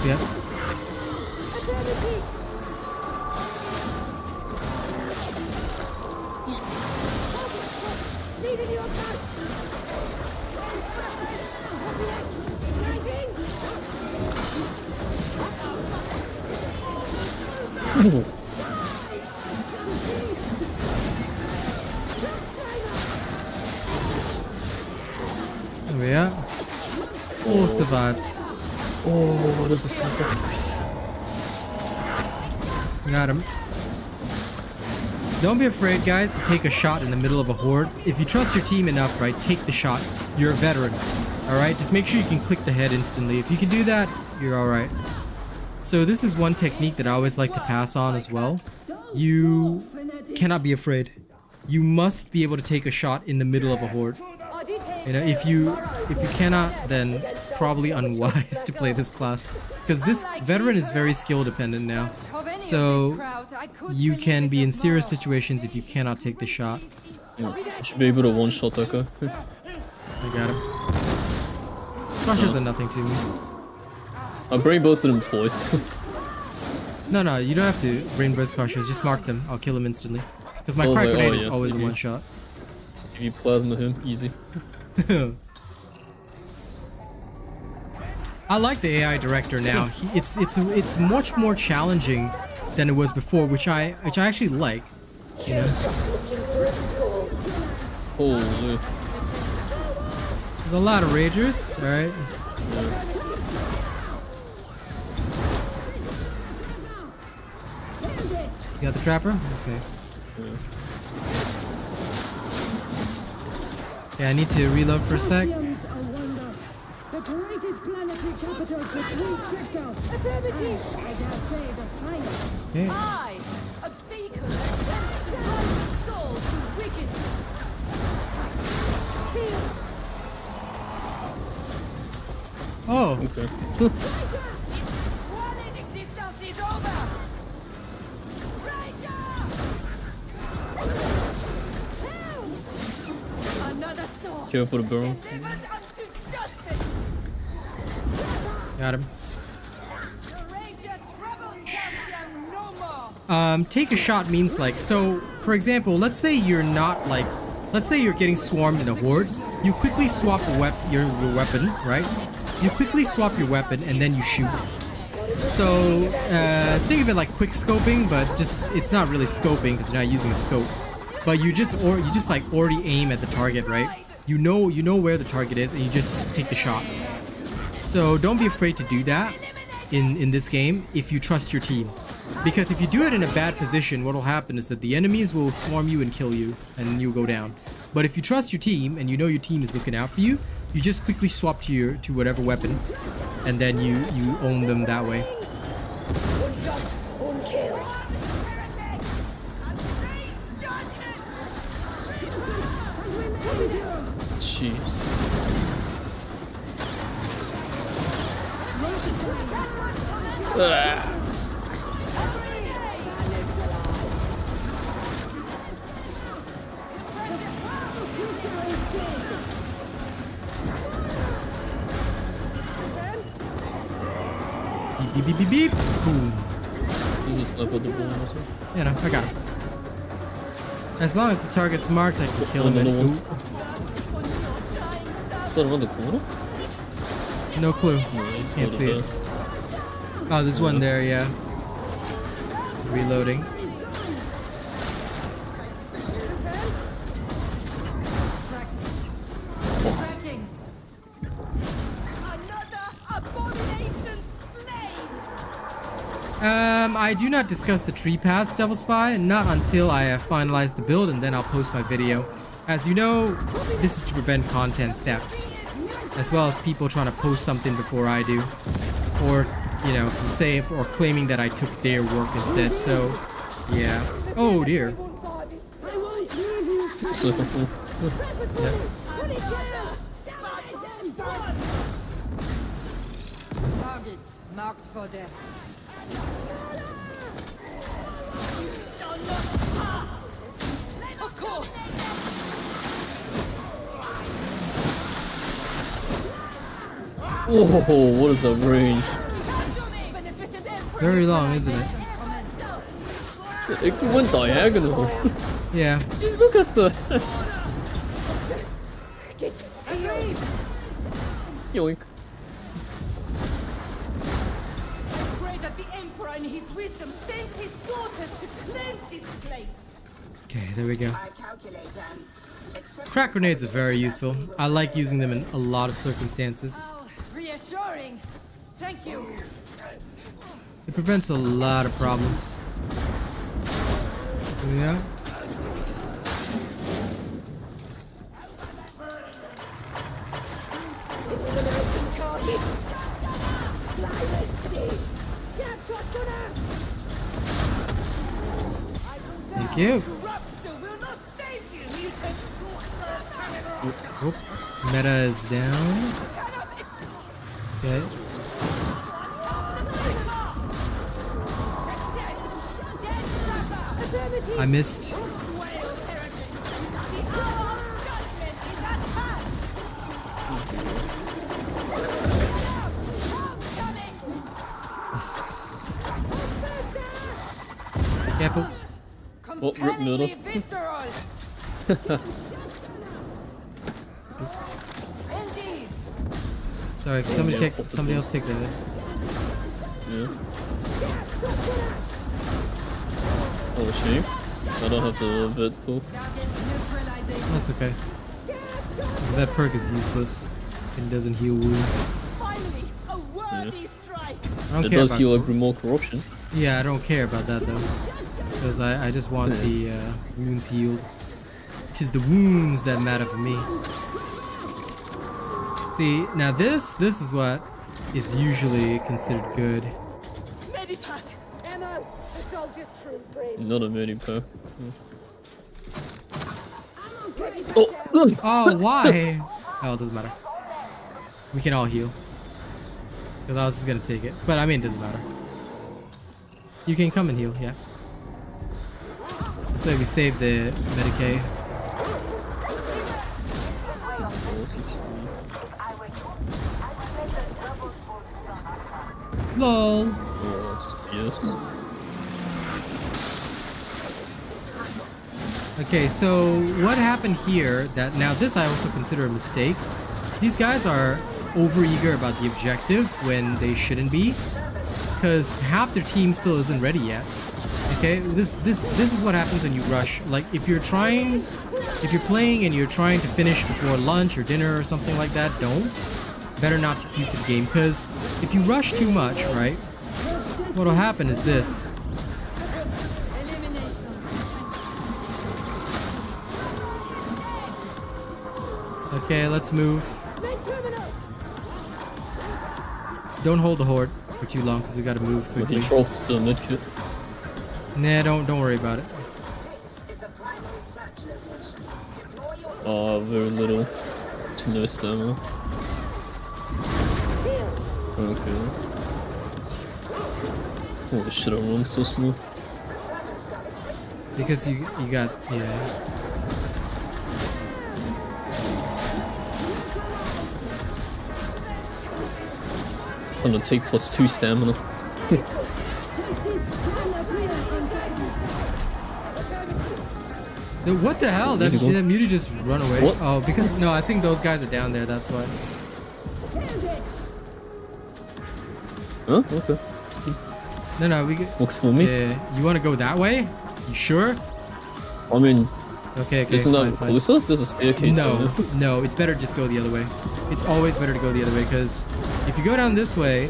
Yeah. Oh, survived. Oh, there's a sniper. Got him. Don't be afraid, guys, to take a shot in the middle of a horde. If you trust your team enough, right, take the shot. You're a veteran. Alright, just make sure you can click the head instantly. If you can do that, you're alright. So this is one technique that I always like to pass on as well. You cannot be afraid. You must be able to take a shot in the middle of a horde. You know, if you cannot, then probably unwise to play this class, because this veteran is very skill dependent now. So you can be in serious situations if you cannot take the shot. Yeah, I should be able to one-shot that guy. I got him. Crushes are nothing to me. I brain busted him twice. No, you don't have to brain burst crushers. Just mark them. I'll kill him instantly. Because my So crack like, grenade oh, is yeah, always a okay. one shot. If you plasma him, easy. I like the AI director now. It's much more challenging than it was before, which I actually like. You know? Looking for a skull. Holy. There's a lot of ragers. All right. You got the trapper? Okay. Yeah, I need to reload for a sec. The greatest planetary capital to 3 sectors. Affirmative. I dare say the finest. Okay. I, a beacon that sends to run the soul to wicked. Oh, Okay. One in existence is over. Another soul. Careful the barrel. Delivered unto justice. got him. The Ranger troubles Cassian no more. Take a shot means like, so for example, let's say you're not like, let's say you're getting swarmed in a horde. You quickly swap your weapon, right? You quickly swap your weapon and then you shoot. So think of it like quick scoping, but just it's not really scoping because you're not using a scope. But you just like already aim at the target, right? You know where the target is and you just take the shot. So don't be afraid to do that in this game if you trust your team. Because if you do it in a bad position, what will happen is that the enemies will swarm you and kill you and you'll go down. But if you trust your team and you know your team is looking out for you, you just quickly swap to whatever weapon and then you own them that way. One shot, one kill. Jeez. Beep, beep, beep, beep, beep. Boom. There's a sniper at the bottom as well. You know, I got him. As long as the target's marked, I can kill him. Another And, one. Is that around the corner? no clue. No, it's Can't not see there. it. Oh, there's one there, yeah. Reloading. I do not discuss the tree paths, Devil Spy, not until I have finalized the build, and then I'll post my video. As you know, this is to prevent content theft, as well as people trying to post something before I do, or, you know, from saying or claiming that I took their work instead. So, yeah. Oh dear. Yeah. Targets marked for death. Of course. Oh, what is that range? Very long, isn't it? It went diagonal. Yeah. Look at the. Yoink. Pray that the Emperor in his wisdom sends his daughters to cleanse this place. Okay, there we go. I calculate an acceptable Crack grenades are very useful. I like using them in a lot of circumstances. Oh, reassuring. Thank you. It prevents a lot of problems. Yeah. Eliminating targets. Thank you. Oh, meta is down. Okay. I missed. Yes. Careful. Oh, rip middle. Visceral. Indeed. Sorry, can somebody else take that. Yeah. Oh, shame. I don't have the vet pool. Target neutralization. That's okay. That perk is useless. It doesn't heal wounds. Finally, a worthy strike. I don't It care does about. heal like more corruption. Yeah, I don't care about that though, because I just want the wounds healed. Tis the wounds that matter for me. See, now this is what is usually considered good. Medipack. Ammo. The soldier's true frame. Not a mini pack. Ready for Oh, Oh, why? Oh, it doesn't matter. We can all heal. Because I was just gonna take it, but I mean, it doesn't matter. You can come and heal, yeah. So we save the Medicaid. LOL. Oh, yes. Okay, so what happened here that now this I also consider a mistake. These guys are overeager about the objective when they shouldn't be, because half their team still isn't ready yet. Okay, this is what happens when you rush. Like if you're playing and you're trying to finish before lunch or dinner or something like that, don't. Better not to queue for the game, because if you rush too much, right, what'll happen is this. Okay, let's move. Don't hold the horde for too long, because we gotta move He quickly. dropped the medkit. Nah, don't worry about it. This is the primary search location. Deploy your Oh, very little to no stamina. Okay. Holy shit, I run so slow. Because you got, yeah. It's gonna take +2 stamina. Dude, what the hell? That, Easy did go. that mutie just run away? What? Oh, because, no, I think those guys are down there, that's why. Huh? Okay. No, Works for me. Yeah, you want to go that way? You sure? I mean, Okay, isn't that fine. closer? There's a staircase No, there. no, it's better to just go the other way. It's always better to go the other way, because if you go down this way,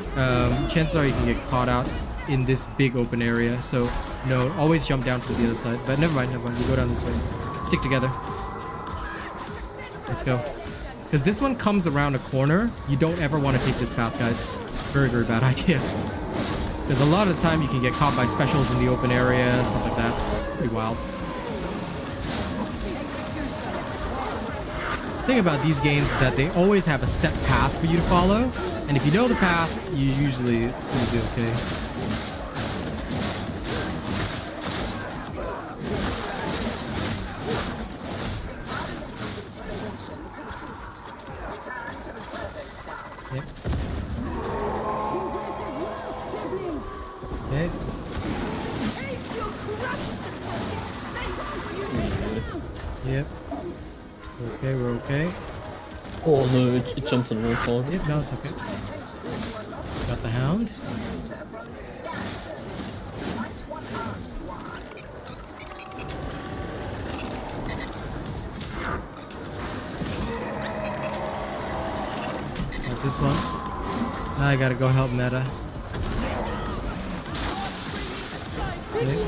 chances are you can get caught out in this big open area. So, no, always jump down to the other side. But never mind, we go down this way. Stick together. Let's go. Because this one comes around a corner. You don't ever want to take this path, guys. Very, very bad idea. Because a lot of the time you can get caught by specials in the open area, stuff like that. Pretty wild. The thing about these games is that they always have a set path for you to follow, and if you know the path, it's usually okay. Yep. Okay. Yep. Okay, we're okay. Oh no, it jumped on the wrong target. Yep, no, it's okay. Got the hound. Got this one. Now I gotta go help Meta. Okay.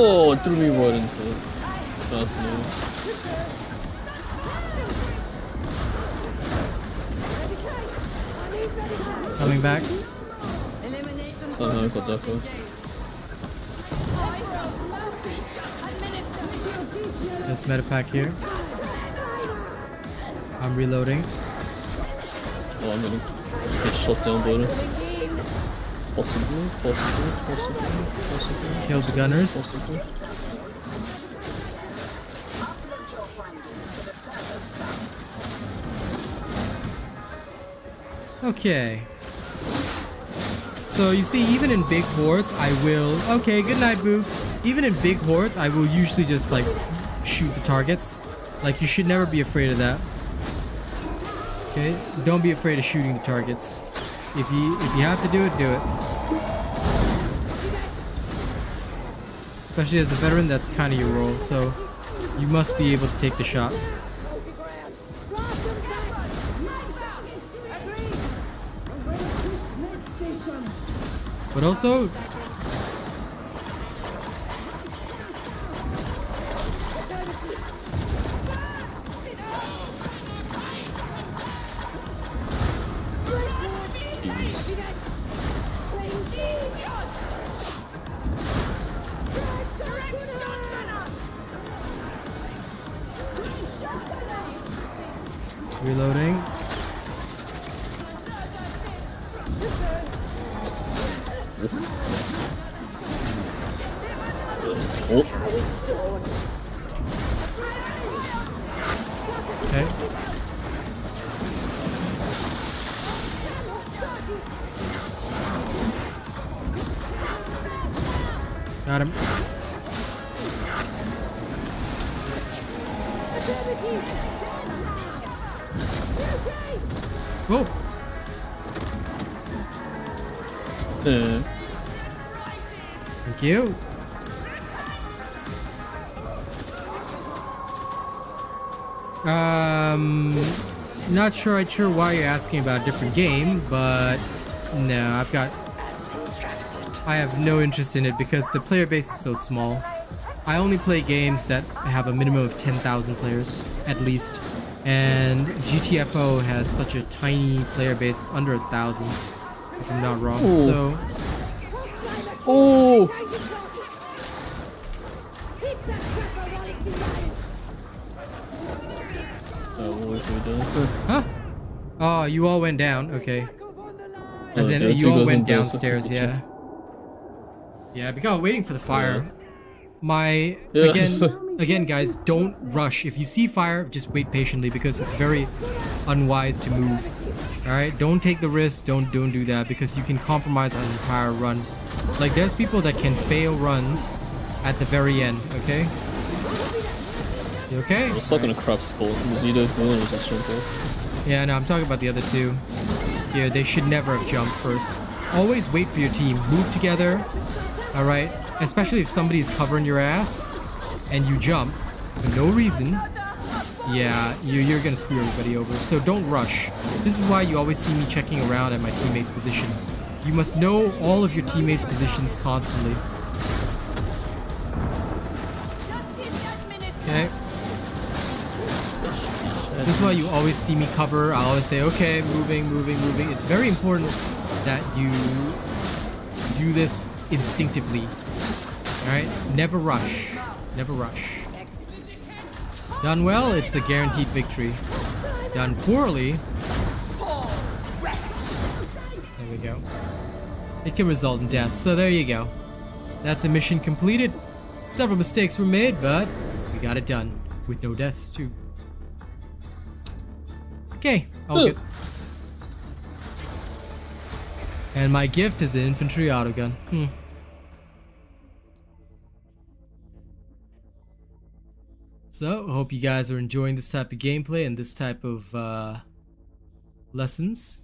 Oh, it threw me right into it. Trust me. Coming back. Somehow I got that far. This meta pack here. I'm reloading. Oh, I'm gonna get shot down by it. Possibly. Kill the gunners. Possibly. Okay. So you see, even in big hordes, I will... Okay, good night, Boo. Even in big hordes, I will usually just, like, shoot the targets. Like, you should never be afraid of that. Okay? Don't be afraid of shooting the targets. If you have to do it, do it. Especially as the veteran, that's kind of your role, so you must be able to take the shot. But also... Reloading. Oh. Okay. Got him. Whoa. Thank you. Not sure why you're asking about a different game, but no, I have no interest in it because the player base is so small. I only play games that have a minimum of 10,000 players, at least. And GTFO has such a tiny player base, it's under 1,000, if I'm not wrong. Ooh. So... Oh! What are we doing? Huh? Oh, you all went down. Okay. As in, yeah, you all went down, downstairs, yeah. Yeah, because I'm waiting for the fire. Yeah. Again, guys, don't rush. If you see fire, just wait patiently because it's very unwise to move. All right, don't take the risk. Don't do that because you can compromise an entire run. Like, there's people that can fail runs at the very end. Okay. You okay? I was stuck in a crap spot. It was either go or just jump off. Yeah, no, I'm talking about the other two. Here, they should never have jumped first. Always wait for your team. Move together. Alright? Especially if somebody's covering your ass and you jump for no reason. Yeah, you're gonna screw everybody over. So don't rush. This is why you always see me checking around at my teammate's position. You must know all of your teammates' positions constantly. Okay. This is why you always see me cover. I always say, okay, moving. It's very important that you do this instinctively. Alright? Never rush. Never rush. Done well, it's a guaranteed victory. Done poorly. There we go. It can result in death, so there you go. That's a mission completed. Several mistakes were made, but we got it done. With no deaths, too. Okay, all good. And my gift is an infantry autogun. So, I hope you guys are enjoying this type of gameplay and this type of lessons.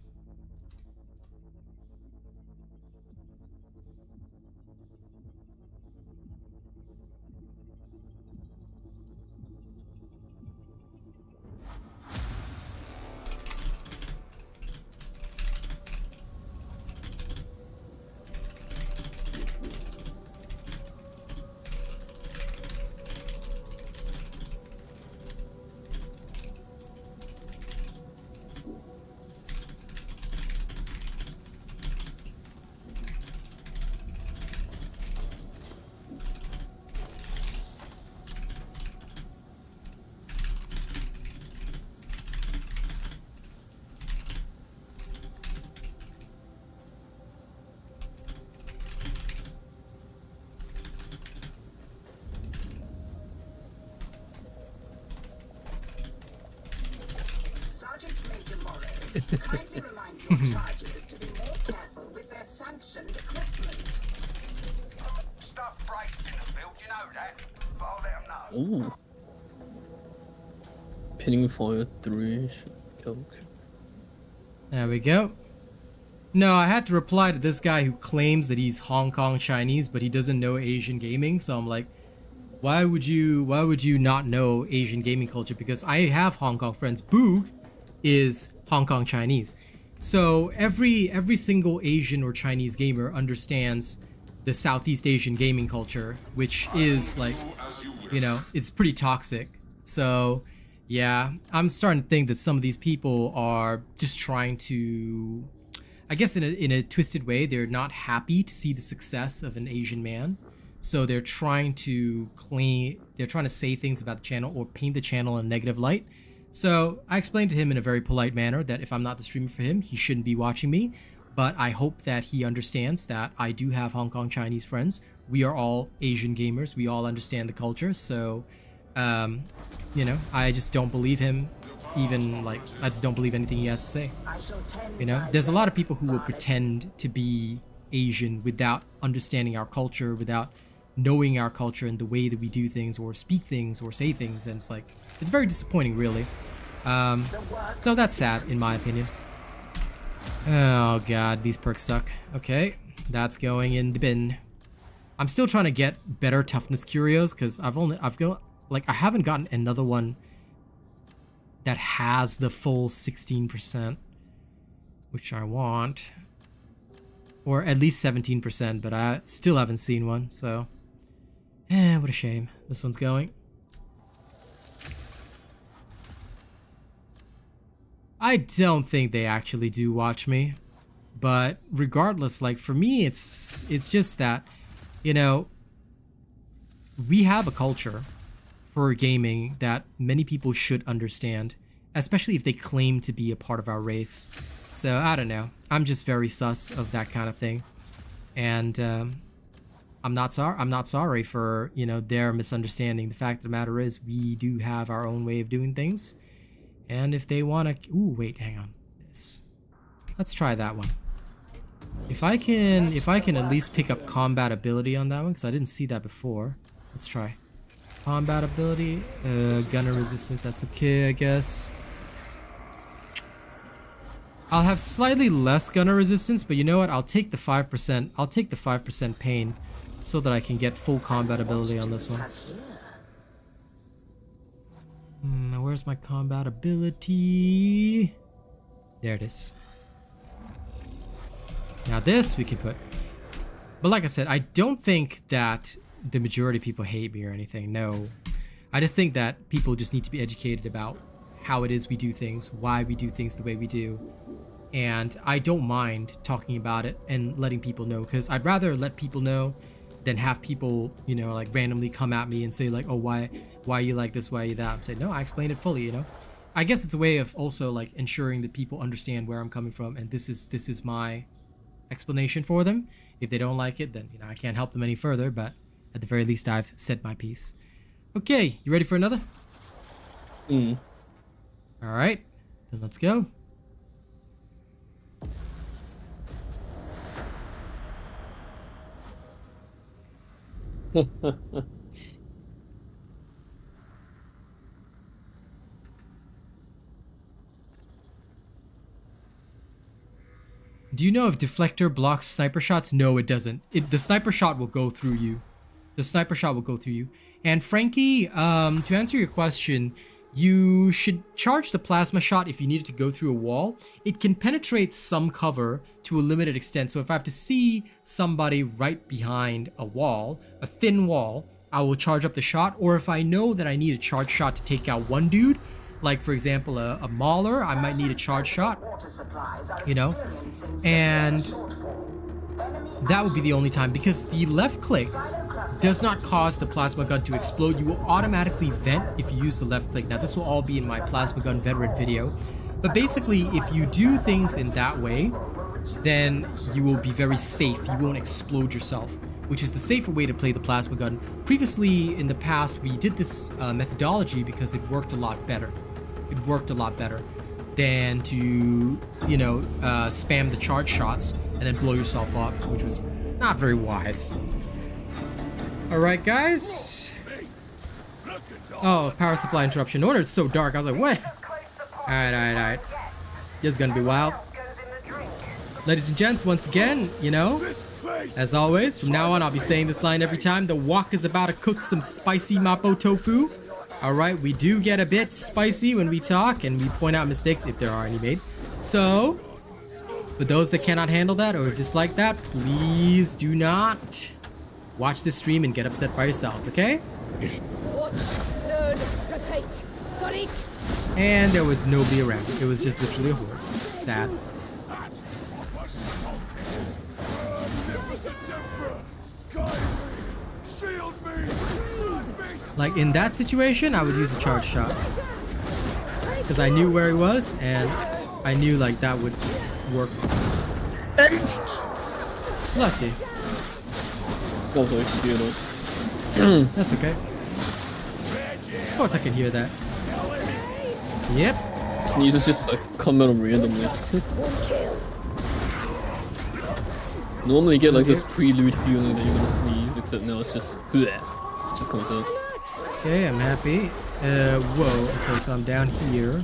Kindly remind your charges to be more careful with their sanctioned equipment. Stuff breaks in the field, you know that. But I'll let them know. Ooh. Pinning fire 3. Okay. There we go. No, I had to reply to this guy who claims that he's Hong Kong Chinese, but he doesn't know Asian gaming. So I'm like, why would you not know Asian gaming culture? Because I have Hong Kong friends. Boog is Hong Kong Chinese. So every single Asian or Chinese gamer understands the Southeast Asian gaming culture, which is like, you know, it's pretty toxic. So yeah, I'm starting to think that some of these people are just trying to, I guess in a twisted way, they're not happy to see the success of an Asian man. So they're trying to say things about the channel or paint the channel in a negative light. So I explained to him in a very polite manner that if I'm not the streamer for him, he shouldn't be watching me. But I hope that he understands that I do have Hong Kong Chinese friends. We are all Asian gamers. We all understand the culture. So, you know, I just don't believe him. Even like, I just don't believe anything he has to say. You know, there's a lot of people who will pretend to be Asian without understanding our culture, without knowing our culture and the way that we do things or speak things or say things. And it's like, it's very disappointing, really. So that's sad, in my opinion. Oh god, these perks suck. Okay, that's going in the bin. I'm still trying to get better toughness curios because I haven't gotten another one that has the full 16%, which I want, or at least 17%, but I still haven't seen one. So, what a shame. This one's going. I don't think they actually do watch me, but regardless, like for me, it's just that, you know, we have a culture for gaming that many people should understand, especially if they claim to be a part of our race. So I don't know. I'm just very sus of that kind of thing, and I'm not sorry for, you know, their misunderstanding. The fact of the matter is, we do have our own way of doing things. And if they want to... Ooh, wait, hang on. This. Let's try that one. If I can at least pick up combat ability on that one, because I didn't see that before. Let's try. Combat ability, gunner resistance, that's okay, I guess. I'll have slightly less gunner resistance, but you know what? I'll take the 5%. I'll take the 5% pain so that I can get full combat ability on this one. Where's my combat ability? There it is. Now this we can put. But like I said, I don't think that the majority of people hate me or anything. No. I just think that people just need to be educated about how it is we do things, why we do things the way we do. And I don't mind talking about it and letting people know, because I'd rather let people know than have people, you know, like randomly come at me and say like, oh, why are you like this, why are you that? I'm saying, no, I explained it fully, you know. I guess it's a way of also like ensuring that people understand where I'm coming from, and this is my explanation for them. If they don't like it, then, you know, I can't help them any further, but at the very least I've said my piece. Okay, you ready for another? All right, then let's go. Do you know if deflector blocks sniper shots? No, it doesn't. The sniper shot will go through you. The sniper shot will go through you. And Frankie, to answer your question, you should charge the plasma shot if you need it to go through a wall. It can penetrate some cover to a limited extent. So if I have to see somebody right behind a wall, a thin wall, I will charge up the shot. Or if I know that I need a charge shot to take out one dude, like for example a mauler, I might need a charge shot, you know, and that would be the only time, because the left click does not cause the plasma gun to explode. You will automatically vent if you use the left click. Now this will all be in my plasma gun veteran video, but basically if you do things in that way, then you will be very safe. You won't explode yourself, which is the safer way to play the plasma gun. Previously in the past we did this methodology because it worked a lot better. It worked a lot better than to, you know, spam the charge shots and then blow yourself up, which was not very wise. Alright guys. Oh, power supply interruption. No wonder it's so dark. I was like, what? Alright. This is gonna be wild. Ladies and gents, once again, you know, as always, from now on I'll be saying this line every time. The wok is about to cook some spicy mapo tofu. Alright, we do get a bit spicy when we talk, and we point out mistakes if there are any made. So, for those that cannot handle that or dislike that, please do not watch this stream and get upset by yourselves, okay? Watch, learn, repeat. Got it? And there was nobody around. It was just literally a horde. Sad. Like in that situation, I would use a charge shot, because I knew where he was and I knew like that would work. Bless you. That's okay. Of course I can hear that. Yep. Sneezes just like come out randomly. Normally you get like this prelude feeling that you're gonna sneeze, except now it's just bleh. It just comes out. Okay, I'm happy. Whoa. Okay, so I'm down here.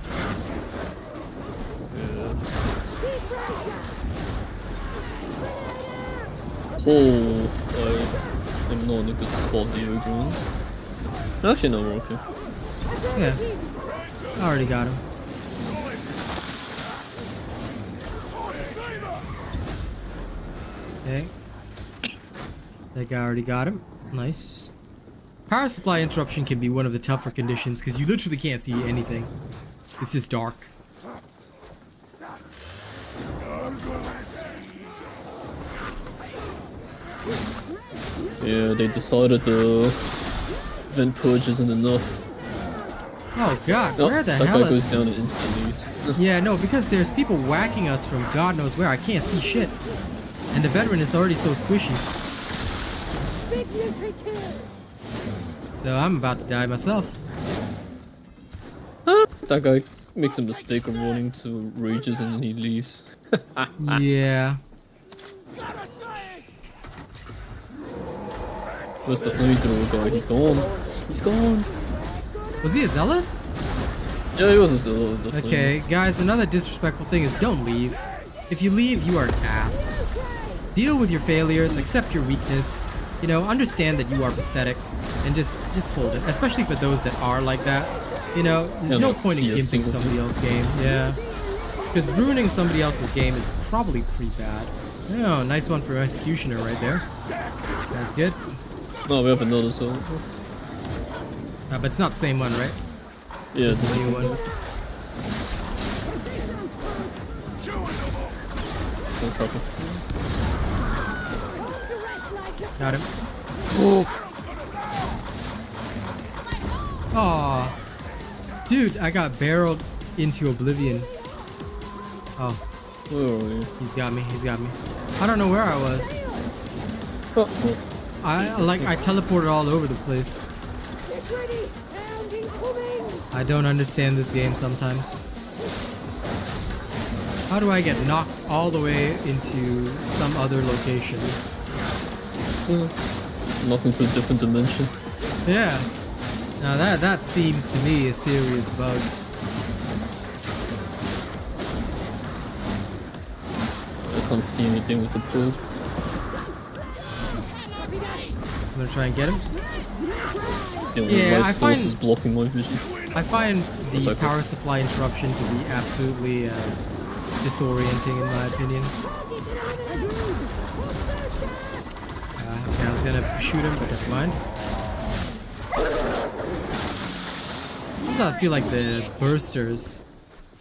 Oh, I'm not in a good spot, Diogo. Actually, no, we're okay. Yeah. I already got him. Okay. That guy already got him. Nice. Power supply interruption can be one of the tougher conditions because you literally can't see anything. It's just dark. Yeah, they decided the vent purge isn't enough. Oh god, Oh, where the that hell guy goes down and instantly. Yeah, no, because there's people whacking us from God knows where. I can't see shit. And the veteran is already so squishy. So I'm about to die myself. That guy makes a mistake of running to rages and then he leaves. Yeah. Where's the flamethrower guy? He's gone. He's gone. Was he a zealot? Yeah, he was a Zilla, definitely. Okay, guys, another disrespectful thing is don't leave. If you leave, you are an ass. Deal with your failures, accept your weakness, you know, understand that you are pathetic, and just hold it. Especially for those that are like that. You know, there's no point in gimping somebody else's game. Yeah. Because ruining somebody else's game is probably pretty bad. Oh, nice one for Executioner right there. That's good. No, we have another Zilla. But it's not the same one, right? Yeah, It's a new one. No trouble. Got him. Oh. Aw. Dude, I got barreled into oblivion. Oh, Where are we? he's got me. He's got me. I don't know where I was. Oh, I teleported all over the place. Get ready! Round incoming! I don't understand this game sometimes. How do I get knocked all the way into some other location? knocked into a different dimension. Yeah. Now that seems to me a serious bug. I can't see anything with the probe. I'm gonna try and get him. Yeah, I white source is blocking my vision. I find the Sorry. power supply interruption to be absolutely disorienting in my opinion. Okay, I was gonna shoot him, but never mind. Sometimes I feel like the bursters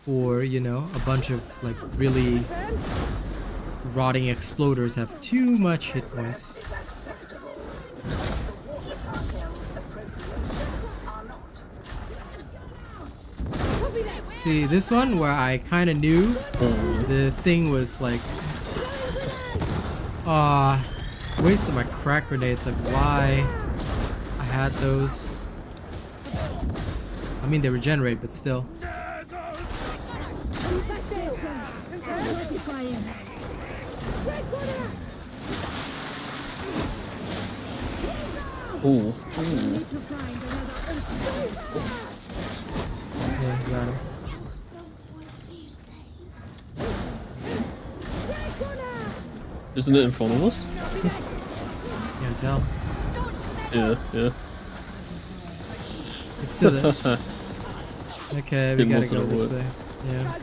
for, you know, a bunch of like really rotting exploders have too much hit points. Acceptable. The cartel's appropriations are not. See, this one where I kind of knew the thing was like, wasted my crack grenades. Like, why I had those? I mean, they regenerate, but still. Ooh. Yeah, got him. Isn't it in front of us? Can't tell. Yeah. It's still there. Okay, we Didn't gotta want to go this avoid. way. Yeah.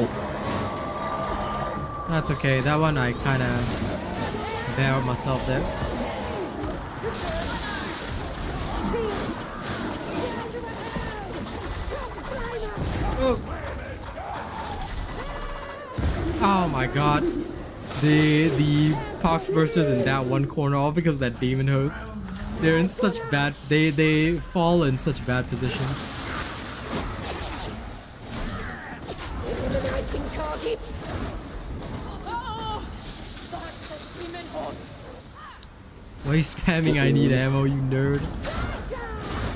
Oh, That's okay. That one I kind of barreled myself there. Oh my god. The pox bursters in that one corner, all because of that demon host. They're in such bad, they fall in such bad positions. Eliminating targets. Oh, that's a demon host. Why are you spamming I need ammo, you nerd?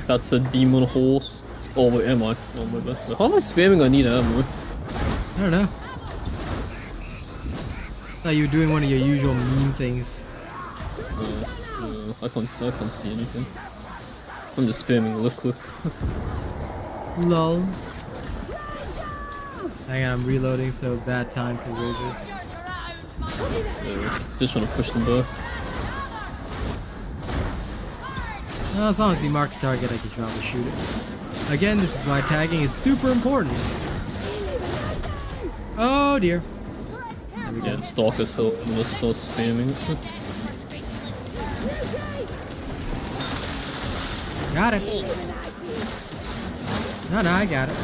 that's a demon host. Oh wait, am I? Oh my bad. How am I spamming? I need ammo. I don't know. Thought you were doing one of your usual meme things. I can't see anything. I'm just spamming left click. Lol. Hang on, I'm reloading, so bad time for rages. Just trying to push them back. Well, as long as you mark the target, I can probably shoot it. Again, this is why tagging is super important. Oh dear. Yeah, stalkers help when I start spamming. Got it. No, I got it.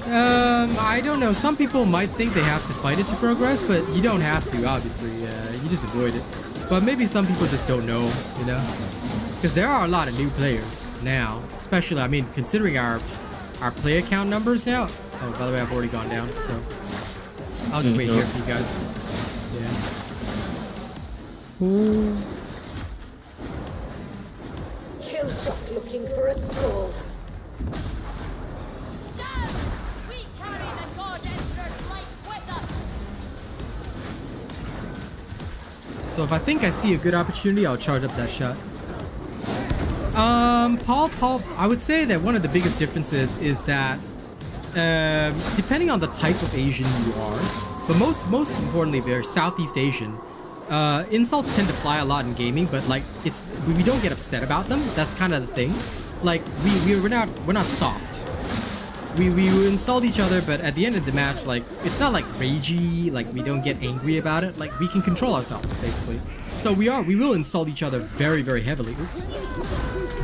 I don't know. Some people might think they have to fight it to progress, but you don't have to, obviously. You just avoid it. But maybe some people just don't know, you know? Because there are a lot of new players now. Especially, I mean, considering our player count numbers now. Oh, by the way, I've already gone down, so I'll just wait here for you guys. Yeah. Kill shot looking for a stall. We carry the goddess So if I think I see a good opportunity, I'll charge up that shot. Paul, I would say that one of the biggest differences is that depending on the type of Asian you are, but most importantly, if you're Southeast Asian, insults tend to fly a lot in gaming, but like we don't get upset about them. That's kind of the thing. Like we're not soft. We insult each other, but at the end of the match, like it's not like ragey. Like we don't get angry about it. Like we can control ourselves basically. So we will insult each other very, very heavily. Oops.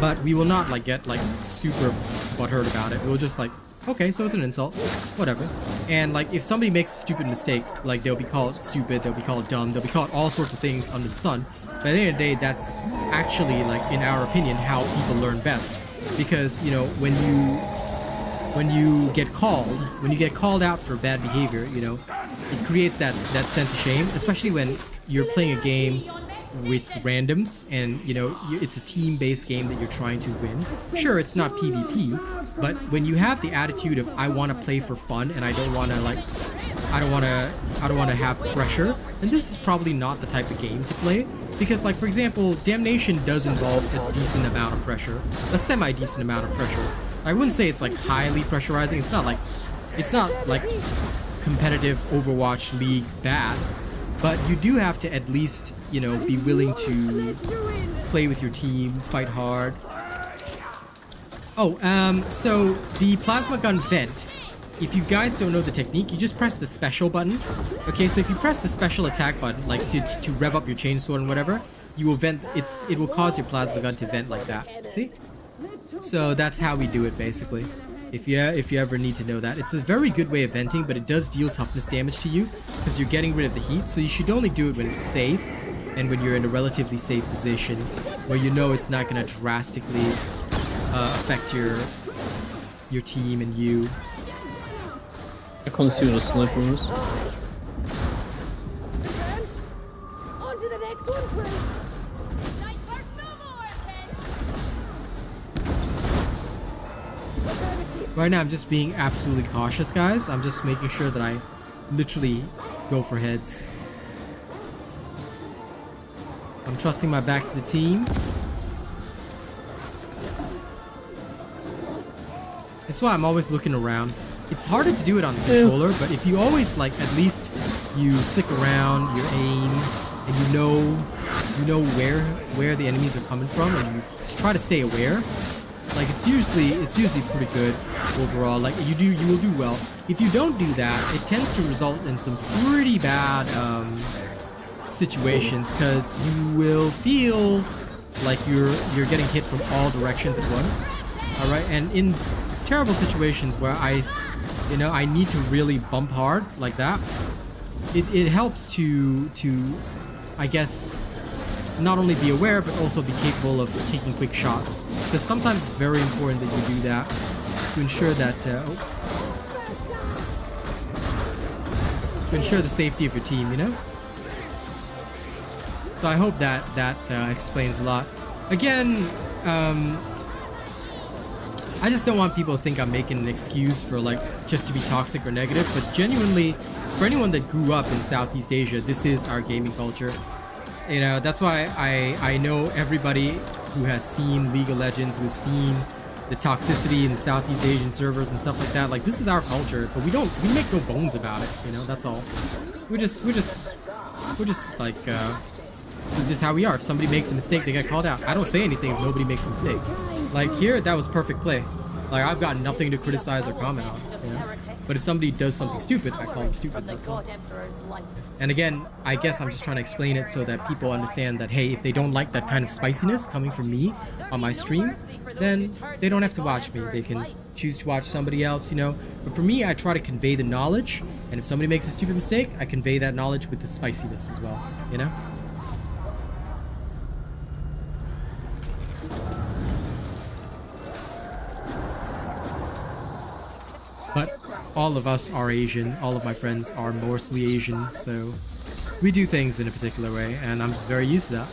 But we will not like get like super butthurt about it. We'll just like, okay, so it's an insult, whatever. And like if somebody makes a stupid mistake, like they'll be called stupid, they'll be called dumb, they'll be called all sorts of things under the sun. But at the end of the day, that's actually, like in our opinion, how people learn best. Because, you know, when you get called out for bad behavior, you know, it creates that sense of shame, especially when you're playing a game with randoms and, you know, it's a team-based game that you're trying to win. Sure, it's not PvP, but when you have the attitude of I want to play for fun and I don't want to have pressure, then this is probably not the type of game to play. Because, like, for example, Damnation does involve a decent amount of pressure, a semi-decent amount of pressure. I wouldn't say it's like highly pressurizing. It's not like competitive Overwatch League bad, but you do have to at least, you know, be willing to play with your team, fight hard. Oh, so the plasma gun vent, if you guys don't know the technique, you just press the special button. Okay, so if you press the special attack button, like to rev up your chainsword and whatever, you will vent, it will cause your plasma gun to vent like that. See? So that's how we do it basically. If you ever need to know that. It's a very good way of venting, but it does deal toughness damage to you because you're getting rid of the heat. So you should only do it when it's safe and when you're in a relatively safe position where you know it's not going to drastically affect your team and you. I can't see what a sniper is. On to the next one, please. Right now I'm just being absolutely cautious, guys. I'm just making sure that I literally go for heads. I'm trusting my back to the team. That's why I'm always looking around. It's harder to do it on the controller, but if you always, like, at least you flick around, you aim, and you know where the enemies are coming from, and you just try to stay aware. Like it's usually pretty good overall. Like you will do well. If you don't do that, it tends to result in some pretty bad situations because you will feel like you're getting hit from all directions at once. All right, and in terrible situations where I need to really bump hard like that, it helps to I guess not only be aware but also be capable of taking quick shots, because sometimes it's very important that you do that to ensure that to ensure the safety of your team, you know. So I hope that explains a lot. Again, I just don't want people to think I'm making an excuse for like just to be toxic or negative, but genuinely, for anyone that grew up in Southeast Asia, this is our gaming culture. You know, that's why I know everybody who has seen League of Legends, who's seen the toxicity in the Southeast Asian servers and stuff like that. Like, this is our culture, but we make no bones about it, you know, that's all. We're just like, this is just how we are. If somebody makes a mistake, they get called out. I don't say anything if nobody makes a mistake. Like here, that was perfect play. Like, I've got nothing to criticize or comment on, you know? But if somebody does something stupid, I call them stupid, that's all. And again, I guess I'm just trying to explain it so that people understand that, hey, if they don't like that kind of spiciness coming from me on my stream, then they don't have to watch me. They can choose to watch somebody else, you know? But for me, I try to convey the knowledge, and if somebody makes a stupid mistake, I convey that knowledge with the spiciness as well, you know? But all of us are Asian, all of my friends are mostly Asian, so we do things in a particular way, and I'm just very used to that.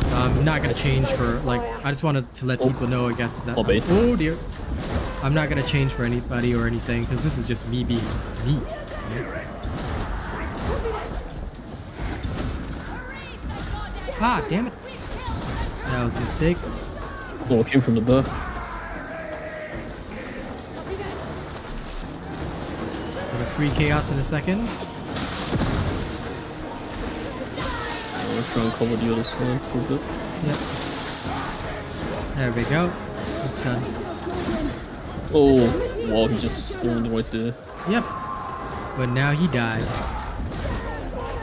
So I'm not gonna change for, like, I just wanted to let people know, I guess, that, oh dear, I'm not gonna change for anybody or anything, because this is just me being me. You know? Ah, damn it. That was a mistake. Oh, it came from the back. Gonna free chaos in a second. I'll try and cover the other side for a bit. Yep. There we go. It's done. Oh, wow, he just spawned right there. Yep. But now he died.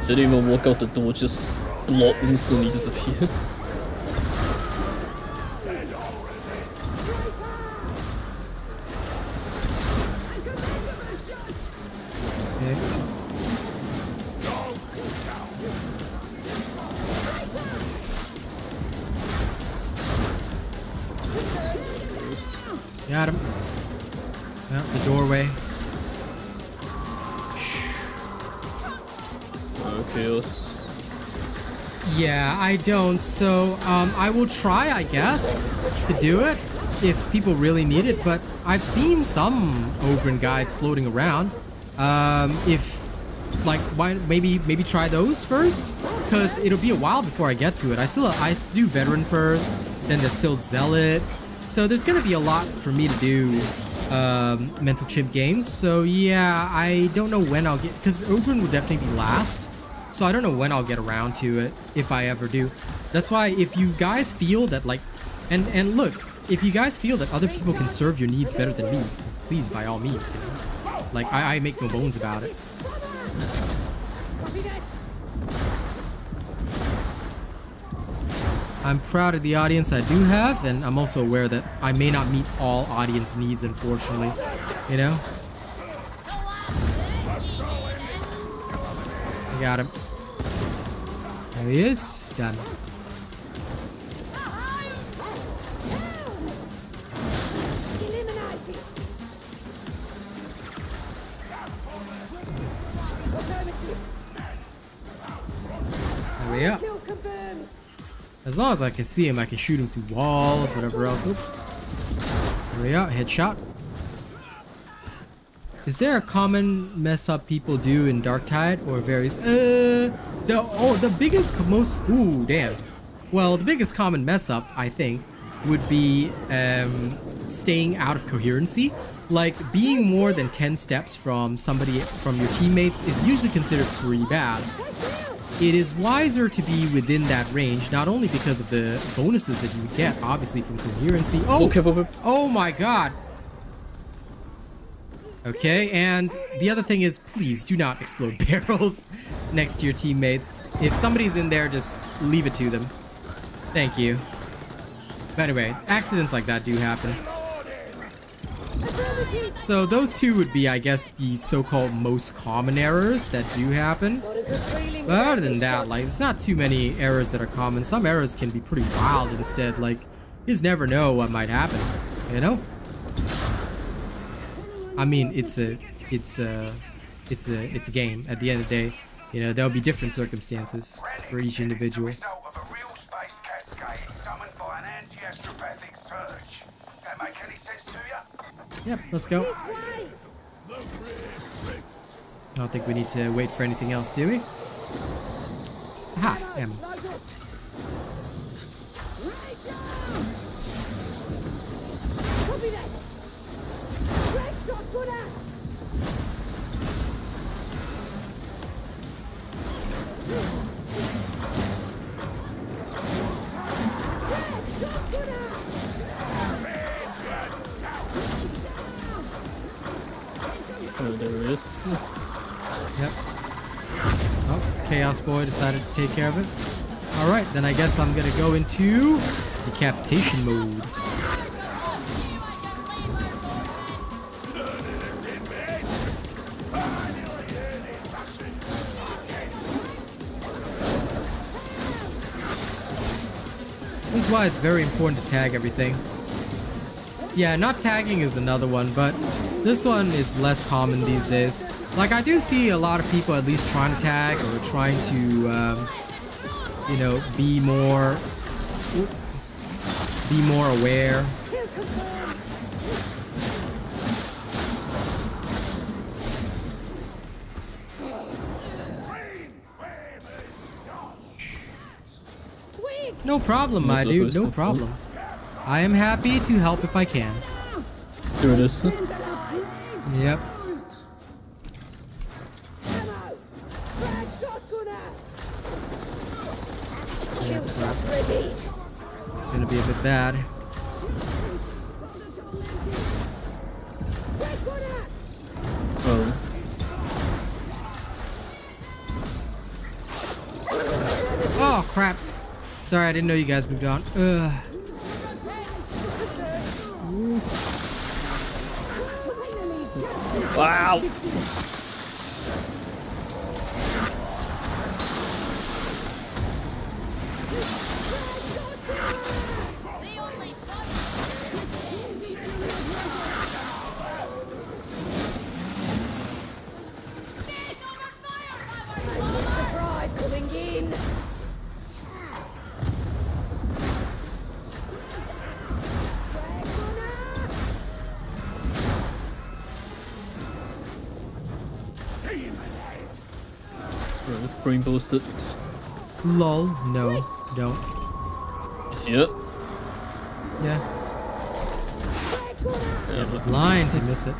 Didn't even walk out the door, just blob instantly disappeared. Okay. Got him. Out the doorway. Chaos. Yeah, I don't. So, I will try, I guess, to do it if people really need it. But I've seen some Ogren guides floating around. If, like, why maybe try those first, because it'll be a while before I get to it. I have to do veteran first, then there's still zealot. So there's gonna be a lot for me to do. Mental chip games. So yeah, I don't know when I'll get, because Ogren will definitely be last. So I don't know when I'll get around to it, if I ever do. That's why if you guys feel that, like, and look, if you guys feel that other people can serve your needs better than me, please, by all means, you know? Like, I make no bones about it. I'm proud of the audience I do have, and I'm also aware that I may not meet all audience needs, unfortunately, you know? I got him. There he is. Done. There we go. As long as I can see him, I can shoot him through walls, whatever else. Oops. There we go. Headshot. Is there a common mess up people do in Darktide or various? The biggest, ooh, damn. Well, the biggest common mess up, I think, would be staying out of coherency. Like, being more than 10 steps from your teammates is usually considered pretty bad. It is wiser to be within that range, not only because of the bonuses that you would get, obviously, from coherency. Oh, Okay. Oh my god. Okay, and the other thing is, please do not explode barrels next to your teammates. If somebody's in there, just leave it to them. Thank you. But anyway, accidents like that do happen. So those two would be, I guess, the so-called most common errors that do happen. But other than that, like, it's not too many errors that are common. Some errors can be pretty wild instead. Like, you just never know what might happen, you know? I mean, it's a game. At the end of the day, you know, there'll be different circumstances for each individual. Result of a real space cascade summoned by an anti-astropathic surge. That make any sense to you? Yep, let's go. I don't think we need to wait for anything else, do we? Aha, ammo. Oh, there it is. Yep. Oh, Chaos Boy decided to take care of it. Alright, then I guess I'm gonna go into decapitation mode. This is why it's very important to tag everything. Yeah, not tagging is another one, but this one is less common these days. Like, I do see a lot of people at least trying to tag or trying to, you know, be more aware. No problem, my There's a dude. host No of problem. I am happy to help if I can. Here it is. Yep. It's gonna be a bit bad. Oh. Oh crap! Sorry, I didn't know you guys moved on. Ugh. Wow. Surprise coming in. Right, let's brain boost it. Lol. No, don't. You see it? Yeah. Yeah, but Blind to miss it.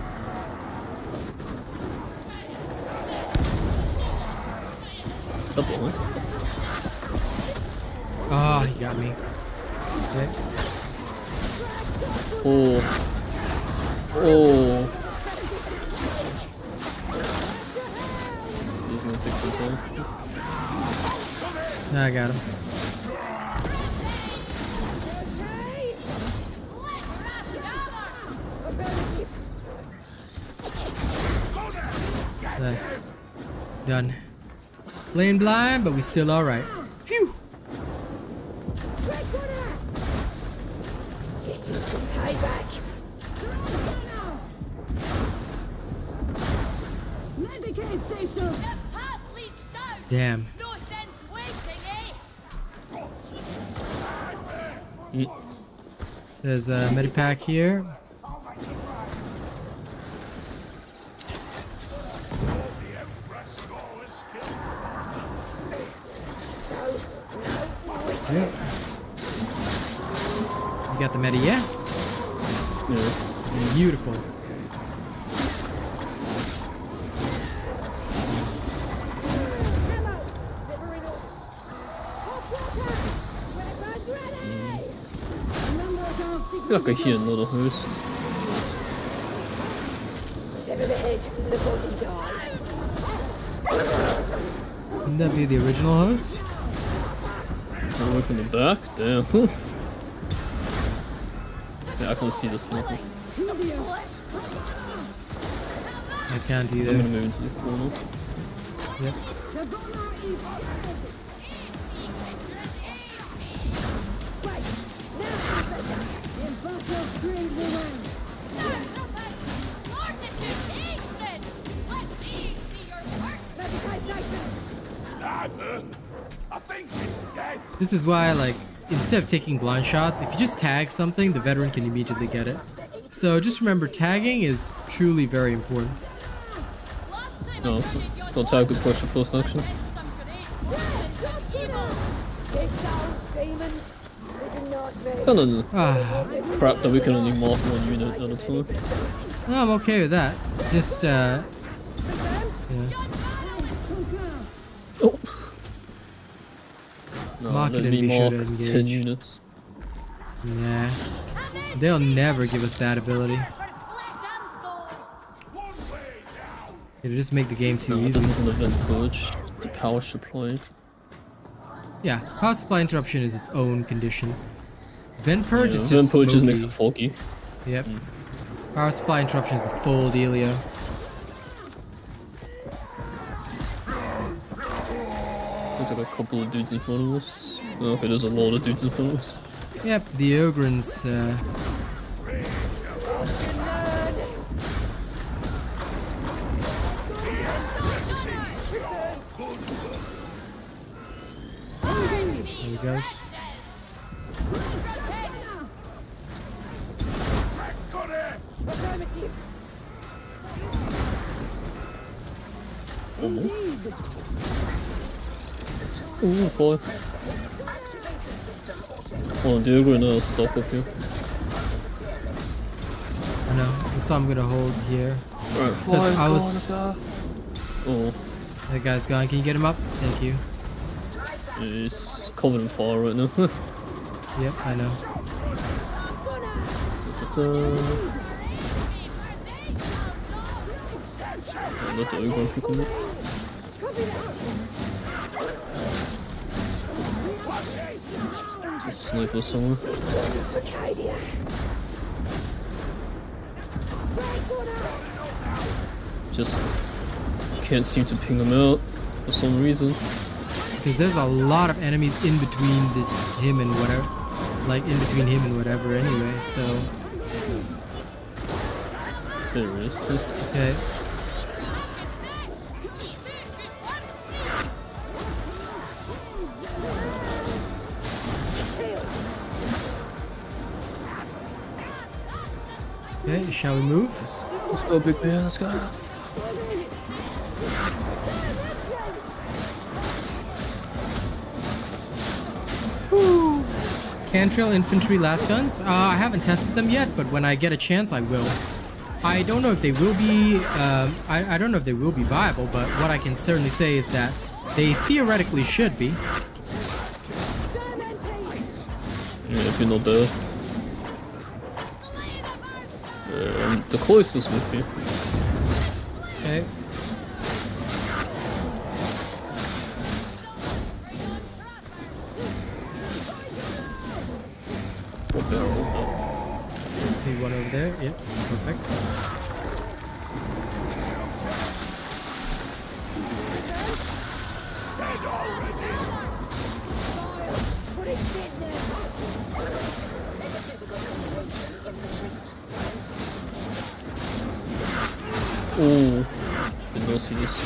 double, huh? Oh, he got me. Okay. Oh. Oh. He's gonna take some time. I got him. There. Done. Playing blind, but we still alright. Phew! Getting some payback. Medicaid station. The path leads down. Damn. No sense waiting, eh? There's a medipack here. Yep. You got the medi, yeah? Yeah. Beautiful. I feel like I hear another host. Seven ahead. The body dies. Wouldn't that be the original host? All the way from the back? Damn. Yeah, I can see the sniper. I can't I'm either. gonna move into the corner. Yep. I think he's dead. This is why, like, instead of taking blind shots, if you just tag something, the veteran can immediately get it. So just remember, tagging is truly very important. No, don't tag the pressure first action. Kinda Ah, crap that we can only mark one unit at a time. no, I'm okay with that. Just, yeah. Oh! No, Mark let it me and be sure mark to 10 engage. units. Nah. They'll never give us that ability. It'll just make the game too No, easy. this is an event purge. It's a power supply. Yeah, power supply interruption is its own condition. Vent purge is event just purge just smoky. makes it foggy. Yep. Power supply interruption is the full dealio. There's like a couple of dudes in front of us. Oh, okay, there's a lot of dudes in front of us. Yep, the Ogrins, there he goes. Oh boy. Activate the system Oh, they're gonna stop up here. I know. That's why I'm gonna hold here. Alright, Because fly's I gone, was. Oh, That guy's gone. Can you get him up? Thank you. he's covered in fire right now. Yep, I know. Let the ogre pick him up. It's a sniper somewhere. Just can't seem to ping him out for some reason. Because there's a lot of enemies in between him and whatever. Like, in between him and whatever anyway, so. There it is. Okay. Okay, shall we move? Let's go, big man, let's go. Cantrell infantry last guns? I haven't tested them yet, but when I get a chance, I will. I don't know if they will be. I don't know if they will be viable, but what I can certainly say is that they theoretically should be. Yeah, if you're not there. I'm the closest with you. Okay. What barrel? I see one over there. Yep, perfect. Oh, did not see this.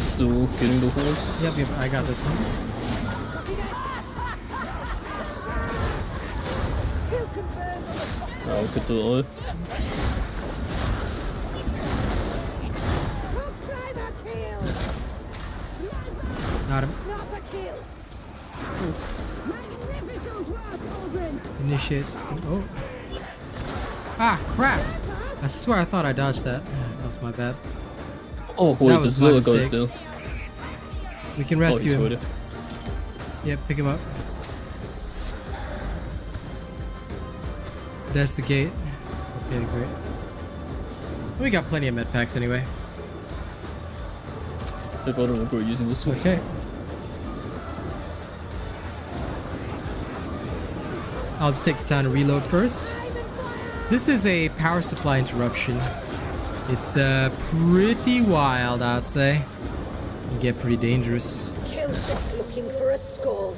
Still getting the hordes. Yep, I got this one. I'll get the eye. Got him. Initiate system. Oh. Ah, crap! I swear I thought I dodged that. That was my bad. Oh, wait, That the was my Zilla goes mistake. down. We can Oh, rescue he's him. already. Yep, pick him up. That's the gate. Okay, great. We got plenty of med packs anyway. I don't regret using this one. Okay. I'll just take the time to reload first. This is a power supply interruption. It's pretty wild, I'd say. It can get pretty dangerous. Kill shot looking for a skull.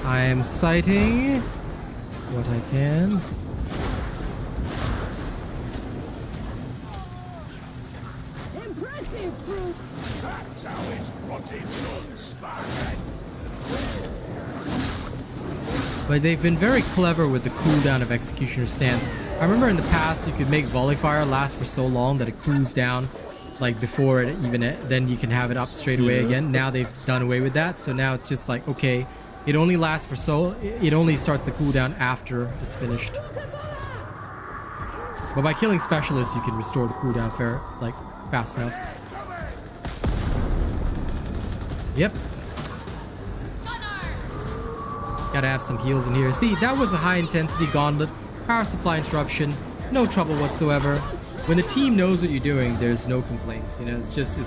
I am sighting what I can. Impressive, brute. That's how it's rotted guns, Spartan. But they've been very clever with the cooldown of Executioner's Stance. I remember in the past you could make volley fire last for so long that it cools down like before it even, then you can have it up straight away Yeah. again. Now they've done away with that, so now it's just like, okay, it only lasts for it only starts the cooldown after it's finished. But by killing specialists, you can restore the cooldown fast enough. Yep. Gotta have some heals in here. See, that was a high intensity gauntlet, power supply interruption, no trouble whatsoever. When the team knows what you're doing, there's no complaints. You know, it's just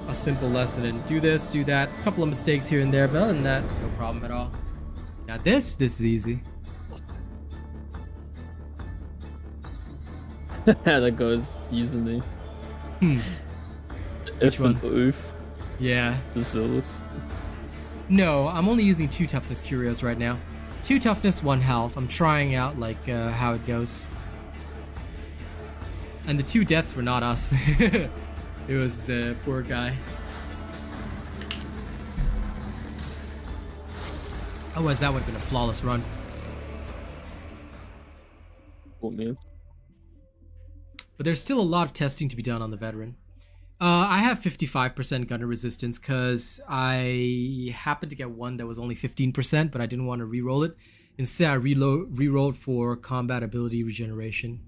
a simple lesson. And do this, do that. A couple of mistakes here and there, but other than that, no problem at all. Now this is easy. That guy's using me. If one? and oof. Yeah. The zealots. No, I'm only using 2 toughness curios right now. 2 toughness, 1 health. I'm trying out like how it goes. And the 2 deaths were not us. It was the poor guy. Otherwise, that would have been a flawless run. Oh man. But there's still a lot of testing to be done on the veteran. I have 55% gunner resistance because I happened to get one that was only 15%, but I didn't want to reroll it. Instead, I rerolled for combat ability regeneration.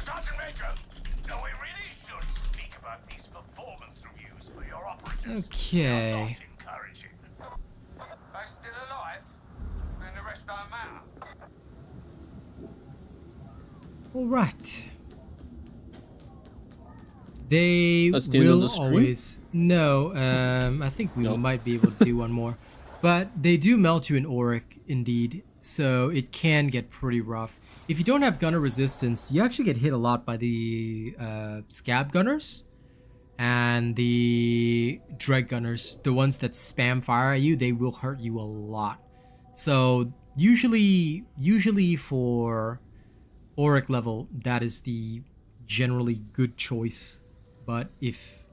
Sergeant Major, no, we really should speak about these performance reviews for your operatives. Okay. Not encouraging. They still alive? Then the rest don't matter. All right. They That's the end of will the screen? always. No, I think we might be able to do one more. But they do melt you in Orific, indeed. So it can get pretty rough. If you don't have gunner resistance, you actually get hit a lot by the scab gunners and the dread gunners. The ones that spam fire at you, they will hurt you a lot. So usually for Orific level, that is the generally good choice. But if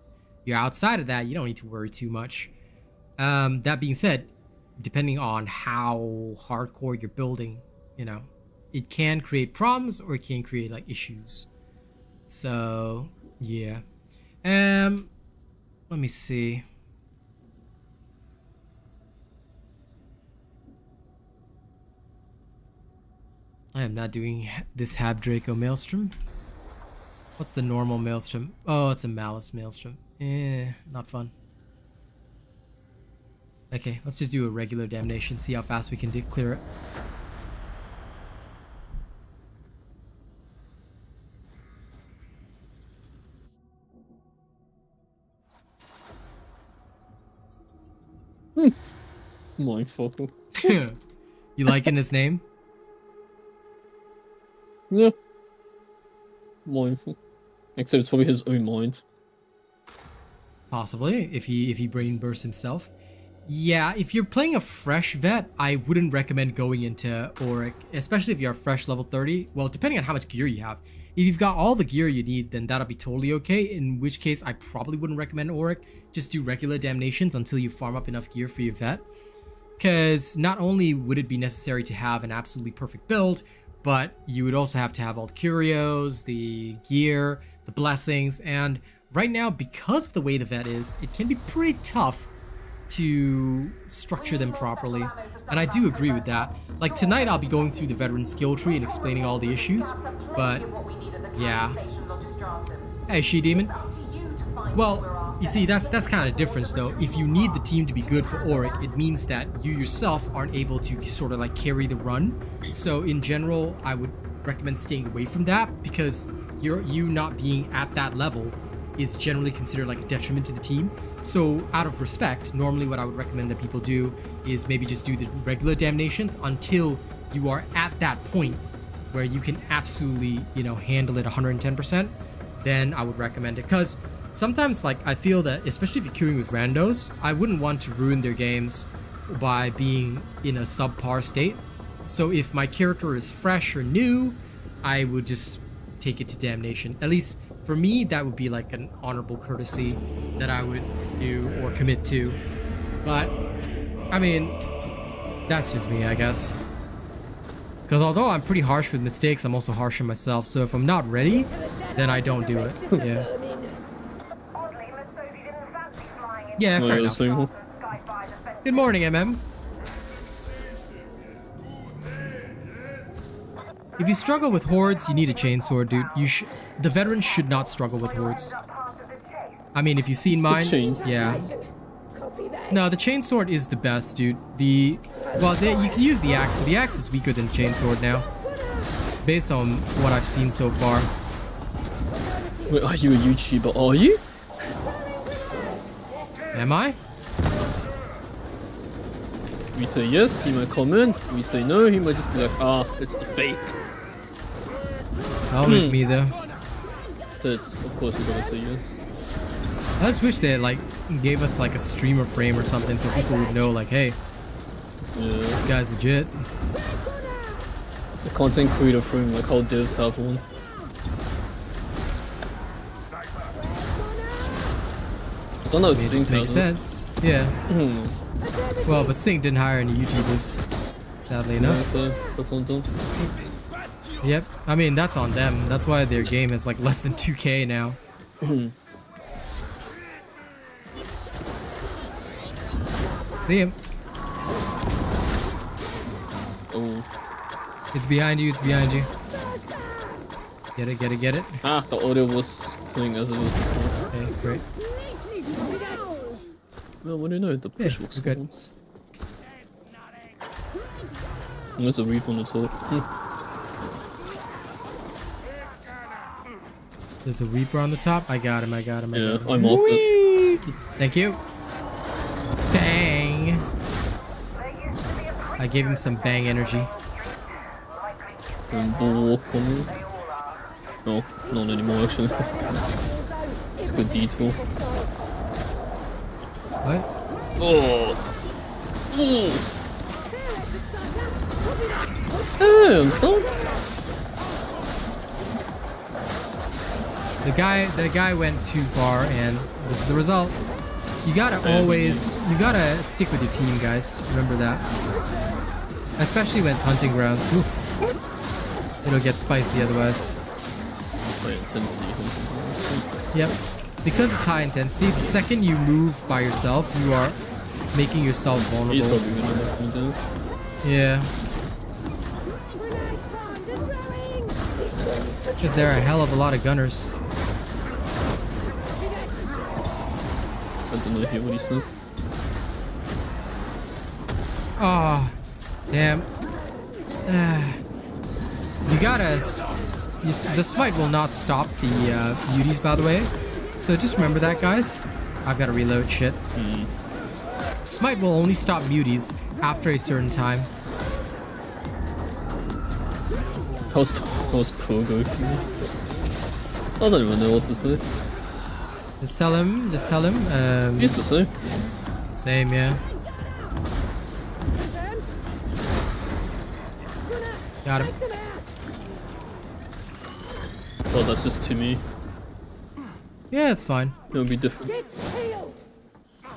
you're outside of that, you don't need to worry too much. That being said, depending on how hardcore you're building, you know, it can create problems or it can create like issues. So yeah. Let me see. I am not doing this Hab Draco Maelstrom. What's the normal Maelstrom? Oh, it's a Malice Maelstrom. Not fun. Okay, let's just do a regular damnation, see how fast we can clear it. Mindful. You liking his name? Yeah. Mindful. Except it's probably his own mind. Possibly, if he brain bursts himself. Yeah, if you're playing a fresh vet, I wouldn't recommend going into Orific, especially if you're fresh level 30. Well, depending on how much gear you have. If you've got all the gear you need, then that'll be totally okay, in which case I probably wouldn't recommend Orific. Just do regular damnations until you farm up enough gear for your vet. Because not only would it be necessary to have an absolutely perfect build, but you would also have to have all the curios, the gear, the blessings, and right now, because of the way the vet is, it can be pretty tough to structure them properly. And I do agree with that. Like tonight I'll be going through the veteran skill tree and explaining all the issues, but yeah. Hey, She-Demon. Well, You see, that's kind of difference though. If you need the team to be good for Auric, it means that you yourself aren't able to sort of like carry the run. So in general, I would recommend staying away from that, because you not being at that level is generally considered like a detriment to the team. So out of respect, normally what I would recommend that people do is maybe just do the regular damnations until you are at that point where you can absolutely, you know, handle it 110%. Then I would recommend it, because sometimes, like, I feel that, especially if you're queuing with randos, I wouldn't want to ruin their games by being in a subpar state. So if my character is fresh or new, I would just take it to damnation. At least for me, that would be like an honorable courtesy that I would do or commit to. But I mean, that's just me, I guess. Because although I'm pretty harsh with mistakes, I'm also harsh on myself. So if I'm not ready, then I don't do it. Yeah. Yeah, fair enough. Good morning, MM. If you struggle with hordes, you need a chainsword, dude. The veterans should not struggle with hordes. I mean, if you've seen mine, yeah. No, the chainsword is the best, dude. You can use the axe, but the axe is weaker than the chainsword now, based on what I've seen so far. Wait, are you a YouTuber? Are you? Am I? We say yes, he might comment. We say no, he might just be like, ah, it's the fake. It's always me, though. So it's, of course, you gotta say yes. I just wish they like gave us like a streamer frame or something so people would know, like, hey, this guy's legit. The content creator frame, like how devs have one. I don't know if Sync makes sense. Yeah. Well, but Sync didn't hire any YouTubers, sadly enough. Yeah, so that's on them. Yep. I mean, that's on them. That's why their game is like less than 2K now. See him. Oh. It's behind you, it's behind you. Get it, get it, get it. Ah, the audio was playing as it was before. Okay, great. Well, what do you know? The push looks good. Once. There's a reap on the top. There's a Reaper on the top. I got him, I got him, I got him. I'm off it. Thank you. Bang! I gave him some bang energy. Walk on me. No, not anymore actually. It's a good detour. What? Oh! Damn, son! The guy went too far, and this is the result. You gotta stick with your team, guys. Remember that. Especially when it's hunting grounds. Oof. It'll get spicy otherwise. High intensity hunting grounds. Yep. Because it's high intensity, the second you move by yourself, you are making yourself vulnerable. He's probably gonna knock me down. Yeah. Because there are a hell of a lot of gunners. I don't know what he said. Oh, damn. You gotta... the smite will not stop the beauties, by the way. So just remember that, guys. I've gotta reload shit. Smite will only stop beauties after a certain time. How's Pogo for me? I don't even know what to say. Just tell him, He's the same. Same, yeah. Got him. Well, that's just to me. Yeah, it's fine. It'll be different.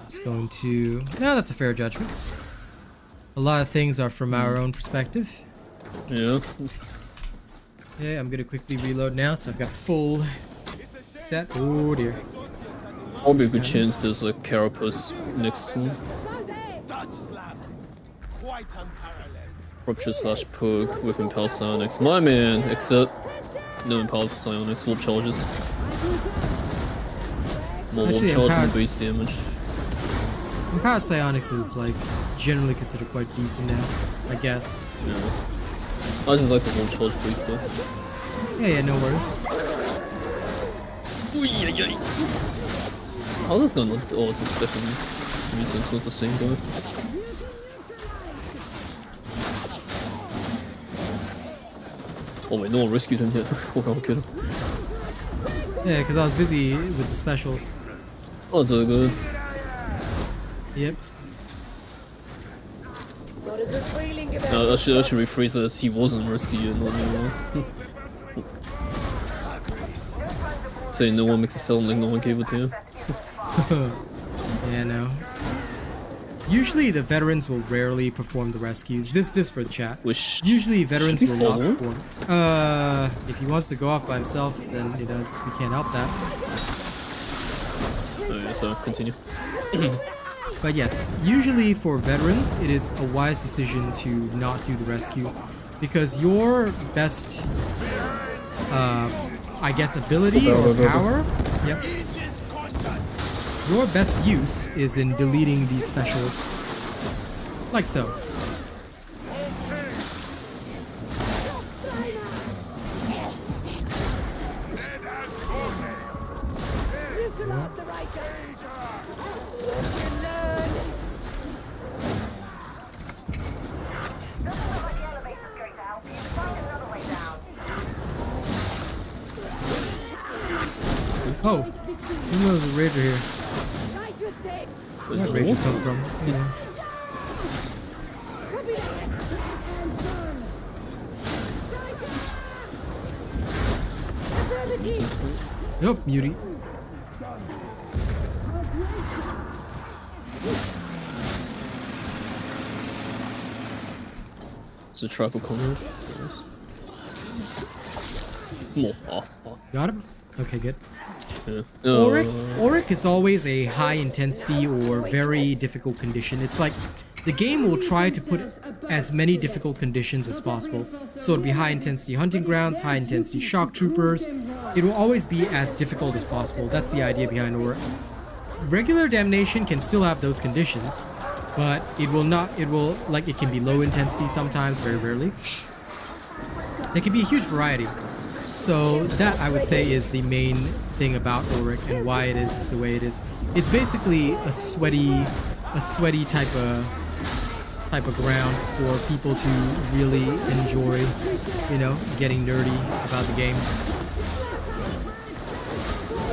Just going to... No, that's a fair judgment. A lot of things are from our own perspective. Yeah. Okay, I'm gonna quickly reload now, so I've got full set. Oh dear. Probably a good chance there's a carapace next to him. Rupture slash Pug with Impel Psionics. My man, except no Impel Psionics, Warp Charges. More Actually, one charge and Empowered's- base damage. Empowered Psionics is like generally considered quite decent now, I guess. Yeah. I just like the one charge base though. Yeah, no worries. How's this gonna look? Oh, it's a second mutant, it's not the same guy. Oh wait, no one rescued him yet. Oh, I'll kill him. Yeah, because I was busy with the specials. Oh, it's all good. Yep. Got a good feeling about I should rephrase it as he wasn't rescued, not anyone. Say no one makes it sound like no one gave it to him. Yeah, no. Usually the veterans will rarely perform the rescues. This for the chat. Which Usually veterans should will be not follow. perform. If he wants to go off by himself, then we can't help that. Oh yeah, so continue. But yes, usually for veterans, it is a wise decision to not do the rescue, because your best, I guess, ability or power, yep. Your best use is in deleting these specials, like so. Oh, who knows a Rager here? Where'd Rager come from? Yeah. Nope, Mutie. It's a tribal comrade. More. Got him? Okay, good. Yeah. Auric is always a high intensity or very difficult condition. It's like the game will try to put as many difficult conditions as possible. So it'll be high intensity hunting grounds, high intensity shock troopers. It will always be as difficult as possible. That's the idea behind Auric. Regular damnation can still have those conditions, but it will not, it can be low intensity sometimes, very rarely. There can be a huge variety. So that, I would say, is the main thing about Auric and why it is the way it is. It's basically a sweaty type of ground for people to really enjoy, you know, getting nerdy about the game.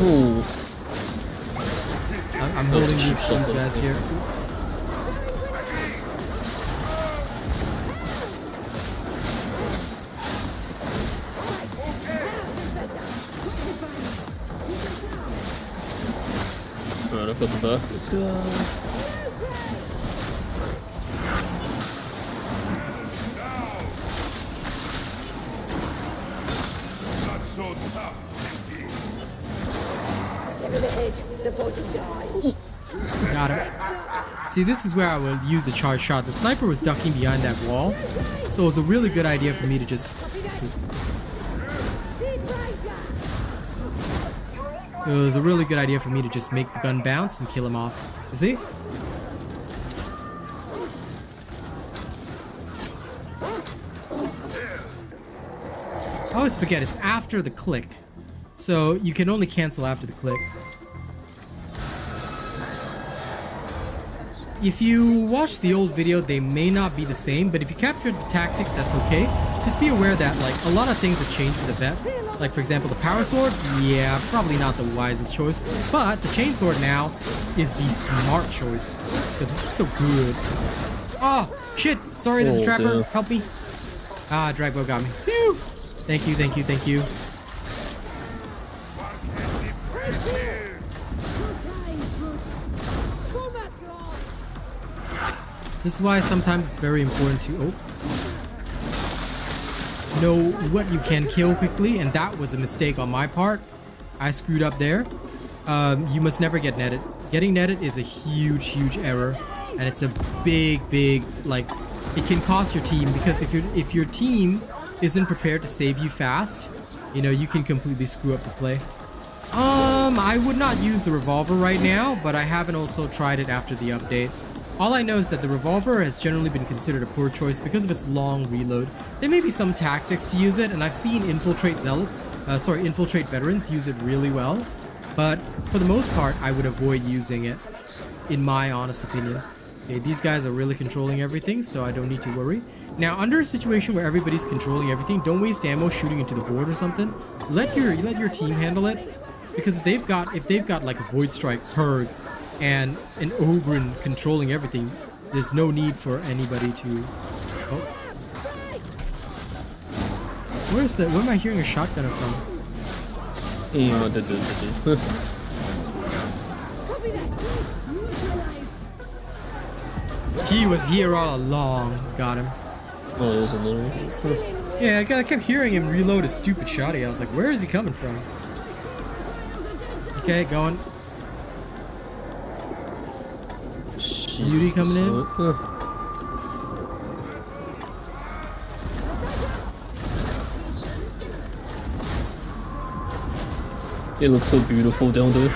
Ooh. I'm holding these guys here. Alright, I've got the back. Let's go. Not so tough. Sever the head, the body dies. Got him. See, this is where I would use the charge shot. The sniper was ducking behind that wall, so it was a really good idea for me to just... It was a really good idea for me to just make the gun bounce and kill him off. You see? I always forget, it's after the click. So you can only cancel after the click. If you watch the old video, they may not be the same, but if you captured the tactics, that's okay. Just be aware that, like, a lot of things have changed for the vet. Like, for example, the power sword, yeah, probably not the wisest choice. But the chainsword now is the smart choice, because it's just so good. Oh, shit! Sorry, this is Trapper. Damn. Help me. Ah, Dragbo got me. Phew! Thank you, thank you, thank you. This is why sometimes it's very important to know what you can kill quickly, and that was a mistake on my part. I screwed up there. You must never get netted. Getting netted is a huge error, and it's a big, like, it can cost your team, because if your team isn't prepared to save you fast, you know, you can completely screw up the play. I would not use the revolver right now, but I haven't also tried it after the update. All I know is that the revolver has generally been considered a poor choice because of its long reload. There may be some tactics to use it, and I've seen infiltrate veterans use it really well. But for the most part, I would avoid using it, in my honest opinion. Okay, these guys are really controlling everything, so I don't need to worry. Now, under a situation where everybody's controlling everything, don't waste ammo shooting into the board or something. Let your team handle it, because if they've got like a Void Strike, Purg, and an Ogren controlling everything, there's no need for anybody to... Oh. Where am I hearing a shotgunner from? He was here all along. Got him. Oh, there's a little... Yeah, I kept hearing him reload a stupid shotty. I was like, where is he coming from? Okay, going. Beauty coming in. It looks so beautiful down there.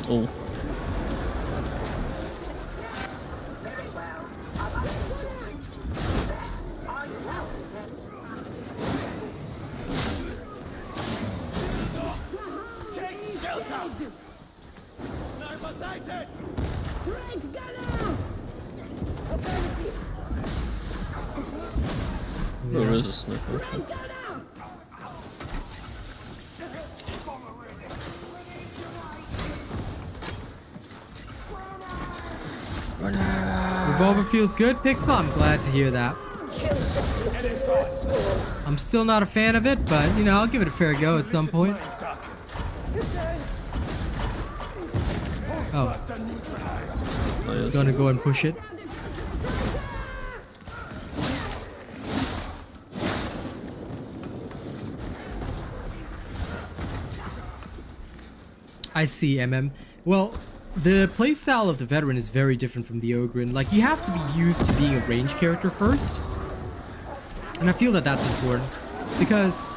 Oh. There is a sniper actually. Revolver feels good, Pixel. I'm glad to hear that. I'm still not a fan of it, but you know, I'll give it a fair go at some point. Oh. Just gonna go and push it. I see, MM. Well, the playstyle of the veteran is very different from the Ogren. Like, you have to be used to being a range character first. And I feel that that's important. Because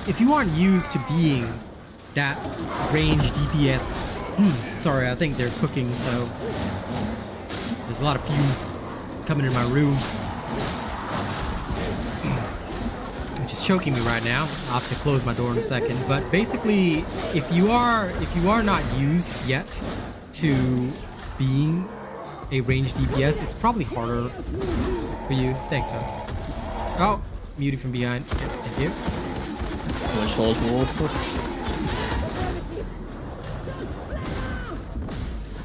if you aren't used to being that range DPS... sorry, I think they're cooking, so... There's a lot of fumes coming in my room. Which is choking me right now. I'll have to close my door in a second. But basically, if you are not used yet to being a ranged DPS, it's probably harder for you. Thanks, sir. Oh, muted from behind. Yep, thank you.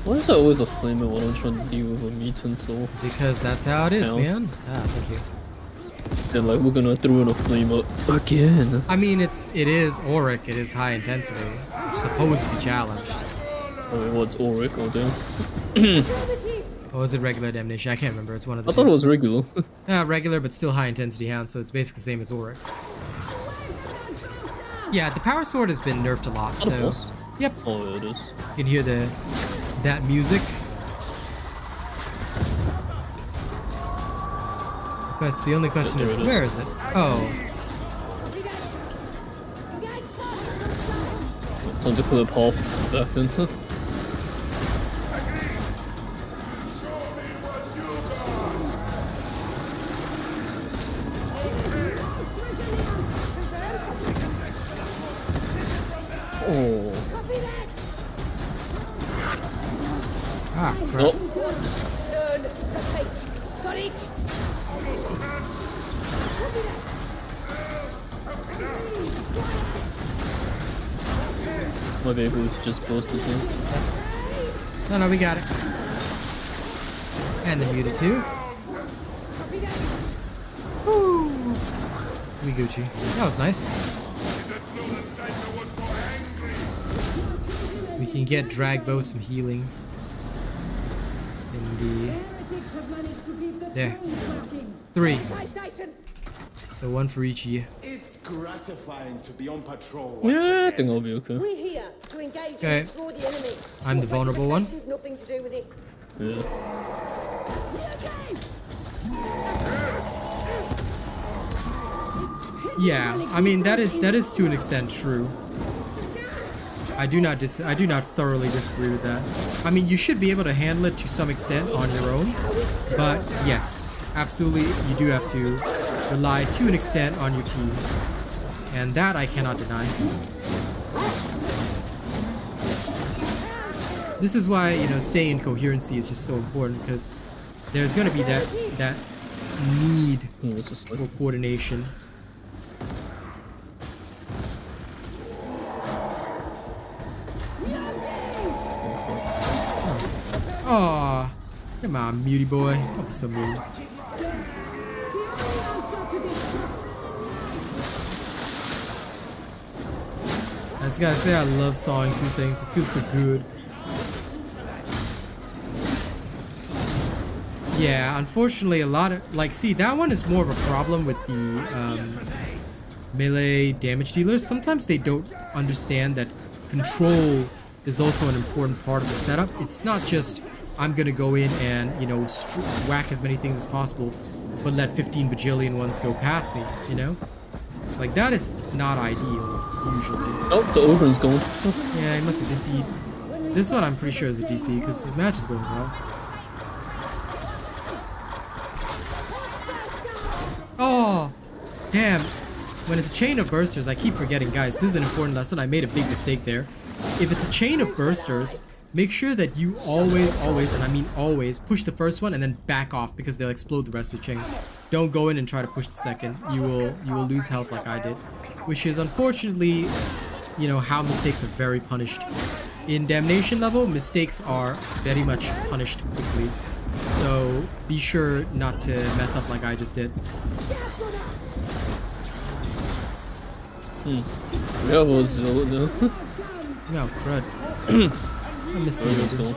Why is there always a flamer when I'm trying to deal with a mutant or... Because that's how it is, man. Ah, thank you. They're like, we're gonna throw in a flame again. I mean, it is Auric, it is high intensity. It's supposed to be challenged. Oh, what's Auric? Oh, damn. Or is it regular damnation? I can't remember. It's one of the I thought it was regular. Regular, but still high intensity hound, so it's basically the same as Auric. Yeah, the power sword has been nerfed a lot, so... Yep. Oh, yeah, it is. You can hear that music. The only question is, where is it? Oh. Time to clear path back then. Oh. Ah, crap. Oh. Got it. Might be able to just burst it in. No, we got it. And the muted too. Woo! We Gucci. That was nice. We can get Dragbo some healing. In the... There. 3. So 1 for each of you. It's gratifying to be on patrol. Yeah, I think I'll be okay. We're here to engage Okay. and explore the enemy. I'm the vulnerable one. Nothing to do with it. Yeah. Yeah, I mean that is to an extent true. I do not thoroughly disagree with that. I mean, you should be able to handle it to some extent on your own, but yes, absolutely, you do have to rely to an extent on your team, and that I cannot deny. This is why, you know, staying in coherency is just so important, because there's going to be that need for coordination. Aw, come on, mutie boy. Don't be so mean. I just gotta say, I love sawing through things. It feels so good. Yeah, unfortunately, a lot of see, that one is more of a problem with the melee damage dealers. Sometimes they don't understand that control is also an important part of the setup. It's not just I'm gonna go in and, you know, whack as many things as possible, but let 15 bajillion ones go past me, you know? Like, that is not ideal, usually. Oh, the Ogren's going. Yeah, he must have DC'd. This one I'm pretty sure is a DC, because his match is going well. Oh, damn. When it's a chain of bursters, I keep forgetting, guys, this is an important lesson. I made a big mistake there. If it's a chain of bursters, make sure that you always, and I mean always, push the first one and then back off, because they'll explode the rest of the chain. Don't go in and try to push the second. You will lose health like I did, which is unfortunately, you know, how mistakes are very punished. In Damnation level, mistakes are very much punished quickly. So be sure not to mess up like I just did. Yeah, was no, crud. I missed the Ogre.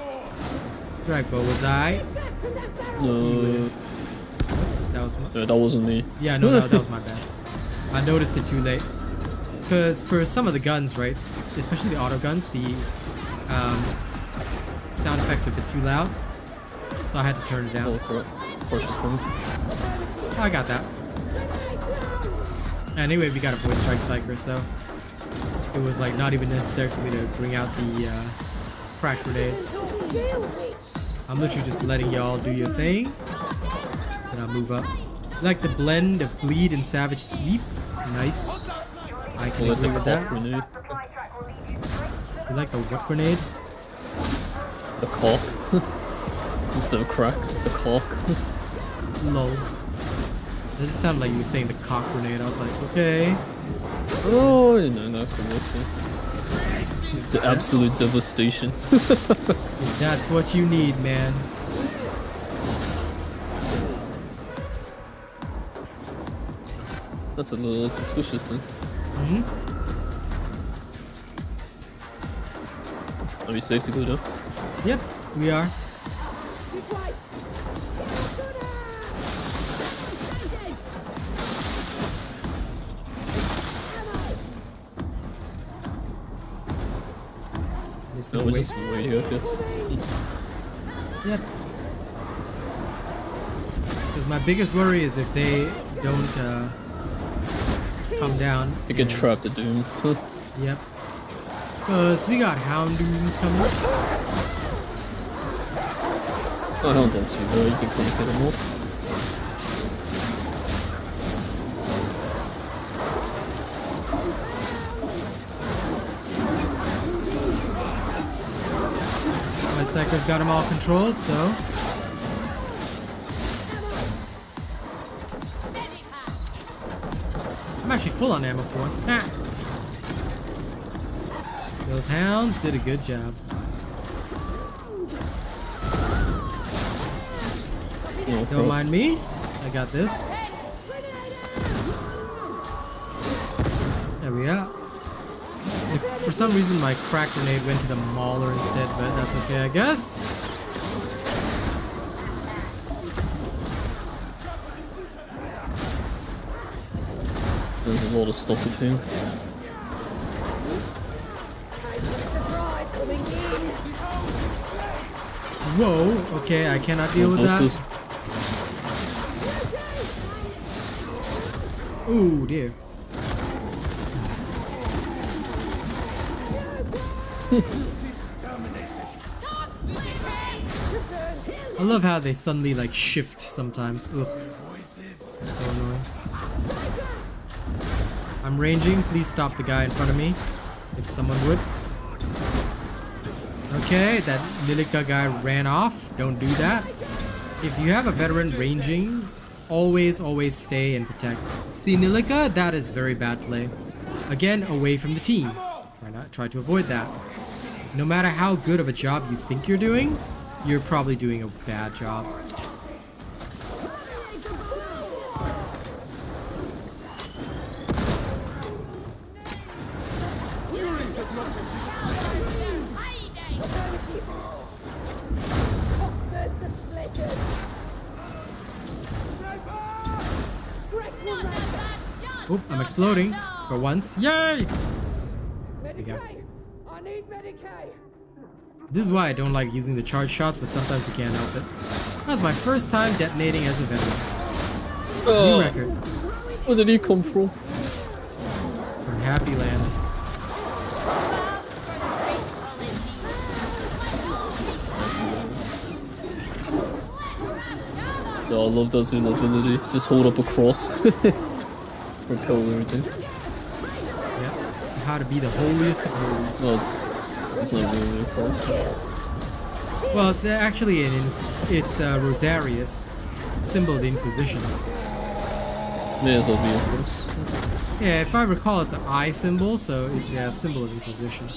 Right, but was I? No. That was my... Yeah, that wasn't me. Yeah, no, that was my bad. I noticed it too late. Because for some of the guns, right, especially the auto guns, the sound effects are a bit too loud. So I had to turn it down. Oh, crap. Porsche's coming. I got that. Anyway, we got a Void Strike Psyker, so it was like not even necessary for me to bring out the crack grenades. I'm literally just letting y'all do your thing. Then I'll move up. Like the blend of Bleed and Savage Sweep. Nice. I can agree with that. Grenade. You like the what grenade? The cock. Instead of crack, the cock. Lol. That just sounded like you were saying the cock grenade. I was like, okay. Oh, you know, that could work too. The absolute devastation. If that's what you need, man. That's a little suspicious then. Are we safe to go down? Yep, we are. No, we just wait here, I guess. Yep. Because my biggest worry is if they don't come down. You get trapped at Doom. Yep. Because we got Houndooms coming. Oh, Hound's on 2, bro. You can kind of hit them all. Psyker's got them all controlled, so I'm actually full on ammo for once. Ah. Those hounds did a good job. Oh, Don't mind me. I got this. There we are. If for some reason my crack grenade went to the Mauler instead, but that's okay, I guess. There's a lot of stuff to ping. Whoa, okay, I cannot deal with that. Ooh, dear. I love how they suddenly like shift sometimes. Ugh. That's so annoying. I'm ranging. Please stop the guy in front of me. If someone would. Okay, that Lilica guy ran off. Don't do that. If you have a veteran ranging, always stay and protect. See, Nilica, that is very bad play. Again, away from the team. Try to avoid that. No matter how good of a job you think you're doing, you're probably doing a bad job. Oop, I'm exploding for once. Yay! There we go. I need Medicaid. This is why I don't like using the charge shots, but sometimes you can't help it. That was my first time detonating as a veteran. New record. Where did he come from? From Happy Land. Yeah, I love that Zulu ability. Just hold up a cross. Repel everything. Yeah. How to be the holiest of holies. No, it's not really a cross. Well, it's actually it's Rosarius, symbol of the Inquisition. May as well be a cross. Yeah, if I recall, it's an eye symbol, so it's a symbol of Inquisition.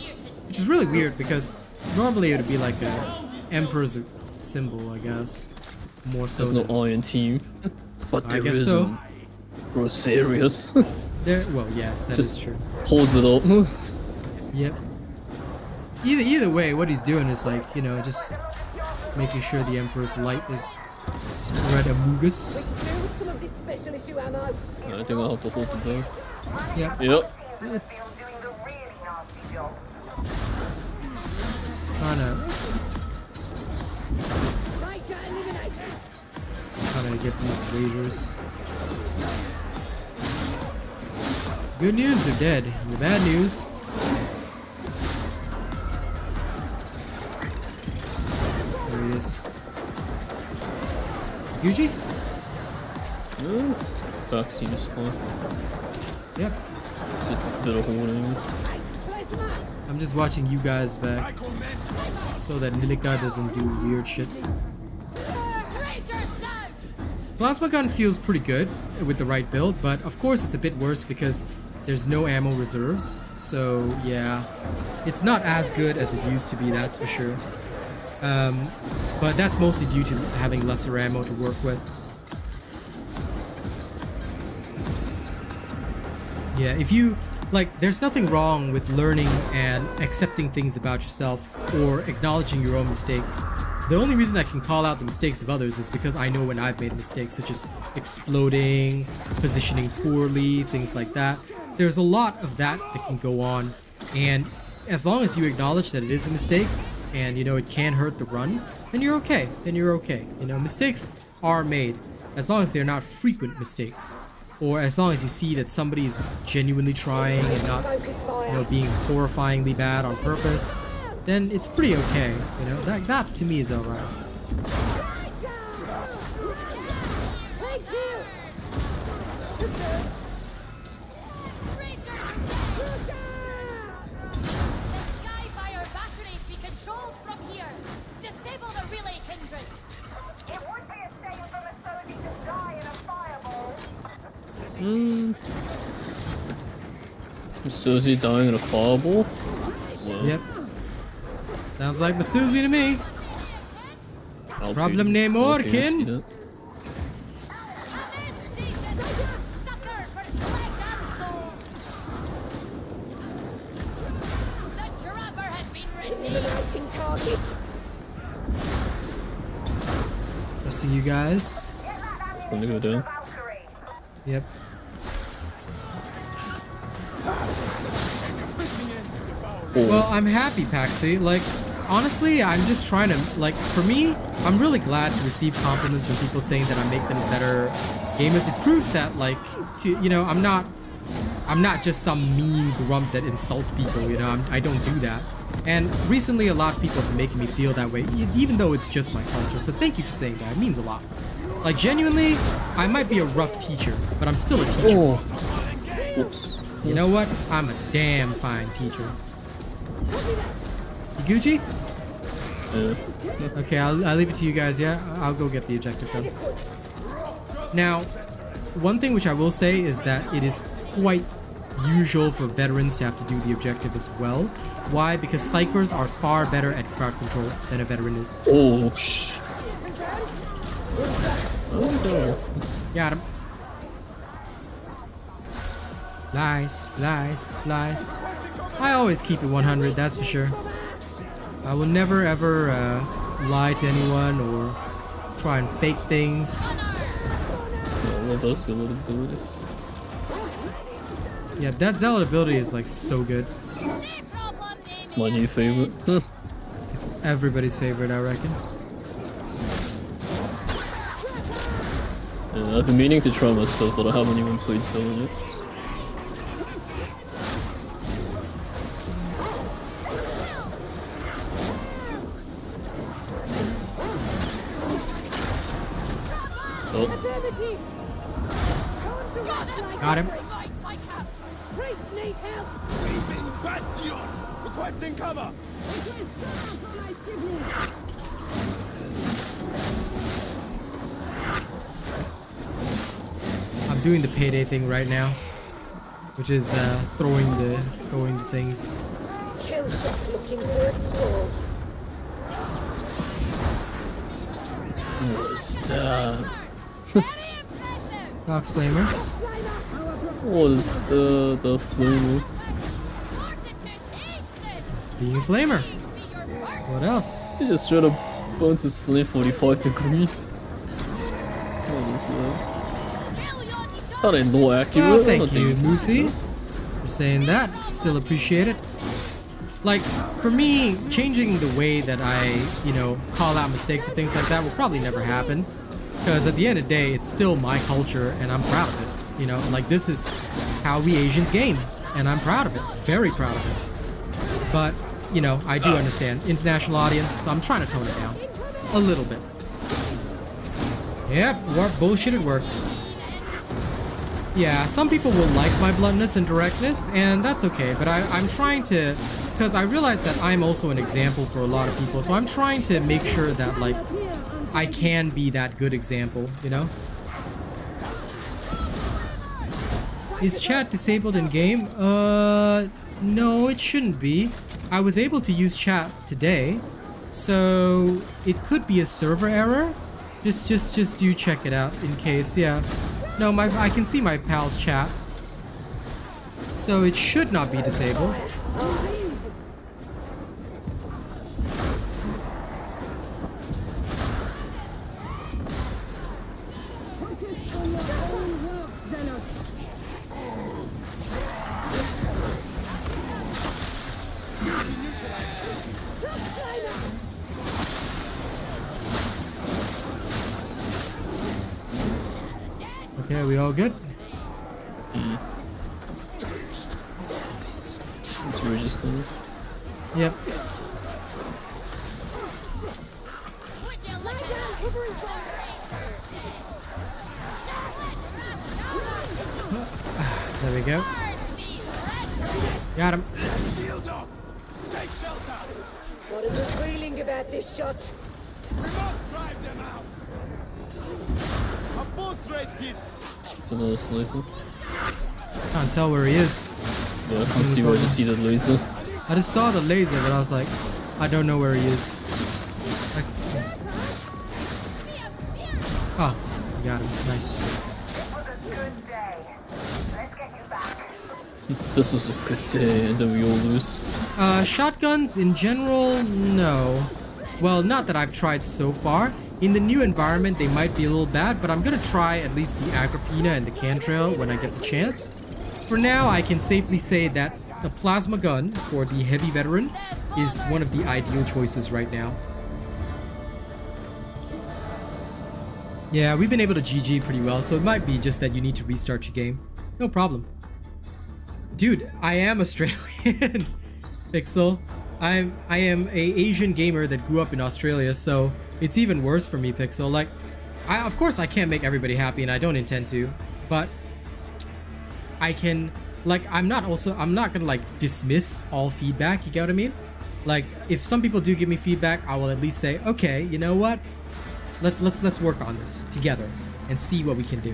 Which is really weird because normally it would be like a Emperor's symbol, I guess. More so. There's no eye in team, but there is so. Rosarius. Well, yes, that is true. Holds it up. Yep. Either way, what he's doing is like, you know, just making sure the Emperor's light is spread among us. I think I'll have to hold the bow. Yep. Yep. Trying to get these raiders. Good news, they're dead. The bad news. There he is. Gucci? Vaccine is fine. Yep. It's just a bit of holding. I'm just watching you guys back so that Nilica doesn't do weird shit. Plasma gun feels pretty good with the right build, but of course it's a bit worse because there's no ammo reserves. So yeah, it's not as good as it used to be, that's for sure. But that's mostly due to having lesser ammo to work with. Yeah, if you like, there's nothing wrong with learning and accepting things about yourself or acknowledging your own mistakes. The only reason I can call out the mistakes of others is because I know when I've made mistakes, such as exploding, positioning poorly, things like that. There's a lot of that can go on, and as long as you acknowledge that it is a mistake and you know it can hurt the run, then you're okay. You know, mistakes are made as long as they're not frequent mistakes, or as long as you see that somebody is genuinely trying and not, you know, being horrifyingly bad on purpose. Then it's pretty okay, you know, that to me is alright. Skyfire batteries be controlled from here. Disable the relay kindred. It would be a shame for Masodi to die in a fireball. So is he dying in a fireball? Yeah. Yep. Sounds like Masuzi to me. Problem name Orkin. Trusting you guys. It's gonna go down. Yep. Well, I'm happy, Paxi. Like, honestly, I'm just trying to, like, for me, I'm really glad to receive compliments from people saying that I make them better gamers. It proves that, like, I'm not just some mean grump that insults people, you know. I don't do that. And recently, a lot of people have been making me feel that way, even though it's just my culture. So thank you for saying that. It means a lot. Like, genuinely, I might be a rough teacher, but I'm still a teacher. Oh. Oops. You know what? I'm a damn fine teacher. You Gucci? Yeah. Okay, I'll leave it to you guys, yeah? I'll go get the objective done. Now, one thing which I will say is that it is quite usual for veterans to have to do the objective as well. Why? Because psychers are far better at crowd control than a veteran is. Oh, shh. Got him. Flies. I always keep it 100, that's for sure. I will never ever lie to anyone or try and fake things. Oh, that's zealot ability. Yeah, that zealot ability is like so good. It's my new favorite. It's everybody's favorite, I reckon. Yeah, I've been meaning to try myself, but I haven't even played zealot yet. Got him. Bastion! Requesting cover! I'm doing the payday thing right now, which is throwing the things. Kill shot looking for a skull. What is that? Fox Flamer. What is the flamer? Speaking of Flamer. What else? He just straight up burnt his flame 45 degrees. What is that? That ain't no accurate. Well, thank you, Moosey, for saying that. Still appreciate it. Like, for me, changing the way that I, call out mistakes and things like that will probably never happen. Because at the end of the day, it's still my culture, and I'm proud of it. Like, this is how we Asians game, and I'm proud of it. Very proud of it. But, I do understand. International audience, so I'm trying to tone it down. A little bit. Yep, bullshit at work. Yeah, some people will like my bluntness and directness, and that's okay, but I'm trying to, because I realize that I'm also an example for a lot of people, so I'm trying to make sure that, like, I can be that good example, Is chat disabled in game? No, it shouldn't be. I was able to use chat today, so it could be a server error. Just do check it out in case, yeah. No, I can see my pal's chat. So it should not be disabled. Okay, are we all good? That's where we're just going. Yep. There we go. Got him. Shield up! Take shelter! What a good feeling about this shot. We must drive them out! A force rate hit! It's another sniper. Can't tell where he is. Yeah, I can't see where to see that laser. I just saw the laser, but I was like, I don't know where he is. I can see. Oh, you got him. Nice. This was a good day, and then we all lose. Shotguns in general, no. Well, not that I've tried so far. In the new environment, they might be a little bad, but I'm gonna try at least the Agrippina and the Cantrail when I get the chance. For now, I can safely say that the plasma gun for the heavy veteran is one of the ideal choices right now. Yeah, we've been able to GG pretty well, so it might be just that you need to restart your game. No problem. Dude, I am Australian. Pixel. I am a Asian gamer that grew up in Australia, so it's even worse for me, Pixel. Like, of course I can't make everybody happy, and I don't intend to, but I can, like, I'm not gonna like dismiss all feedback, you get what I mean? Like, if some people do give me feedback, I will at least say, okay, you know what? Let's work on this together and see what we can do.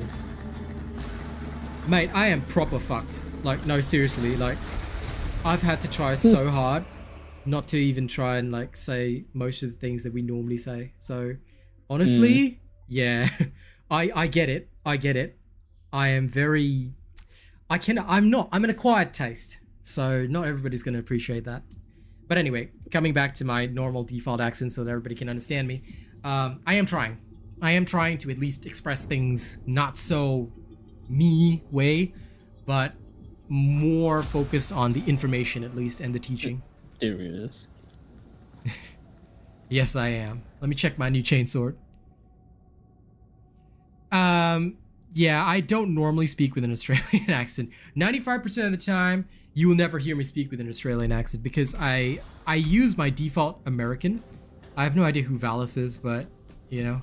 Mate, I am proper fucked. Like, no, seriously, like, I've had to try so hard not to even try and like say most of the things that we normally say. So honestly, yeah, I get it. I get it. I am very, I'm an acquired taste. So not everybody's going to appreciate that. But anyway, coming back to my normal default accent so that everybody can understand me. I am trying. I am trying to at least express things not so me way, but more focused on the information at least and the teaching. There he is. Yes, I am. Let me check my new chainsword. Yeah, I don't normally speak with an Australian accent. 95% of the time, you will never hear me speak with an Australian accent because I use my default American. I have no idea who Valis is, but, you know.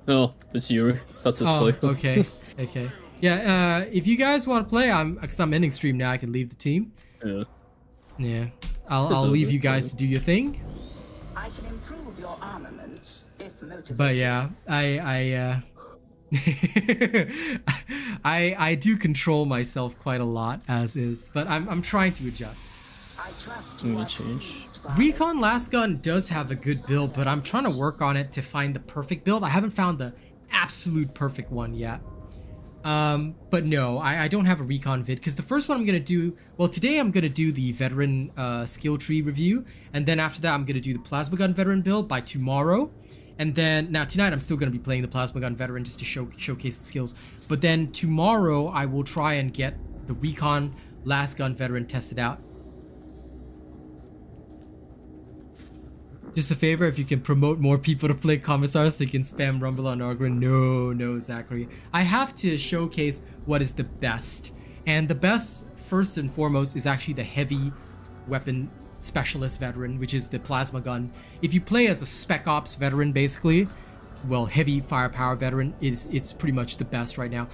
Oh, it's Yuri. That's a cycle. Okay, okay. Yeah, if you guys want to play, because I'm ending stream now, I can leave the team. Yeah. Yeah, I'll leave you guys to do your thing. I can improve your armaments if motivated. But yeah, I do control myself quite a lot as is, but I'm trying to adjust. I trust you. Change. Recon Last Gun does have a good build, but I'm trying to work on it to find the perfect build. I haven't found the absolute perfect one yet. But no, I don't have a recon vid because the first one I'm gonna do, well, today I'm gonna do the veteran skill tree review, and then after that I'm gonna do the plasma gun veteran build by tomorrow. And then now tonight I'm still gonna be playing the plasma gun veteran just to showcase the skills. But then tomorrow I will try and get the recon last gun veteran tested out. Just a favor, if you can promote more people to play Commissar so you can spam Rumble on Argrin. No, Zachary. I have to showcase what is the best. And the best, first and foremost, is actually the heavy weapon specialist veteran, which is the plasma gun. If you play as a Spec Ops veteran, basically, well, heavy firepower veteran, it's pretty much the best right now.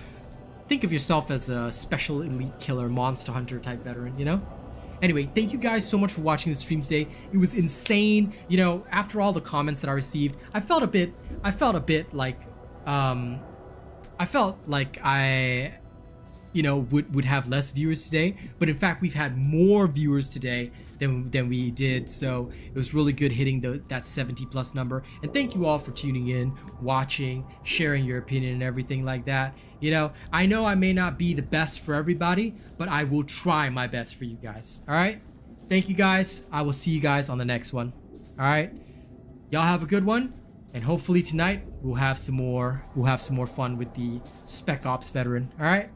Think of yourself as a special elite killer, monster hunter type veteran, you know? Anyway, thank you guys so much for watching the stream today. It was insane. You know, after all the comments that I received, I felt a bit like, I, you know, would have less viewers today. But in fact, we've had more viewers today than we did. So it was really good hitting that 70+ number. And thank you all for tuning in, watching, sharing your opinion and everything like that. You know I may not be the best for everybody, but I will try my best for you guys. All right? Thank you guys. I will see you guys on the next one. All right? Y'all have a good one, and hopefully tonight we'll have some more fun with the Spec Ops veteran. All right?